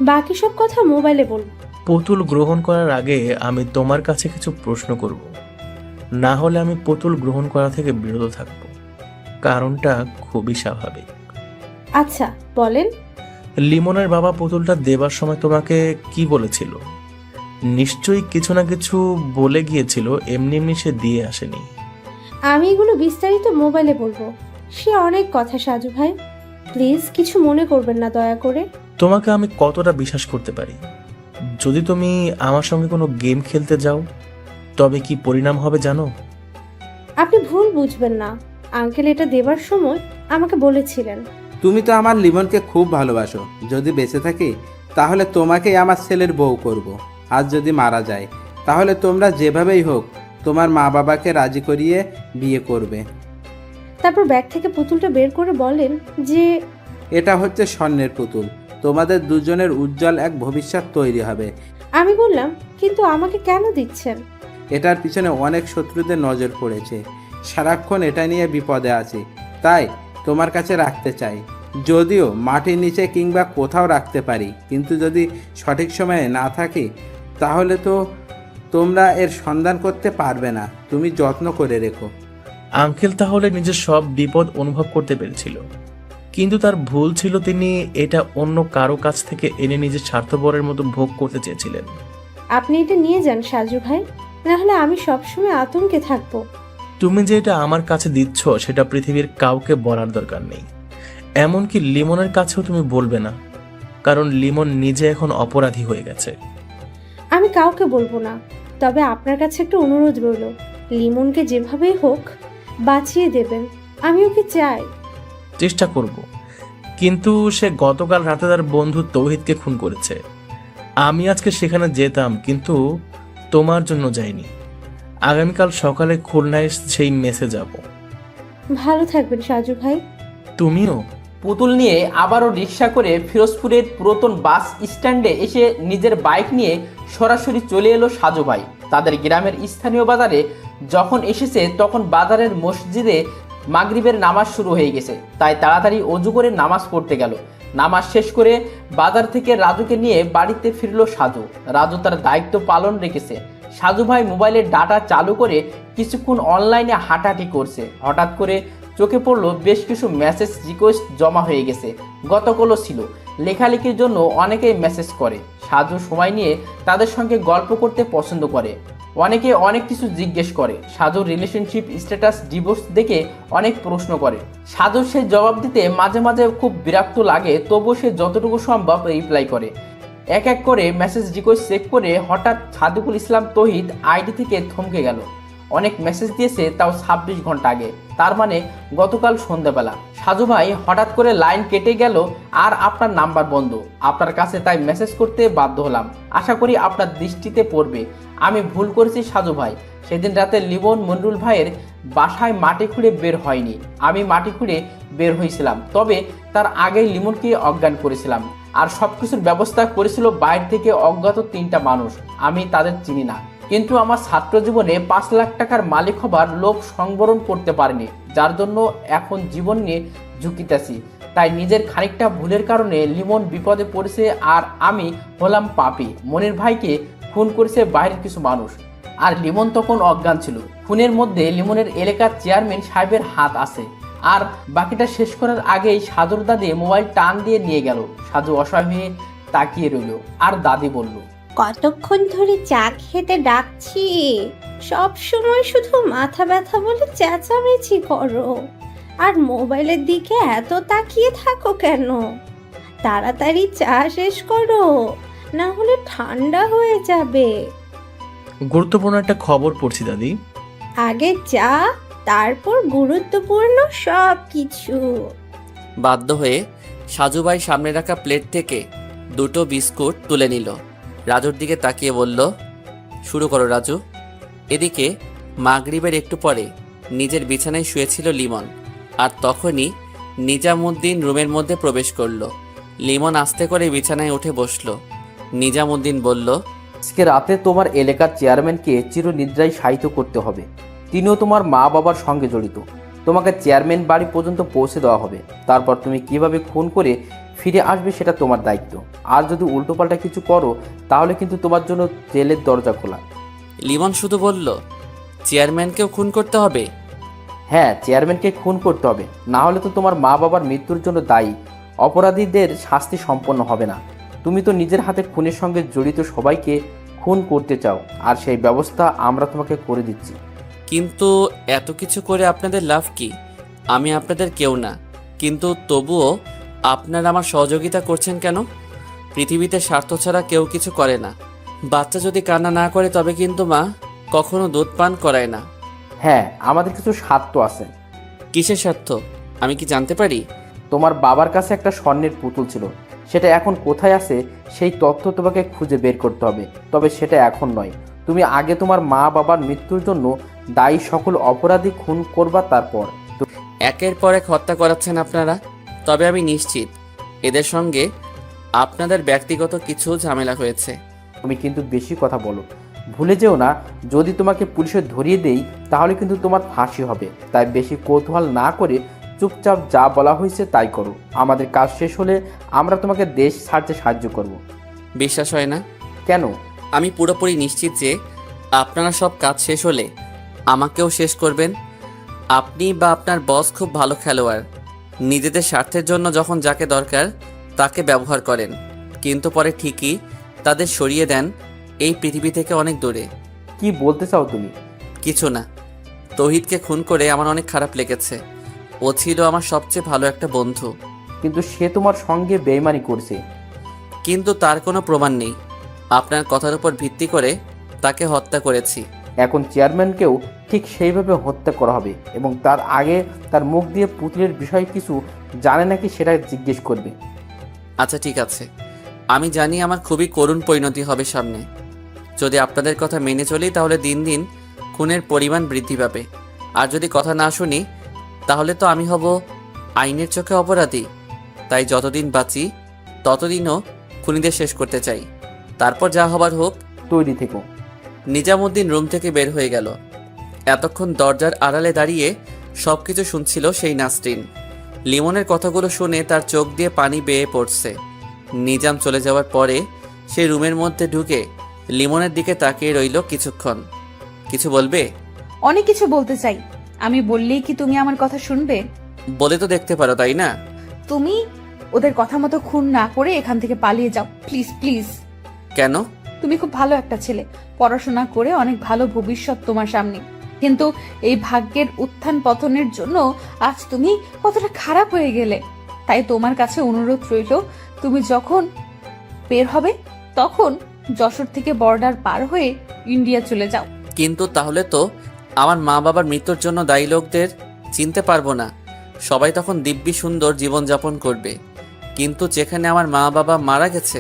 বাকি সব কথা মোবাইলে বলবো। পুতুল গ্রহণ করার আগে আমি তোমার কাছে কিছু প্রশ্ন করব, না হলে আমি পুতুল গ্রহণ করা থেকে বিরত থাকব। কারণটা খুবই স্বাভাবিক। আচ্ছা বলেন। লিমনের বাবা পুতুলটা দেবার সময় তোমাকে কি বলেছিল? নিশ্চয়ই কিছু না কিছু বলে গিয়েছিল, এমনি এমনি সে দিয়ে আসেনি। আমি এগুলো বিস্তারিত মোবাইলে বলবো। সে অনেক কথা সাজু ভাই, প্লিজ কিছু মনে করবেন না দয়া করে। তোমাকে আমি কতটা বিশ্বাস করতে পারি? যদি তুমি আমার সঙ্গে কোনো গেম খেলতে যাও তবে কি পরিণাম হবে জানো? আপনি ভুল বুঝবেন না, আঙ্কেল এটা দেবার সময় আমাকে বলেছিলেন। তুমি তো আমার লিমনকে খুব ভালোবাসো। যদি বেঁচে থাকি তাহলে তোমাকেই আমার ছেলের বউ করব। আর যদি মারা যায় তাহলে তোমরা যেভাবেই হোক তোমার মা বাবাকে রাজি করিয়ে বিয়ে করবে। তারপর ব্যাগ থেকে পুতুলটা বের করে বলেন যে এটা হচ্ছে স্বর্ণের পুতুল, তোমাদের দুজনের উজ্জ্বল এক ভবিষ্যৎ তৈরি হবে। আমি বললাম, কিন্তু আমাকে কেন দিচ্ছেন? এটার পিছনে অনেক শত্রুদের নজর পড়েছে, সারাক্ষণ এটা নিয়ে বিপদে আছি, তাই তোমার কাছে রাখতে চাই। যদিও মাটির নিচে কিংবা কোথাও রাখতে পারি, কিন্তু যদি সঠিক সময়ে না থাকি তাহলে তো তোমরা এর সন্ধান করতে পারবে না। তুমি যত্ন করে রেখো। আঙ্কেল তাহলে নিজের সব বিপদ অনুভব করতে পেরেছিল, কিন্তু তার ভুল ছিল তিনি এটা অন্য কারো কাছ থেকে এনে নিজের স্বার্থপরের মতো ভোগ করতে চেয়েছিলেন। আপনি এটা নিয়ে যান সাজু ভাই, না হলে আমি সবসময় আতঙ্কে থাকবো। তুমি যে এটা আমার কাছে দিচ্ছ সেটা পৃথিবীর কাউকে বলার দরকার নেই, এমনকি লিমনের কাছেও তুমি বলবে না, কারণ লিমন নিজে এখন অপরাধী হয়ে গেছে। আমি কাউকে বলবো না, তবে আপনার কাছে একটা অনুরোধ রইল, লিমনকে যেভাবেই হোক বাঁচিয়ে দেবেন। আমি ওকে চাই। চেষ্টা করব, কিন্তু সে গতকাল রাতে তার বন্ধু তৌহিদকে খুন করেছে। আমি আজকে সেখানে যেতাম, কিন্তু তোমার জন্য যাইনি। আগামীকাল সকালে খুলনায় সেই মেসে যাব। ভালো থাকবেন সাজু ভাই। তুমিও। পুতুল নিয়ে আবারও রিক্সা করে ফিরোজপুরের পুরাতন বাস স্ট্যান্ডে এসে নিজের বাইক নিয়ে সরাসরি চলে এলো সাজু ভাই। তাদের গ্রামের স্থানীয় বাজারে যখন এসেছে তখন বাজারের মসজিদে মাগরিবের নামাজ শুরু হয়ে গেছে, তাই তাড়াতাড়ি অজু করে নামাজ পড়তে গেল। নামাজ শেষ করে বাজার থেকে রাজুকে নিয়ে বাড়িতে ফিরল সাজু। রাজু তার দায়িত্ব পালন রেখেছে। সাজু ভাই মোবাইলের ডাটা চালু করে কিছুক্ষণ অনলাইনে হাঁটাহাঁটি করছে। হঠাৎ করে চোখে পড়লো বেশ কিছু মেসেজ রিকোয়েস্ট জমা হয়ে গেছে। গতকালও ছিল। লেখালেখির জন্য অনেকেই মেসেজ করে। সাজু সময় নিয়ে তাদের সঙ্গে গল্প করতে পছন্দ করে। অনেকে অনেক কিছু জিজ্ঞেস করে। সাজুর রিলেশনশিপ স্ট্যাটাস ডিভোর্স দেখে অনেক প্রশ্ন করে। সাজুর সে জবাব দিতে মাঝে মাঝে খুব বিরক্ত লাগে, তবুও সে যতটুকু সম্ভব রিপ্লাই করে। এক এক করে মেসেজ রিকোয়েস্ট চেক করে হঠাৎ সাদিকুল ইসলাম তৌহিদ আইডি থেকে থমকে গেল। অনেক মেসেজ দিয়েছে, তাও 26 ঘন্টা আগে, তার মানে গতকাল সন্ধ্যাবেলা। সাজু ভাই হঠাৎ করে লাইন কেটে গেল আর আপনার নাম্বার বন্ধ আপনার কাছে, তাই মেসেজ করতে বাধ্য হলাম। আশা করি আপনার দৃষ্টিতে পড়বে। আমি ভুল করেছি সাজু ভাই। সেদিন রাতে লিমন মনিরুল ভাইয়ের বাসায় মাটি খুঁড়ে বের হয়নি, আমি মাটি খুঁড়ে বের হয়েছিলাম। তবে তার আগেই লিমনকে অজ্ঞান করেছিলাম, আর সবকিছুর ব্যবস্থা করেছিল বাইরে থেকে অজ্ঞাত 3টা মানুষ। আমি তাদের চিনি না, কিন্তু আমার ছাত্র জীবনে 5 লাখ টাকার মালিক হবার লোভ সংবরণ করতে পারিনি, যার জন্য এখন জীবন নিয়ে ঝুঁকিতেছি। তাই নিজের খানিকটা ভুলের কারণে লিমন বিপদে পড়েছে, আর আমি হলাম পাপী। মনির ভাইকে খুন করেছে বাইরের কিছু মানুষ, আর লিমন তখন অজ্ঞান ছিল। খুনের মধ্যে লিমনের এলাকার চেয়ারম্যান সাহেবের হাত আছে। আর বাকিটা শেষ করার আগেই সাজুর দাদি মোবাইল টান দিয়ে নিয়ে গেল। সাজু অসহায় হয়ে তাকিয়ে রইল, আর দাদি বলল, কতক্ষণ ধরে চা খেতে ডাকছি, সব সময় শুধু মাথা ব্যথা বলে চেঁচামেচি করো, আর মোবাইলের দিকে এত তাকিয়ে থাকো কেন? তাড়াতাড়ি চা শেষ করো, না হলে ঠান্ডা হয়ে যাবে। গুরুত্বপূর্ণ একটা খবর পড়ছি দাদি। আগে চা, তারপর গুরুত্বপূর্ণ সব কিছু। বাধ্য হয়ে সাজুভাই সামনে রাখা প্লেট থেকে 2টো বিস্কুট তুলে নিল। রাজুর দিকে তাকিয়ে বলল, শুরু করো রাজু। এদিকে মাগরিবের একটু পরে নিজের বিছানায় শুয়েছিল লিমন, আর তখনই নিজামুদ্দিন রুমের মধ্যে প্রবেশ করলো। লিমন আস্তে করে বিছানায় উঠে বসলো। নিজামুদ্দিন বলল, আজকে রাতে তোমার এলাকার চেয়ারম্যানকে চিরনিদ্রায় শায়িত করতে হবে। তিনিও তোমার মা বাবার সঙ্গে জড়িত। তোমাকে চেয়ারম্যান বাড়ি পর্যন্ত পৌঁছে দেওয়া হবে। তারপর তুমি কিভাবে খুন করে ফিরে আসবে সেটা তোমার দায়িত্ব। আর যদি উল্টোপাল্টা কিছু করো তাহলে কিন্তু তোমার জন্য জেলের দরজা খোলা। লিমন শুধু বলল, চেয়ারম্যানকেও খুন করতে হবে? হ্যাঁ, চেয়ারম্যানকে খুন করতে হবে, না হলে তো তোমার মা বাবার মৃত্যুর জন্য দায়ী অপরাধীদের শাস্তি সম্পন্ন হবে না। তুমি তো নিজের হাতে খুনের সঙ্গে জড়িত সবাইকে খুন করতে চাও, আর সেই ব্যবস্থা আমরা তোমাকে করে দিচ্ছি। কিন্তু এত কিছু করে আপনাদের লাভ কি? আমি আপনাদের কেউ না, কিন্তু তবুও আপনারা আমার সহযোগিতা করছেন কেন? পৃথিবীতে স্বার্থ ছাড়া কেউ কিছু করে না। বাচ্চা যদি কান্না না করে তবে কিন্তু মা কখনো দুধ পান করায় না। হ্যাঁ, আমাদের কিছু স্বার্থ আছে। কিসের স্বার্থ আমি কি জানতে পারি? তোমার বাবার কাছে একটা স্বর্ণের পুতুল ছিল, সেটা এখন কোথায় আছে সেই তথ্য তোমাকে খুঁজে বের করতে হবে। তবে সেটা এখন নয়, তুমি আগে তোমার মা বাবার মৃত্যুর জন্য দায়ী সকল অপরাধী খুন করবা, তারপর। একের পর এক হত্যা করাচ্ছেন আপনারা। তবে আমি নিশ্চিত এদের সঙ্গে আপনাদের ব্যক্তিগত কিছু ঝামেলা হয়েছে। তুমি কিন্তু বেশি কথা বলো। ভুলে যেও না, যদি তোমাকে পুলিশে ধরিয়ে দেই তাহলে কিন্তু তোমার ফাঁসি হবে। তাই বেশি কৌতূহল না করে চুপচাপ যা বলা হয়েছে তাই করো। আমাদের কাজ শেষ হলে আমরা তোমাকে দেশ ছাড়তে সাহায্য করব। বিশ্বাস হয় না? কেন? আমি পুরোপুরি নিশ্চিত যে আপনারা সব কাজ শেষ হলে আমাকেও শেষ করবেন। আপনি বা আপনার বস খুব ভালো খেলোয়াড়। নিজেদের স্বার্থের জন্য যখন যাকে দরকার তাকে ব্যবহার করেন, কিন্তু পরে ঠিকই তাদের সরিয়ে দেন এই পৃথিবী থেকে অনেক দূরে। কি বলতে চাও তুমি? কিছু না। তৌহিদকে খুন করে আমার অনেক খারাপ লেগেছে। ও ছিল আমার সবচেয়ে ভালো একটা বন্ধু। কিন্তু সে তোমার সঙ্গে বেইমানি করছে। কিন্তু তার কোনো প্রমাণ নেই। আপনার কথার উপর ভিত্তি করে তাকে হত্যা করেছি। এখন চেয়ারম্যানকেও ঠিক সেইভাবে হত্যা করা হবে, এবং তার আগে তার মুখ দিয়ে পুতুলের বিষয়ে কিছু জানে নাকি সেটা জিজ্ঞেস করবে। আচ্ছা ঠিক আছে, আমি জানি আমার খুবই করুণ পরিণতি হবে সামনে। যদি আপনাদের কথা মেনে চলি তাহলে দিন দিন খুনের পরিমাণ বৃদ্ধি পাবে। আর যদি কথা না শুনি তাহলে তো আমি হব আইনের চোখে অপরাধী। তাই যতদিন বাঁচি ততদিনও খুনিদের শেষ করতে চাই। তারপর যা হবার হোক। তৈরি থেকো। নিজামুদ্দিন রুম থেকে বের হয়ে গেল। এতক্ষণ দরজার আড়ালে দাঁড়িয়ে সবকিছু শুনছিল সেই নাসরিন। লিমনের কথাগুলো শুনে তার চোখ দিয়ে পানি বেয়ে পড়ছে। নিজাম চলে যাওয়ার পরে সে রুমের মধ্যে ঢুকে লিমনের দিকে তাকিয়ে রইল কিছুক্ষণ। কিছু বলবে? অনেক কিছু বলতে চাই। আমি বললেই কি তুমি আমার কথা শুনবে? বলে তো দেখতে পারো, তাই না? তুমি ওদের কথা মতো খুন না করে এখান থেকে পালিয়ে যাও, প্লিজ প্লিজ। কেন? তুমি খুব ভালো একটা ছেলে, পড়াশোনা করে অনেক ভালো ভবিষ্যৎ তোমার সামনে, কিন্তু এই ভাগ্যের উত্থান পতনের জন্য আজ তুমি কতটা খারাপ হয়ে গেলে। তাই তোমার কাছে অনুরোধ রইল, তুমি যখন বের হবে তখন যশোর থেকে বর্ডার পার হয়ে ইন্ডিয়া চলে যাও। কিন্তু তাহলে তো আমার মা বাবার মৃত্যুর জন্য দায়ী লোকদের চিনতে পারবো না। সবাই তখন দিব্যি সুন্দর জীবনযাপন করবে, কিন্তু যেখানে আমার মা বাবা মারা গেছে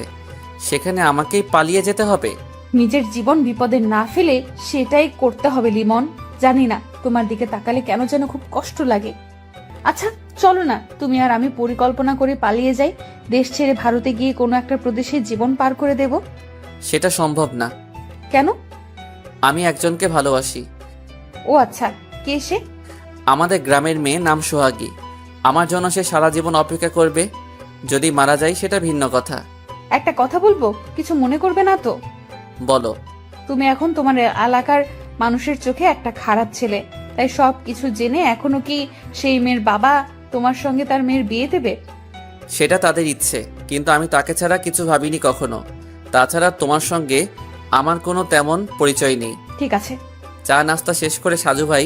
সেখানে আমাকেই পালিয়ে যেতে হবে। নিজের জীবন বিপদে না ফেলে সেটাই করতে হবে লিমন। জানি না তোমার দিকে তাকালে কেন যেন খুব কষ্ট লাগে। আচ্ছা চলো না, তুমি আর আমি পরিকল্পনা করে পালিয়ে যাই, দেশ ছেড়ে ভারতে গিয়ে কোনো একটা প্রদেশে জীবন পার করে দেব। সেটা সম্ভব না। কেন? আমি একজনকে ভালোবাসি। ও আচ্ছা, কে সে? আমাদের গ্রামের মেয়ে, নাম সোহাগী। আমার জন্য সে সারা জীবন অপেক্ষা করবে। যদি মারা যায় সেটা ভিন্ন কথা। একটা কথা বলবো, কিছু মনে করবে না তো? বলো। তুমি এখন তোমার এলাকার মানুষের চোখে একটা খারাপ ছেলে, তাই সব কিছু জেনে এখনো কি সেই মেয়ের বাবা তোমার সঙ্গে তার মেয়ের বিয়ে দেবে? সেটা তাদের ইচ্ছে, কিন্তু আমি তাকে ছাড়া কিছু ভাবিনি কখনো। তাছাড়া তোমার সঙ্গে আমার কোনো তেমন পরিচয় নেই। ঠিক আছে। চা নাস্তা শেষ করে সাজু ভাই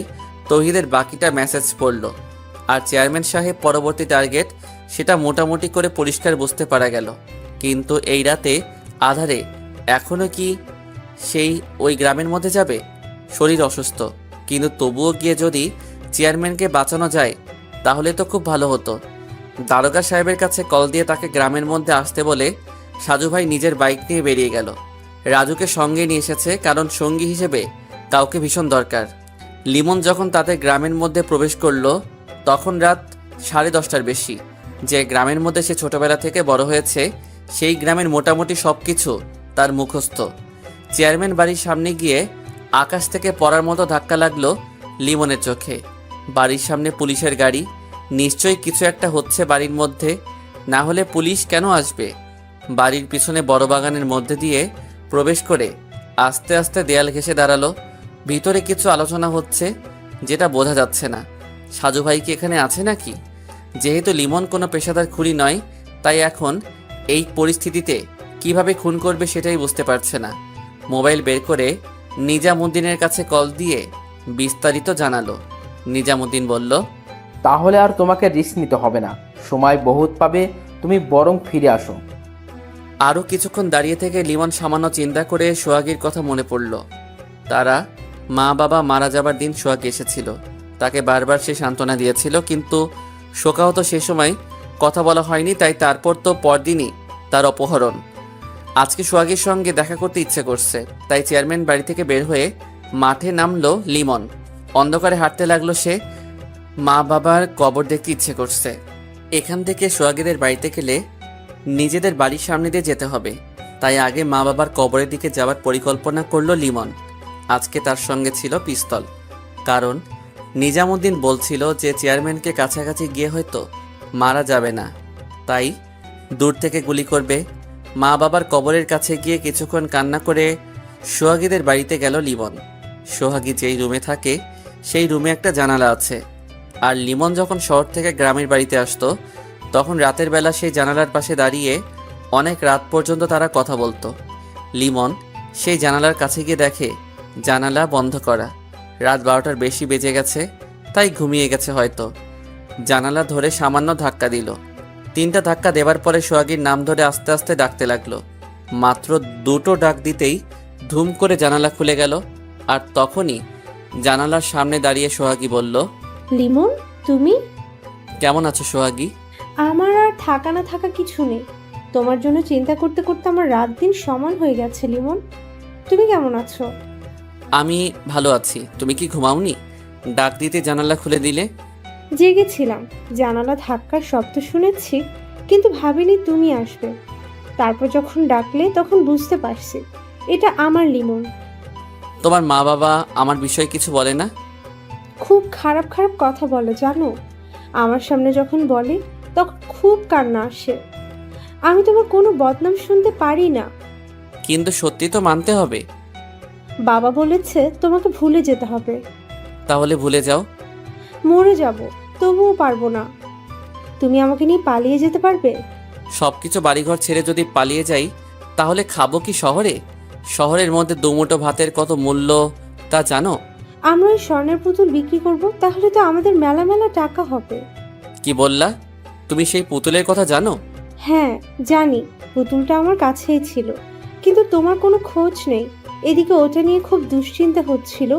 তৌহিদের বাকিটা মেসেজ পড়ল। আর চেয়ারম্যান সাহেব পরবর্তী টার্গেট সেটা মোটামুটি করে পরিষ্কার বুঝতে পারা গেল। কিন্তু এই রাতে আধারে এখনো কি সেই ওই গ্রামের মধ্যে যাবে? শরীর অসুস্থ, কিন্তু তবুও গিয়ে যদি চেয়ারম্যানকে বাঁচানো যায় তাহলে তো খুব ভালো হতো। দারোগা সাহেবের কাছে কল দিয়ে তাকে গ্রামের মধ্যে আসতে বলে সাজু ভাই নিজের বাইক নিয়ে বেরিয়ে গেল। রাজুকে সঙ্গে নিয়ে এসেছে, কারণ সঙ্গী হিসেবে কাউকে ভীষণ দরকার। লিমন যখন তাদের গ্রামের মধ্যে প্রবেশ করলো তখন রাত 10:30টার বেশি। যে গ্রামের মধ্যে সে ছোটবেলা থেকে বড় হয়েছে সেই গ্রামের মোটামুটি সব কিছু তার মুখস্থ। চেয়ারম্যান বাড়ির সামনে গিয়ে আকাশ থেকে পড়ার মতো ধাক্কা লাগলো লিমনের চোখে। বাড়ির সামনে পুলিশের গাড়ি, নিশ্চয়ই কিছু একটা হচ্ছে বাড়ির মধ্যে, না হলে পুলিশ কেন আসবে? বাড়ির পিছনে বড় বাগানের মধ্যে দিয়ে প্রবেশ করে আস্তে আস্তে দেয়াল ঘেঁষে দাঁড়ালো। ভিতরে কিছু আলোচনা হচ্ছে যেটা বোঝা যাচ্ছে না। সাজু ভাই কি এখানে আছে নাকি? যেহেতু লিমন কোনো পেশাদার খুনি নয়, তাই এখন এই পরিস্থিতিতে কিভাবে খুন করবে সেটাই বুঝতে পারছে না। মোবাইল বের করে নিজামুদ্দিনের কাছে কল দিয়ে বিস্তারিত জানালো। নিজামুদ্দিন বলল, তাহলে আর তোমাকে রিস্ক নিতে হবে না, সময় বহুত পাবে, তুমি বরং ফিরে আসো। আরও কিছুক্ষণ দাঁড়িয়ে থেকে লিমন সামান্য চিন্তা করে সোহাগীর কথা মনে পড়ল। তারা মা বাবা মারা যাবার দিন সোহাগ এসেছিল, তাকে বারবার সে সান্ত্বনা দিয়েছিল, কিন্তু শোকাহত সে সময় কথা বলা হয়নি। তাই তারপর তো পরদিনই তার অপহরণ। আজকে সোহাগীর সঙ্গে দেখা করতে ইচ্ছে করছে, তাই চেয়ারম্যান বাড়ি থেকে বের হয়ে মাঠে নামলো লিমন। অন্ধকারে হাঁটতে লাগলো সে। মা বাবার কবর দেখতে ইচ্ছে করছে। এখান থেকে সোহাগীদের বাড়িতে গেলে নিজেদের বাড়ির সামনে দিয়ে যেতে হবে, তাই আগে মা বাবার কবরের দিকে যাওয়ার পরিকল্পনা করলো লিমন। আজকে তার সঙ্গে ছিল পিস্তল, কারণ নিজামুদ্দিন বলছিল যে চেয়ারম্যানকে কাছাকাছি গিয়ে হয়তো মারা যাবে না, তাই দূর থেকে গুলি করবে। মা বাবার কবরের কাছে গিয়ে কিছুক্ষণ কান্না করে সোহাগীদের বাড়িতে গেল লিমন। সোহাগী যেই রুমে থাকে সেই রুমে একটা জানালা আছে, আর লিমন যখন শহর থেকে গ্রামের বাড়িতে আসতো তখন রাতের বেলা সেই জানালার পাশে দাঁড়িয়ে অনেক রাত পর্যন্ত তারা কথা বলতো। লিমন সেই জানালার কাছে গিয়ে দেখে জানালা বন্ধ করা। রাত 12টার বেশি বেজে গেছে, তাই ঘুমিয়ে গেছে হয়তো। জানালা ধরে সামান্য ধাক্কা দিল। 3টা ধাক্কা দেবার পরে সোহাগীর নাম ধরে আস্তে আস্তে ডাকতে লাগলো। মাত্র 2টো ডাক দিতেই ধুম করে জানালা খুলে গেল, আর তখনই জানালার সামনে দাঁড়িয়ে সোহাগী বলল, লিমন, তুমি? কেমন আছো সোহাগী? আমার আর থাকা না থাকা কিছু নেই, তোমার জন্য চিন্তা করতে করতে আমার রাত দিন সমান হয়ে গেছে। লিমন, তুমি কেমন আছো? আমি ভালো আছি। তুমি কি ঘুমাওনি? ডাক দিতে জানালা খুলে দিলে। জেগেছিলাম, জানালা ধাক্কার শব্দ শুনেছি, কিন্তু ভাবিনি তুমি আসবে। তারপর যখন ডাকলে তখন বুঝতে পারছি এটা আমার লিমন। তোমার মা বাবা আমার বিষয়ে কিছু বলে না? খুব খারাপ খারাপ কথা বলে জানো। আমার সামনে যখন বলে তখন খুব কান্না আসে। আমি তোমার কোনো বদনাম শুনতে পারি না। কিন্তু সত্যি তো মানতে হবে। বাবা বলেছে তোমাকে ভুলে যেতে হবে। তাহলে ভুলে যাও। মরে যাব, তবুও পারবো না। তুমি আমাকে নিয়ে পালিয়ে যেতে পারবে? সবকিছু বাড়িঘর ছেড়ে যদি পালিয়ে যাই তাহলে খাবো কি শহরে? শহরের মধ্যে দুমুঠো ভাতের কত মূল্য তা জানো? আমরা ওই স্বর্ণের পুতুল বিক্রি করব, তাহলে তো আমাদের মেলা মেলা টাকা হবে। কি বললা? তুমি সেই পুতুলের কথা জানো? হ্যাঁ জানি, পুতুলটা আমার কাছেই ছিল, কিন্তু তোমার কোনো খোঁজ নেই। এদিকে ওটা নিয়ে খুব দুশ্চিন্তা হচ্ছিল,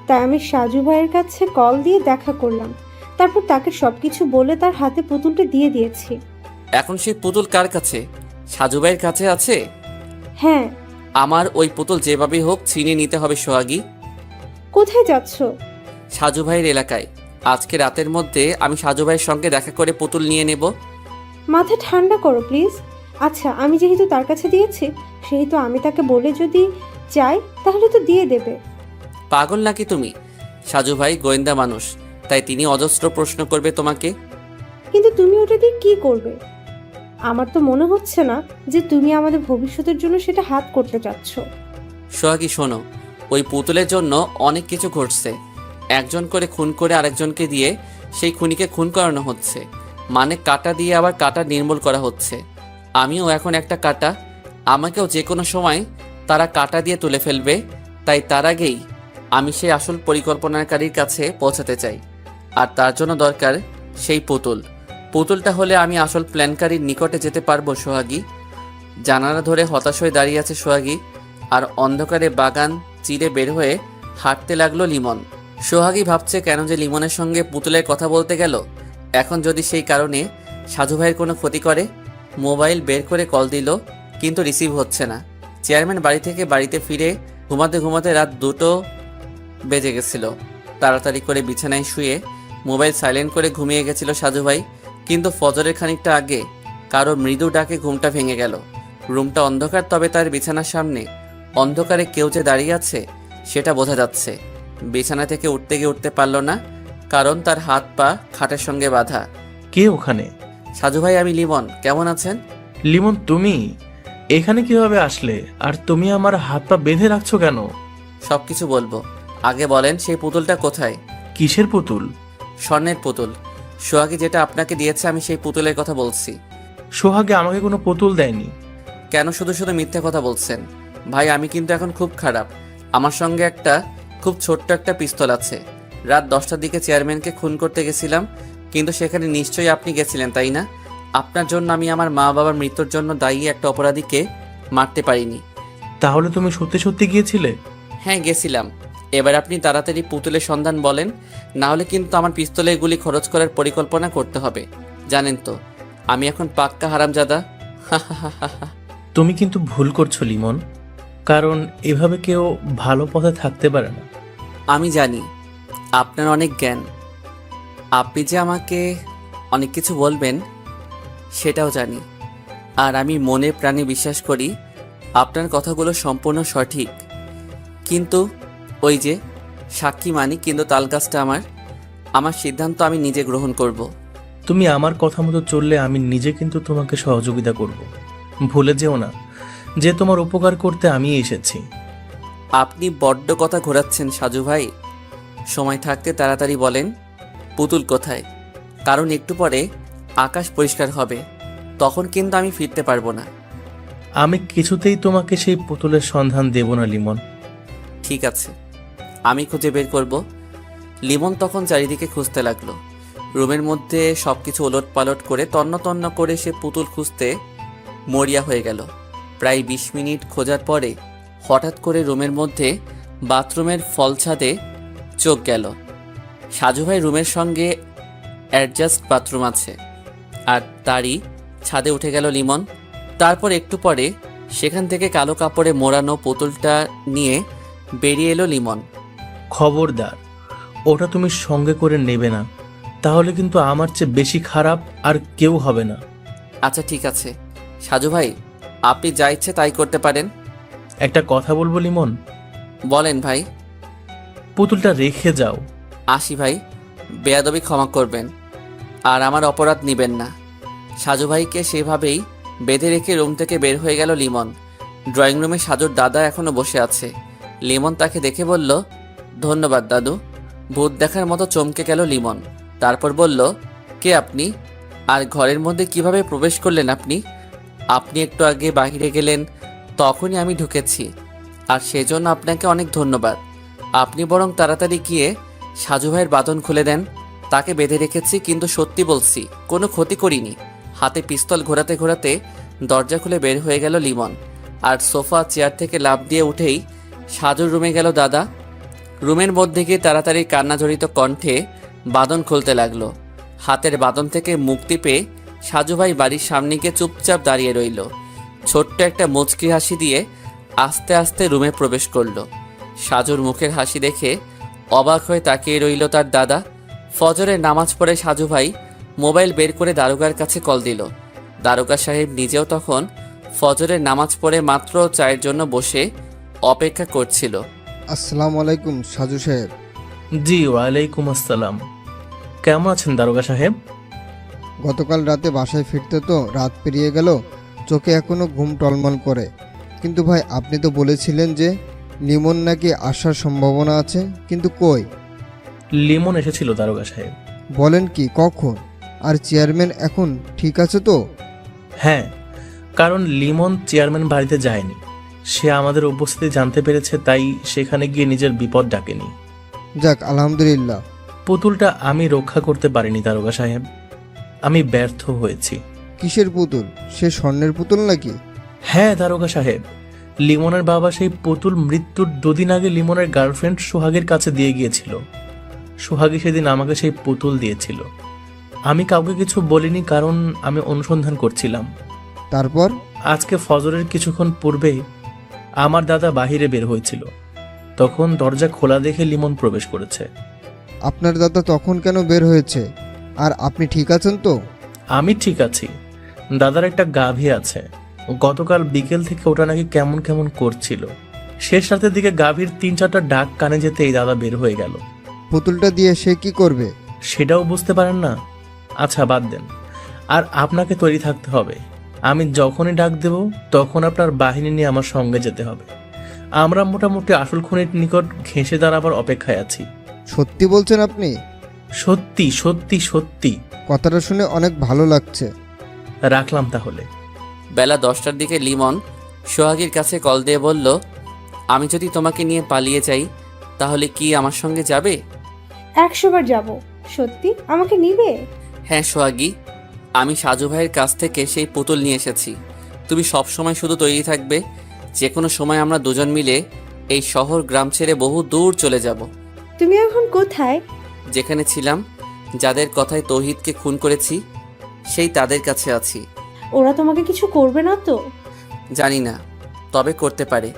তাই আমি সাজু ভাইয়ের কাছে কল দিয়ে দেখা করলাম। তারপর তাকে সবকিছু বলে তার হাতে পুতুলটা দিয়ে দিয়েছি। এখন সেই পুতুল কার কাছে? সাজু ভাইয়ের কাছে আছে? হ্যাঁ। আমার ওই পুতুল যেভাবেই হোক ছিনিয়ে নিতে হবে সোহাগী। কোথায় যাচ্ছ? সাজু ভাইয়ের এলাকায়। আজকে রাতের মধ্যে আমি সাজু ভাইয়ের সঙ্গে দেখা করে পুতুল নিয়ে নেব। মাথা ঠান্ডা করো প্লিজ। আচ্ছা, আমি যেহেতু তার কাছে দিয়েছি, সেহেতু আমি তাকে বলে যদি চাই তাহলে তো দিয়ে দেবে। পাগল নাকি তুমি? সাজু ভাই গোয়েন্দা মানুষ, তাই তিনি অজস্র প্রশ্ন করবে তোমাকে। কিন্তু তুমি ওটা দিয়ে কি করবে? আমার তো মনে হচ্ছে না যে তুমি আমাদের ভবিষ্যতের জন্য সেটা হাত করতে চাচ্ছ। সোহাগী শোনো, ওই পুতুলের জন্য অনেক কিছু ঘটছে। একজন করে খুন করে আরেকজনকে দিয়ে সেই খুনিকে খুন করানো হচ্ছে, মানে কাঁটা দিয়ে আবার কাঁটা নির্মূল করা হচ্ছে। আমিও এখন একটা কাঁটা, আমাকেও যে কোনো সময় তারা কাঁটা দিয়ে তুলে ফেলবে। তাই তার আগেই আমি সেই আসল পরিকল্পনাকারীর কাছে পৌঁছাতে চাই, আর তার জন্য দরকার সেই পুতুলটা হলে আমি আসল প্ল্যানকারীর নিকটে যেতে পারবো। সোহাগী জানালা ধরে হতাশ হয়ে দাঁড়িয়ে আছে সোহাগী, আর অন্ধকারে বাগান চিরে বের হয়ে হাঁটতে লাগলো লিমন। সোহাগী ভাবছে কেন যে লিমনের সঙ্গে পুতুলের কথা বলতে গেল। এখন যদি সেই কারণে সাজু ভাইয়ের কোনো ক্ষতি করে। মোবাইল বের করে কল দিল, কিন্তু রিসিভ হচ্ছে না। চেয়ারম্যান বাড়ি থেকে বাড়িতে ফিরে ঘুমাতে ঘুমাতে রাত 2টো বেজে গেছিল। তাড়াতাড়ি করে বিছানায় শুয়ে মোবাইল সাইলেন্ট করে ঘুমিয়ে গেছিল সাজু ভাই, কিন্তু ফজরের খানিকটা আগে কারো মৃদু ডাকে ঘুমটা ভেঙে গেল। রুমটা অন্ধকার, তবে তার বিছানার সামনে অন্ধকারে কেউ যে দাঁড়িয়ে আছে সেটা বোঝা যাচ্ছে। বিছানা থেকে উঠতে গিয়ে উঠতে পারল না, কারণ তার হাত পা খাটের সঙ্গে বাঁধা। কে ওখানে? সাজু ভাই, আমি লিমন, কেমন আছেন? লিমন, তুমি এখানে কিভাবে আসলে? আর তুমি আমার হাত পা বেঁধে রাখছো কেন? সব কিছু বলবো, আগে বলেন সেই পুতুলটা কোথায়? কিসের পুতুল? স্বর্ণের পুতুল। সোহাগী যেটা আপনাকে দিয়েছে, আমি সেই পুতুলের কথা বলছি। সোহাগে আমাকে কোনো পুতুল দেয়নি। কেন শুধু শুধু মিথ্যে কথা বলছেন? ভাই, আমি কিন্তু এখন খুব খারাপ। আমার সঙ্গে একটা খুব ছোট্ট একটা পিস্তল আছে। রাত 10টার দিকে চেয়ারম্যানকে খুন করতে গেছিলাম, কিন্তু সেখানে নিশ্চয়ই আপনি গেছিলেন, তাই না? আপনার জন্য আমি আমার মা বাবার মৃত্যুর জন্য দায়ী একটা অপরাধীকে মারতে পারিনি। তাহলে তুমি সত্যি সত্যি গিয়েছিলে? হ্যাঁ, গেছিলাম। এবার আপনি তাড়াতাড়ি পুতুলের সন্ধান বলেন, না হলে কিন্তু আমার পিস্তলের গুলি খরচ করার পরিকল্পনা করতে হবে। জানেন তো আমি এখন পাক্কা হারামজাদা। তুমি কিন্তু ভুল করছো লিমন, কারণ এভাবে কেউ ভালো পথে থাকতে পারে না। আমি জানি আপনার অনেক জ্ঞান, আপনি যে আমাকে অনেক কিছু বলবেন সেটাও জানি, আর আমি মনে প্রাণে বিশ্বাস করি আপনার কথাগুলো সম্পূর্ণ সঠিক। কিন্তু ওই যে সাক্ষী মানি, কিন্তু তালগাছটা আমার সিদ্ধান্ত আমি নিজে গ্রহণ করব। তুমি আমার কথা মতো চললে আমি নিজে কিন্তু তোমাকে সহযোগিতা করব। ভুলে যেও না যে তোমার উপকার করতে আমি এসেছি। আপনি বড্ড কথা ঘোরাচ্ছেন সাজু ভাই। সময় থাকতে তাড়াতাড়ি বলেন পুতুল কোথায়, কারণ একটু পরে আকাশ পরিষ্কার হবে, তখন কিন্তু আমি ফিরতে পারবো না। আমি কিছুতেই তোমাকে সেই পুতুলের সন্ধান দেব না লিমন। ঠিক আছে, আমি খুঁজে বের করব। লিমন তখন চারিদিকে খুঁজতে লাগলো। রুমের মধ্যে সবকিছু ওলট পালট করে তন্ন তন্ন করে সে পুতুল খুঁজতে মরিয়া হয়ে গেল। প্রায় 20 মিনিট খোঁজার পরে হঠাৎ করে রুমের মধ্যে বাথরুমের ফলছাদে চোখ গেল। সাজু ভাই রুমের সঙ্গে অ্যাডজাস্ট বাথরুম আছে, আর তারই ছাদে উঠে গেল লিমন। তারপর একটু পরে সেখান থেকে কালো কাপড়ে মোড়ানো পুতুলটা নিয়ে বেরিয়ে এলো লিমন। খবরদার, ওটা তুমি সঙ্গে করে নেবে না, তাহলে কিন্তু আমার চেয়ে বেশি খারাপ আর কেউ হবে না। আচ্ছা ঠিক আছে সাজু ভাই, আপনি যা ইচ্ছে তাই করতে পারেন। একটা কথা বলবো লিমন? বলেন ভাই। পুতুলটা রেখে যাও। আসি ভাই, বেয়াদবি ক্ষমা করবেন, আর আমার অপরাধ নেবেন না। সাজু ভাইকে সেভাবেই বেঁধে রেখে রুম থেকে বের হয়ে গেল লিমন। ড্রয়িং রুমে সাজুর দাদা এখনো বসে আছে। লিমন তাকে দেখে বলল, ধন্যবাদ দাদু। ভূত দেখার মতো চমকে গেল লিমন। তারপর বলল, কে আপনি, আর ঘরের মধ্যে কিভাবে প্রবেশ করলেন আপনি? আপনি একটু আগে বাইরে গেলেন, তখনই আমি ঢুকেছি, আর সেজন্য আপনাকে অনেক ধন্যবাদ। আপনি বরং তাড়াতাড়ি গিয়ে সাজু ভাইয়ের বাঁধন খুলে দেন। তাকে বেঁধে রেখেছি, কিন্তু সত্যি বলছি কোনো ক্ষতি করিনি। হাতে পিস্তল ঘোরাতে ঘোরাতে দরজা খুলে বের হয়ে গেল লিমন, আর সোফা চেয়ার থেকে লাফ দিয়ে উঠেই সাজুর রুমে গেল দাদা। রুমের মধ্যে গিয়ে তাড়াতাড়ি কান্নাজড়িত কণ্ঠে বাঁধন খুলতে লাগলো। হাতের বাঁধন থেকে মুক্তি পেয়ে সাজু ভাই বাড়ির সামনে গিয়ে চুপচাপ দাঁড়িয়ে রইল। ছোট্ট একটা মুচকি হাসি দিয়ে আস্তে আস্তে রুমে প্রবেশ করলো। সাজুর মুখের হাসি দেখে অবাক হয়ে তাকিয়ে রইল তার দাদা। ফজরের নামাজ পড়ে সাজু ভাই মোবাইল বের করে দারোগার কাছে কল দিল। দারোগা সাহেব নিজেও তখন ফজরের নামাজ পড়ে মাত্র চায়ের জন্য বসে অপেক্ষা করছিল। আসসালামু আলাইকুম সাজু সাহেব। জি ওয়ালাইকুম আসসালাম। কেমন আছেন দারোগা সাহেব? গতকাল রাতে বাসায় ফিরতে তো রাত পেরিয়ে গেল, চোখে এখনো ঘুম টলমল করে। কিন্তু ভাই আপনি তো বলেছিলেন যে লিমন নাকি আসার সম্ভাবনা আছে, কিন্তু কই? লিমন এসেছিল দারোগা সাহেব। বলেন কি, কখন? আর চেয়ারম্যান এখন ঠিক আছে তো? হ্যাঁ, কারণ লিমন চেয়ারম্যান বাড়িতে যায়নি। সে আমাদের উপস্থিতি জানতে পেরেছে, তাই সেখানে গিয়ে নিজের বিপদ ডাকেনি। যাক আলহামদুলিল্লাহ। পুতুলটা আমি রক্ষা করতে পারিনি দারোগা সাহেব, আমি ব্যর্থ হয়েছি। কিসের পুতুল? সে স্বর্ণের পুতুল নাকি? হ্যাঁ দারোগা সাহেব, লিমনের বাবা সেই পুতুল মৃত্যুর 2 দিন আগে লিমনের গার্লফ্রেন্ড সোহাগের কাছে দিয়ে গিয়েছিল। সোহাগী সেদিন আমাকে সেই পুতুল দিয়েছিল। আমি কাউকে কিছু বলিনি, কারণ আমি অনুসন্ধান করছিলাম। তারপর? আজকে ফজরের কিছুক্ষণ পূর্বেই আমার দাদা বাহিরে বের হয়েছিল, তখন দরজা খোলা দেখে লিমন প্রবেশ করেছে। আপনার দাদা তখন কেন বের হয়েছে? আর আপনি ঠিক আছেন তো? আমি ঠিক আছি। দাদার একটা গাভী আছে, গতকাল বিকেল থেকে ওটা নাকি কেমন কেমন করছিল। শেষ রাতের দিকে গাভীর 3-4টা ডাক কানে যেতেই দাদা বের হয়ে গেল। পুতুলটা দিয়ে সে কি করবে? সেটাও বুঝতে পারেন না? আচ্ছা বাদ দেন, আর আপনাকে তৈরি থাকতে হবে। আমি যখনই ডাক দেব তখন আপনার বাহিনী নিয়ে আমার সঙ্গে যেতে হবে। আমরা মোটামুটি আসল খুনির নিকট ঘেঁষে দাঁড়াবার অপেক্ষায় আছি। সত্যি বলছেন আপনি? সত্যি সত্যি সত্যি। কথাটা শুনে অনেক ভালো লাগছে। রাখলাম তাহলে। বেলা 10টার দিকে লিমন সোহাগীর কাছে কল দিয়ে বলল, আমি যদি তোমাকে নিয়ে পালিয়ে যাই তাহলে কি আমার সঙ্গে যাবে? 100 বার যাব। সত্যি আমাকে নিবে? হ্যাঁ সোহাগী, আমি সাজু ভাইয়ের কাছ থেকে সেই পুতুল নিয়ে এসেছি। তুমি সব সময় শুধু তৈরি থাকবে। যে কোনো সময় আমরা দুজন মিলে এই শহর গ্রাম ছেড়ে বহু দূর চলে যাব। তুমি এখন কোথায়? যেখানে ছিলাম, যাদের কথায় তৌহিদকে খুন করেছি, সেই তাদের কাছে আছি। ওরা তোমাকে কিছু করবে না তো? জানি না, তবে করতে পারে।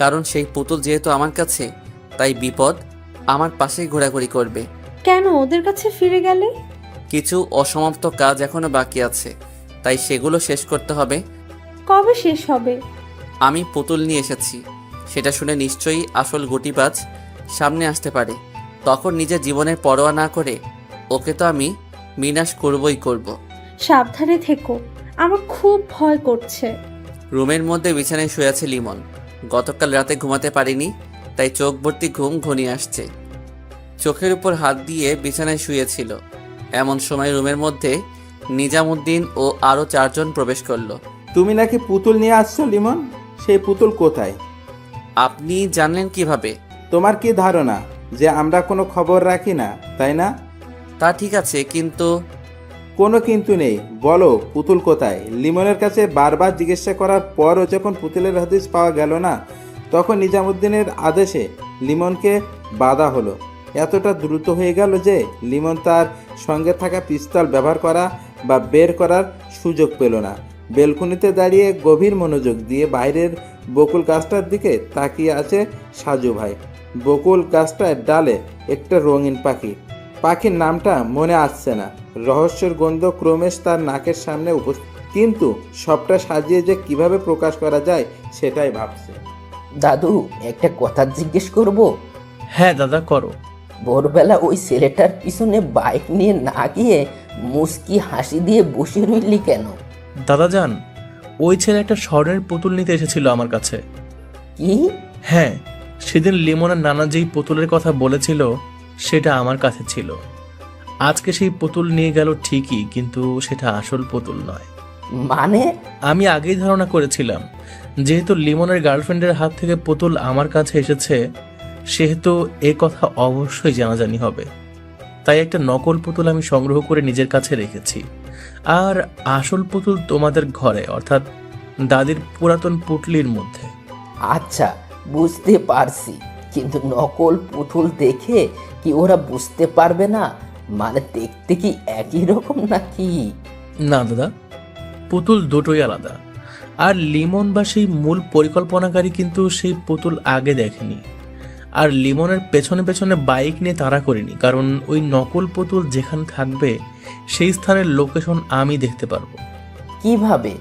কারণ সেই পুতুল যেহেতু আমার কাছে, তাই বিপদ আমার পাশেই ঘোরাঘুরি করবে। কেন ওদের কাছে ফিরে গেলে? কিছু অসমাপ্ত কাজ এখনো বাকি আছে, তাই সেগুলো শেষ করতে হবে। কবে শেষ হবে? আমি পুতুল নিয়ে এসেছি, সেটা শুনে নিশ্চয়ই আসল গুটিবাজ সামনে আসতে পারে। তখন নিজের জীবনের পরোয়া না করে ওকে তো আমি বিনাশ করবই করব। সাবধানে থেকো, আমার খুব ভয় করছে। রুমের মধ্যে বিছানায় শুয়ে আছে লিমন। গতকাল রাতে ঘুমাতে পারিনি, তাই চোখ ভর্তি ঘুম ঘনিয়ে আসছে। চোখের উপর হাত দিয়ে বিছানায় শুয়েছিল। এমন সময় রুমের মধ্যে নিজামুদ্দিন ও আরও 4 জন প্রবেশ করলো। তুমি নাকি পুতুল নিয়ে আসছো লিমন? সেই পুতুল কোথায়? আপনি জানলেন কিভাবে? তোমার কি ধারণা যে আমরা কোনো খবর রাখি না, তাই না? তা ঠিক আছে, কিন্তু কোনো কিন্তু নেই। বলো পুতুল কোথায়? লিমনের কাছে বারবার জিজ্ঞাসা করার পরও যখন পুতুলের হদিস পাওয়া গেল না, তখন নিজামুদ্দিনের আদেশে লিমনকে বাধা হলো। এতটা দ্রুত হয়ে গেল যে লিমন তার সঙ্গে থাকা পিস্তল ব্যবহার করা বা বের করার সুযোগ পেল না। বেলকুনিতে দাঁড়িয়ে গভীর মনোযোগ দিয়ে বাইরের বকুল গাছটার দিকে তাকিয়ে আছে সাজু ভাই। বকুল গাছটার ডালে একটা রঙিন পাখি। পাখির নামটা মনে আসছে না। রহস্যের গন্ধ ক্রমেশ তার নাকের সামনে উপস্থিত, কিন্তু সবটা সাজিয়ে যে কিভাবে প্রকাশ করা যায় সেটাই ভাবছে। দাদু, একটা কথা জিজ্ঞেস করব? হ্যাঁ দাদা করো। ভোরবেলা ওই ছেলেটার পিছনে বাইক নিয়ে না গিয়ে মুস্কি হাসি দিয়ে বসে রইলি কেন? দাদা যান, ওই ছেলে একটা স্বর্ণের পুতুল নিতে এসেছিল আমার কাছে। কি? হ্যাঁ, সেদিন লিমনের নানা যেই পুতুলের কথা বলেছিল সেটা আমার কাছে ছিল। আজকে সেই পুতুল নিয়ে গেল ঠিকই, কিন্তু সেটা আসল পুতুল নয়। মানে? আমি আগেই ধারণা করেছিলাম যেহেতু লিমনের গার্লফ্রেন্ডের হাত থেকে পুতুল আমার কাছে এসেছে, সেহেতু এ কথা অবশ্যই জানাজানি হবে। তাই একটা নকল পুতুল আমি সংগ্রহ করে নিজের কাছে রেখেছি। আর আসল পুতুল তোমাদের ঘরে, অর্থাৎ দাদির পুরাতন পুটলির মধ্যে। আচ্ছা, বুঝতে পারছি, কিন্তু নকল পুতুল দেখে কি ওরা বুঝতে পারবে না? মানে দেখতে কি একই রকম নাকি? না দাদা, পুতুল দুটোই আলাদা। আর লিমন বা সেই মূল পরিকল্পনাকারী কিন্তু সেই পুতুল আগে দেখেনি। আর লিমনের পেছনে পেছনে বাইক নিয়ে তাড়া করিনি, কারণ ওই নকল পুতুল যেখানে থাকবে সেই স্থানের লোকেশন আমি দেখতে পারবো। কিভাবে?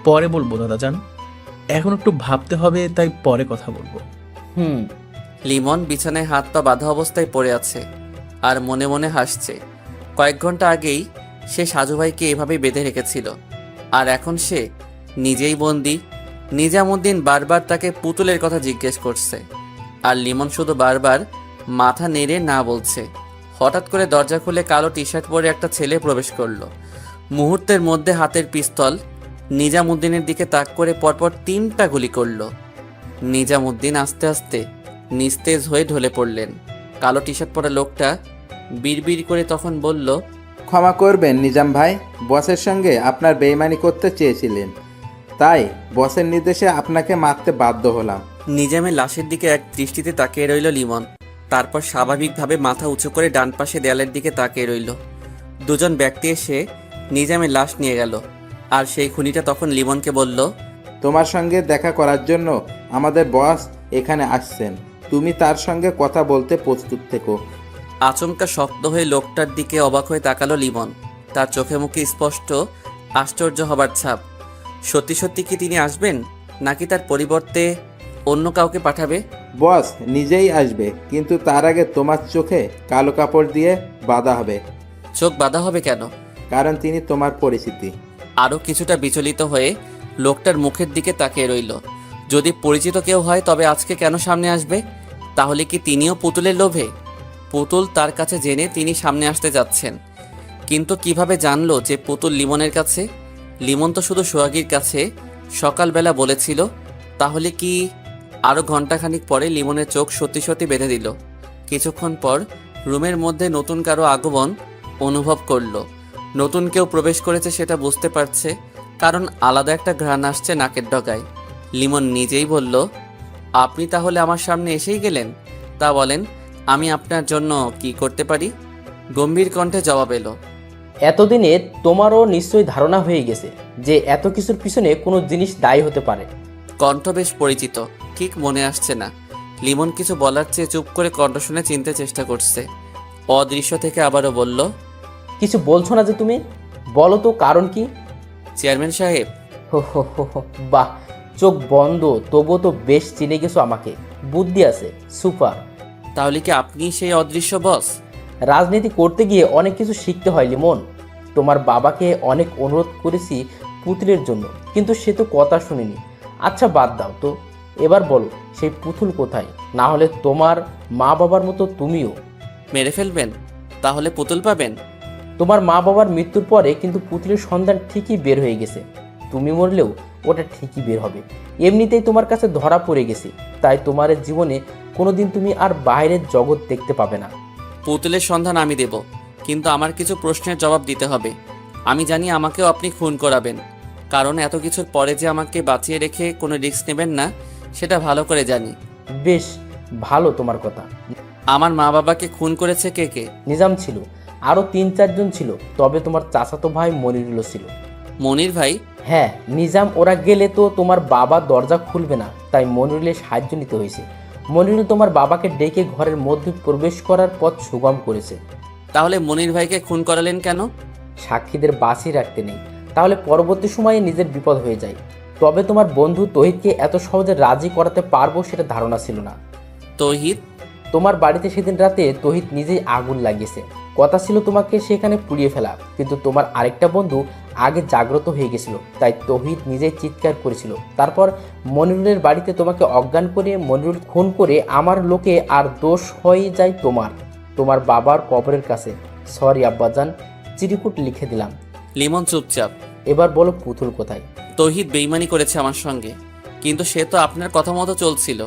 পরে বলবো দাদা যান, এখন একটু ভাবতে হবে, তাই পরে কথা বলবো। হুম। লিমন বিছানায় হাত পা বাঁধা অবস্থায় পড়ে আছে আর মনে মনে হাসছে। কয়েক ঘন্টা আগেই সে সাজুভাইকে এভাবেই বেঁধে রেখেছিল, আর এখন সে নিজেই বন্দি। নিজামুদ্দিন বারবার তাকে পুতুলের কথা জিজ্ঞেস করছে, আর লিমন শুধু বারবার মাথা নেড়ে না বলছে। হঠাৎ করে দরজা খুলে কালো টি শার্ট পরে একটা ছেলে প্রবেশ করলো। মুহূর্তের মধ্যে হাতের পিস্তল নিজামুদ্দিনের দিকে তাক করে পরপর 3টা গুলি করলো। নিজামুদ্দিন আস্তে আস্তে নিস্তেজ হয়ে ঢলে পড়লেন। কালো টি শার্ট পরা লোকটা বিড়বিড় করে তখন বলল, ক্ষমা করবেন নিজাম ভাই, বসের সঙ্গে আপনার বেইমানি করতে চেয়েছিলেন, তাই বসের নির্দেশে আপনাকে মারতে বাধ্য হলাম। নিজামের লাশের দিকে এক দৃষ্টিতে তাকিয়ে রইল লিমন। তারপর স্বাভাবিকভাবে মাথা উঁচু করে ডান পাশে দেয়ালের দিকে তাকিয়ে রইল। দুজন ব্যক্তি এসে নিজামের লাশ নিয়ে গেল, আর সেই খুনিটা তখন লিমনকে বলল, তোমার সঙ্গে দেখা করার জন্য আমাদের বস এখানে আসছেন, তুমি তার সঙ্গে কথা বলতে প্রস্তুত থেকো। আচমকা শক্ত হয়ে লোকটার দিকে অবাক হয়ে তাকালো লিমন। তার চোখে মুখে স্পষ্ট আশ্চর্য হবার ছাপ। সত্যি সত্যি কি তিনি আসবেন, নাকি তার পরিবর্তে অন্য কাউকে পাঠাবে? বস নিজেই আসবে, কিন্তু তার আগে তোমার চোখে কালো কাপড় দিয়ে বাঁধা হবে। চোখ বাঁধা হবে কেন? কারণ তিনি তোমার পরিচিতি। আরও কিছুটা বিচলিত হয়ে লোকটার মুখের দিকে তাকিয়ে রইল। যদি পরিচিত কেউ হয় তবে আজকে কেন সামনে আসবে? তাহলে কি তিনিও পুতুলের লোভে? পুতুল তার কাছে জেনে তিনি সামনে আসতে যাচ্ছেন, কিন্তু কিভাবে জানলো যে পুতুল লিমনের কাছে? লিমন তো শুধু সোহাগীর কাছে সকালবেলা বলেছিল। তাহলে কি? আরও ঘন্টাখানিক পরে লিমনের চোখ সত্যি সত্যি বেঁধে দিল। কিছুক্ষণ পর রুমের মধ্যে নতুন কারো আগমন অনুভব করলো। নতুন কেউ প্রবেশ করেছে সেটা বুঝতে পারছে, কারণ আলাদা একটা ঘ্রাণ আসছে নাকের ডগায়। লিমন নিজেই বলল, আপনি তাহলে আমার সামনে এসেই গেলেন? তা বলেন, আমি আপনার জন্য কি করতে পারি? গম্ভীর কণ্ঠে জবাব এলো। এতদিনে তোমারও নিশ্চয়ই ধারণা হয়ে গেছে যে এত কিছুর পিছনে কোনো জিনিস দায়ী হতে পারে। কণ্ঠ বেশ পরিচিত, ঠিক মনে আসছে না। লিমন কিছু বলার চেয়ে চুপ করে কণ্ঠ শুনে চিনতে চেষ্টা করছে। অদৃশ্য থেকে আবারও বলল, কিছু বলছো না যে তুমি? বলো তো কারণ কি? চেয়ারম্যান সাহেব। হো হো হো হো, বাহ, চোখ বন্ধ তবুও তো বেশ চিনে গেছো আমাকে। বুদ্ধি আছে, সুপার। তাহলে কি আপনি সেই অদৃশ্য বস? রাজনীতি করতে গিয়ে অনেক কিছু শিখতে হয় লিমন। তোমার বাবাকে অনেক অনুরোধ করেছি পুতুলের জন্য, কিন্তু সে তো কথা শুনেনি। আচ্ছা বাদ দাও তো, এবার বলো সেই পুতুল কোথায়? না হলে তোমার মা বাবার মতো তুমিও মেরে ফেলবেন? তাহলে পুতুল পাবেন? তোমার মা বাবার মৃত্যুর পরে কিন্তু পুতুলের সন্ধান ঠিকই বের হয়ে গেছে। তুমি মরলেও ওটা ঠিকই বের হবে। এমনিতেই তোমার কাছে ধরা পড়ে গেছে, তাই তোমার জীবনে কোনোদিন তুমি আর বাইরের জগৎ দেখতে পাবে না। পুতুলের সন্ধান আমি দেব, কিন্তু আমার কিছু প্রশ্নের জবাব দিতে হবে। আমি জানি আমাকেও আপনি খুন করাবেন, কারণ এত কিছুর পরে যে আমাকে বাঁচিয়ে রেখে কোনো রিস্ক নেবেন না সেটা ভালো করে জানি। বেশ ভালো তোমার কথা। আমার মা বাবাকে খুন করেছে কে কে? নিজাম ছিল, আরও 3-4 জন ছিল, তবে তোমার চাচাতো ভাই মনিরুলও ছিল। মনির ভাই? হ্যাঁ, নিজাম ওরা গেলে তো তোমার বাবা দরজা খুলবে না, তাই মনিরুলের সাহায্য নিতে হয়েছে। মনিরুল তোমার বাবাকে ডেকে ঘরের মধ্যে প্রবেশ করার পথ সুগম করেছে। তাহলে মনির ভাইকে খুন করালেন কেন? সাক্ষীদের বাঁচিয়ে রাখতে নেই, তাহলে পরবর্তী সময়ে নিজের বিপদ হয়ে যায়। তবে তোমার বন্ধু তহিদকে এত সহজে রাজি করাতে পারবো সেটা ধারণা ছিল না। তৌহিদ? তোমার বাড়িতে সেদিন রাতে তহিদ নিজেই আগুন লাগিয়েছে। কথা ছিল তোমাকে সেখানে পুড়িয়ে ফেলা, কিন্তু তোমার আরেকটা বন্ধু আগে জাগ্রত হয়ে গেছিল, তাই তহিদ নিজেই চিৎকার করেছিল। তারপর মনিরুলের বাড়িতে তোমাকে অজ্ঞান করে মনিরুল খুন করে আমার লোকে, আর দোষ হয়ে যায় তোমার বাবার কবরের কাছে। সরি আব্বাজান, চিরকুট লিখে দিলাম। লিমন চুপচাপ। এবার বলো পুতুল কোথায়? তৌহিদ বেইমানি করেছে আমার সঙ্গে, কিন্তু সে তো আপনার কথা মতো চলছিল।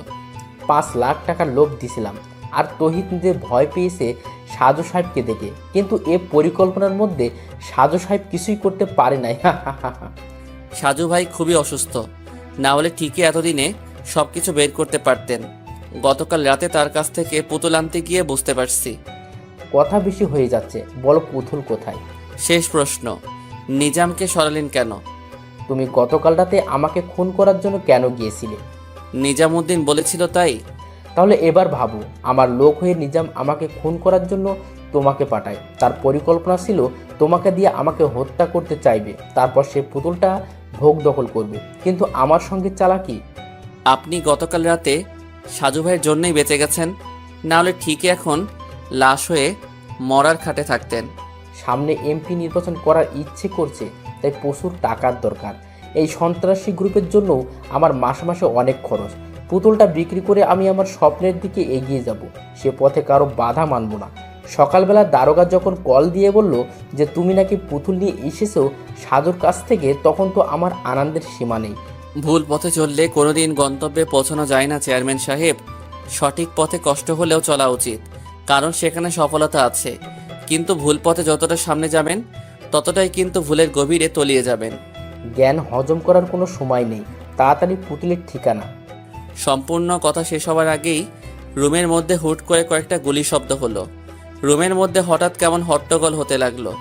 5 লাখ টাকার লোভ দিছিলাম, আর তহিদ নিজে ভয় পেয়েছে সাজু সাহেবকে দেখে, কিন্তু এ পরিকল্পনার মধ্যে সাজু সাহেব কিছুই করতে পারে নাই। সাজু ভাই খুবই অসুস্থ, না হলে ঠিকই এতদিনে সব কিছু বের করতে পারতেন। গতকাল রাতে তার কাছ থেকে পুতুল আনতে গিয়ে বুঝতে পারছি। কথা বেশি হয়ে যাচ্ছে, বলো পুতুল কোথায়? শেষ প্রশ্ন, নিজামকে সরালেন কেন? তুমি গতকাল রাতে আমাকে খুন করার জন্য কেন গিয়েছিলে? নিজামুদ্দিন বলেছিল তাই? তাহলে এবার ভাবো, আমার লোক হয়ে নিজাম আমাকে খুন করার জন্য তোমাকে পাঠায়। তার পরিকল্পনা ছিল তোমাকে দিয়ে আমাকে হত্যা করতে চাইবে, তারপর সে পুতুলটা ভোগ দখল করবে। কিন্তু আমার সঙ্গে চালাকি। আপনি গতকাল রাতে সাজু ভাইয়ের জন্যই বেঁচে গেছেন, নাহলে ঠিকই এখন লাশ হয়ে মরার খাটে থাকতেন। সামনে এমপি নির্বাচন করার ইচ্ছে করছে, তাই প্রচুর টাকার দরকার। এই সন্ত্রাসী গ্রুপের জন্য আমার মাসে মাসে অনেক খরচ। পুতুলটা বিক্রি করে আমি আমার স্বপ্নের দিকে এগিয়ে যাব। সে পথে কারো বাধা মানব না। সকালবেলা দারোগা যখন কল দিয়ে বলল যে তুমি নাকি পুতুল নিয়ে এসেছো সাধুর কাছ থেকে, তখন তো আমার আনন্দের সীমা নেই। ভুল পথে চললে কোনোদিন গন্তব্যে পৌঁছানো যায় না চেয়ারম্যান সাহেব। সঠিক পথে কষ্ট হলেও চলা উচিত, কারণ সেখানে সফলতা আছে। কিন্তু ভুল পথে যতটা সামনে যাবেন ততটাই কিন্তু ভুলের গভীরে তলিয়ে যাবেন। জ্ঞান হজম করার কোনো সময় নেই, তাড়াতাড়ি পুতুলের ঠিকানা। সম্পূর্ণ কথা শেষ হওয়ার আগেই রুমের মধ্যে হুট করে কয়েকটা গুলি শব্দ হলো। রুমের মধ্যে হঠাৎ কেমন হট্টগোল হতে লাগলো।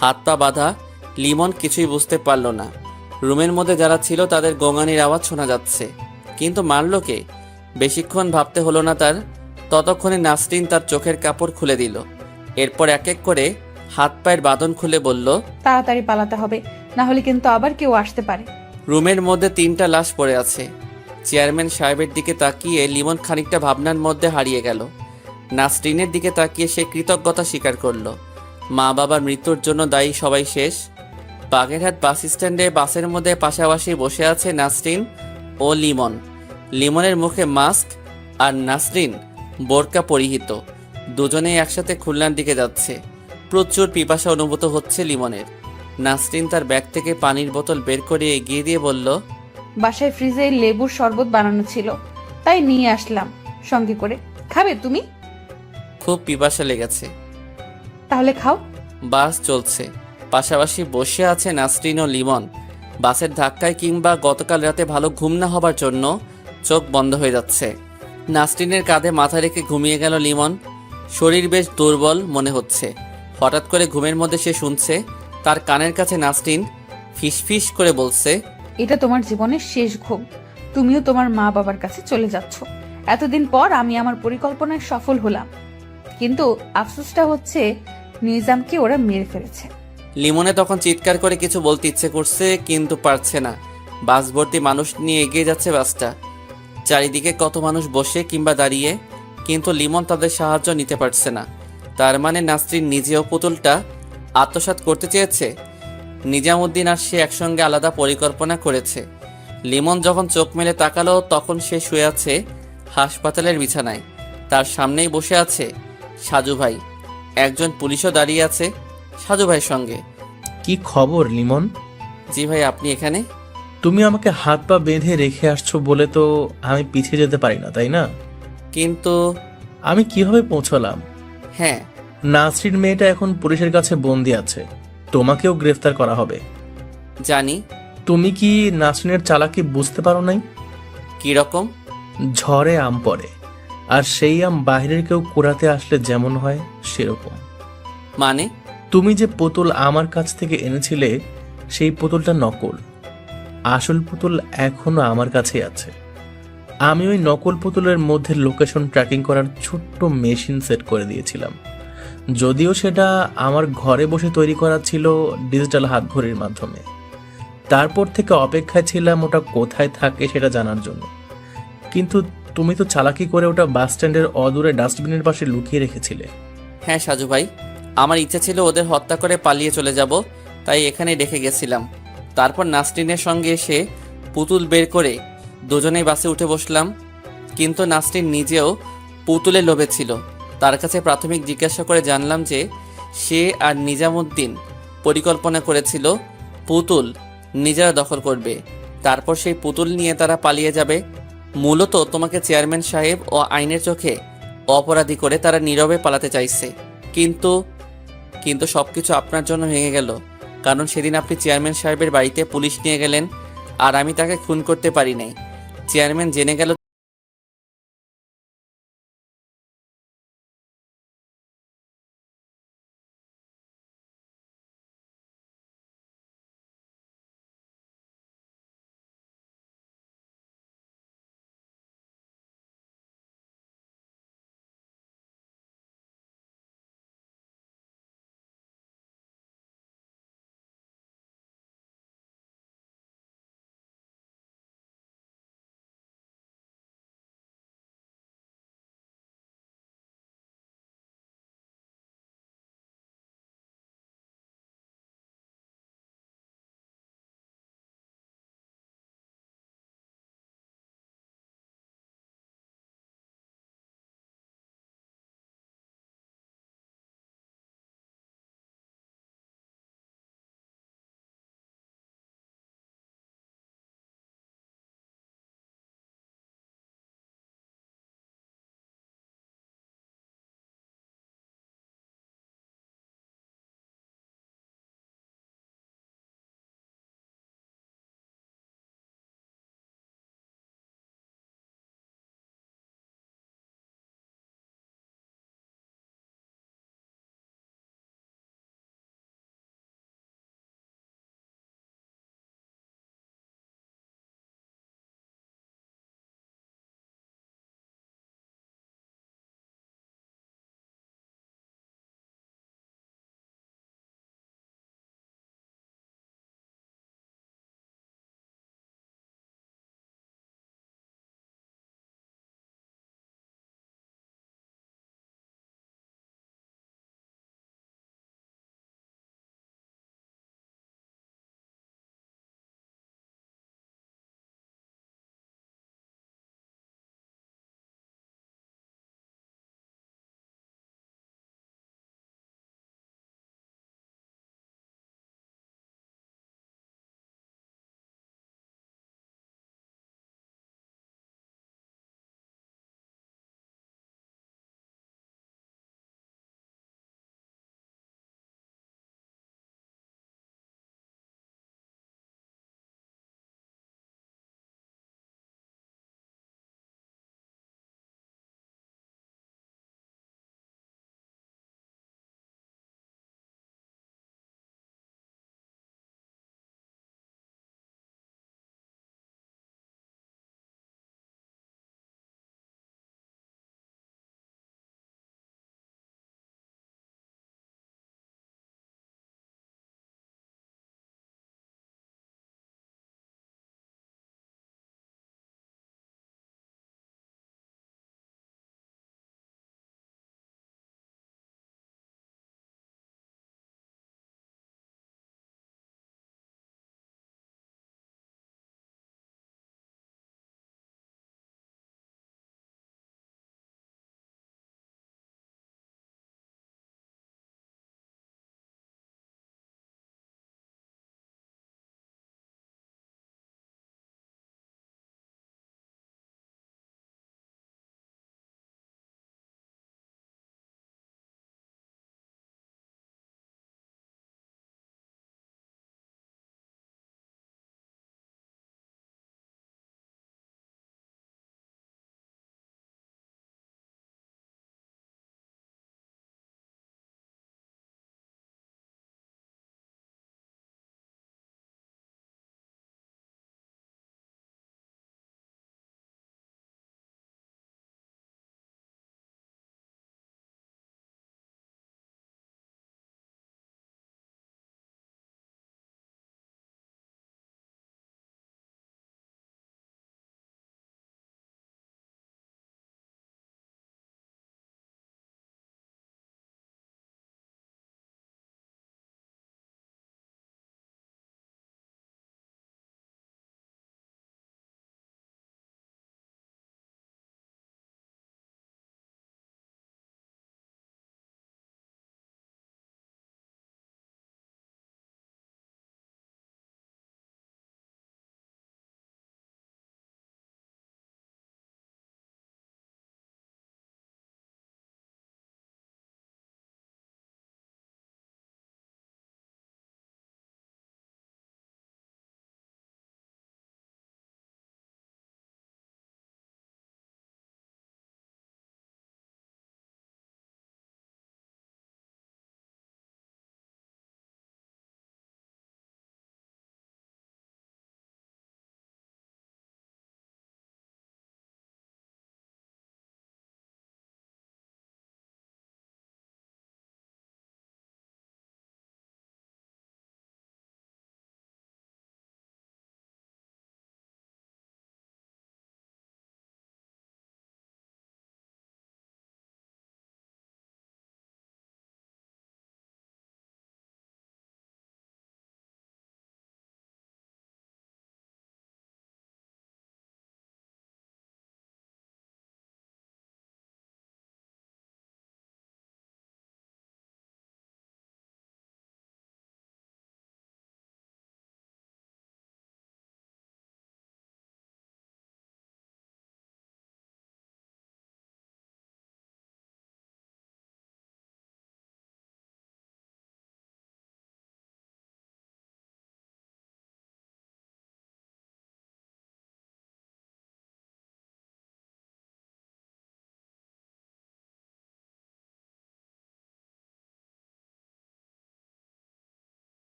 হাত পা বাঁধা লিমন কিছুই বুঝতে পারল না। রুমের মধ্যে যারা ছিল তাদের গোঙানির আওয়াজ শোনা যাচ্ছে, কিন্তু মারল কে? বেশিক্ষণ ভাবতে হলো না তার। ততক্ষণে নাসরিন তার চোখের কাপড় খুলে দিল। এরপর এক এক করে হাত পায়ের বাঁধন খুলে বলল, তাড়াতাড়ি পালাতে হবে, না হলে কিন্তু আবার কেউ আসতে পারে। রুমের মধ্যে 3টা লাশ পড়ে আছে। চেয়ারম্যান সাহেবের দিকে তাকিয়ে লিমন খানিকটা ভাবনার মধ্যে হারিয়ে গেল। নাসরিনের দিকে তাকিয়ে সে কৃতজ্ঞতা স্বীকার করলো। মা বাবার মৃত্যুর জন্য দায়ী সবাই শেষ। বাগেরহাট বাস স্ট্যান্ডে বাসের মধ্যে পাশাপাশি বসে আছে নাসরিন ও লিমন। লিমনের মুখে মাস্ক আর নাসরিন বোরকা পরিহিত। দুজনেই একসাথে খুলনার দিকে যাচ্ছে। প্রচুর পিপাসা অনুভূত হচ্ছে লিমনের। নাসরিন তার ব্যাগ থেকে পানির বোতল বের করে এগিয়ে দিয়ে বলল, বাসায় ফ্রিজে লেবুর শরবত বানানো ছিল, তাই নিয়ে আসলাম সঙ্গে করে। খাবে তুমি? খুব পিপাসা লেগেছে। তাহলে খাও। বাস চলছে, পাশাপাশি বসে আছে নাসরিন ও লিমন। বাসের ধাক্কায় কিংবা গতকাল রাতে ভালো ঘুম না হবার জন্য চোখ বন্ধ হয়ে যাচ্ছে। নাসরিনের কাঁধে মাথা রেখে ঘুমিয়ে গেল লিমন। শরীর বেশ দুর্বল মনে হচ্ছে। হঠাৎ করে ঘুমের মধ্যে সে শুনছে তার কানের কাছে নাসরিন ফিসফিস করে বলছে, এটা তোমার জীবনের শেষ ঘুম। তুমিও তোমার মা বাবার কাছে চলে যাচ্ছ। এতদিন পর আমি আমার পরিকল্পনায় সফল হলাম, কিন্তু আফসোসটা হচ্ছে নিজামকে ওরা মেরে ফেলেছে। লিমনে তখন চিৎকার করে কিছু বলতে ইচ্ছে করছে, কিন্তু পারছে না। বাস ভর্তি মানুষ নিয়ে এগিয়ে যাচ্ছে বাসটা। চারিদিকে কত মানুষ বসে কিংবা দাঁড়িয়ে, কিন্তু লিমন তাদের সাহায্য নিতে পারছে না। তার মানে নাসরিন নিজেও পুতুলটা আত্মসাৎ করতে চেয়েছে। নিজামুদ্দিন আর সে একসঙ্গে আলাদা পরিকল্পনা করেছে। লিমন যখন চোখ মেলে তাকালো তখন সে শুয়ে আছে হাসপাতালের বিছানায়। তার সামনেই বসে আছে সাজু ভাই। একজন পুলিশও দাঁড়িয়ে আছে সাজু ভাইয়ের সঙ্গে। কি খবর লিমন? জি ভাই, আপনি এখানে? তুমি আমাকে হাত পা বেঁধে রেখে আসছো বলে তো আমি পিছিয়ে যেতে পারি না, তাই না? কিন্তু আমি কিভাবে পৌঁছলাম? হ্যাঁ, নাসরিন মেয়েটা এখন পুলিশের কাছে বন্দি আছে। তোমাকেও গ্রেফতার করা হবে। জানি। তুমি কি নাসরিনের চালাকি বুঝতে পারো নাই? কি রকম? ঝড়ে আম পড়ে, আর সেই আম বাইরের কেউ কুড়াতে আসলে যেমন হয় সেরকম। মানে? তুমি যে পুতুল আমার কাছ থেকে এনেছিলে সেই পুতুলটা নকল। আসল পুতুল এখনো আমার কাছেই আছে। আমি ওই নকল পুতুলের মধ্যে লোকেশন ট্র্যাকিং করার ছোট্ট মেশিন সেট করে দিয়েছিলাম, যদিও সেটা আমার ঘরে বসে তৈরি করা ছিল ডিজিটাল হাতঘড়ির মাধ্যমে। তারপর থেকে অপেক্ষায় ছিলাম ওটা কোথায় থাকে সেটা জানার জন্য। কিন্তু তুমি তো চালাকি করে ওটা বাস স্ট্যান্ডের অদূরে ডাস্টবিনের পাশে লুকিয়ে রেখেছিলে। হ্যাঁ সাজু ভাই, আমার ইচ্ছা ছিল ওদের হত্যা করে পালিয়ে চলে যাব, তাই এখানে রেখে গেছিলাম। তারপর নাসরিনের সঙ্গে এসে পুতুল বের করে দুজনেই বাসে উঠে বসলাম। কিন্তু নাসরিন নিজেও পুতুলের লোভে ছিল। তার কাছে প্রাথমিক জিজ্ঞাসা করে জানলাম যে সে আর নিজামুদ্দিন পরিকল্পনা করেছিল পুতুল নিজেরা দখল করবে, তারপর সেই পুতুল নিয়ে তারা পালিয়ে যাবে। মূলত তোমাকে চেয়ারম্যান সাহেব ও আইনের চোখে অপরাধী করে তারা নীরবে পালাতে চাইছে। কিন্তু সবকিছু আপনার জন্য ভেঙে গেল, কারণ সেদিন আপনি চেয়ারম্যান সাহেবের বাড়িতে পুলিশ নিয়ে গেলেন আর আমি তাকে খুন করতে পারি নাই। চেয়ারম্যান জেনে গেল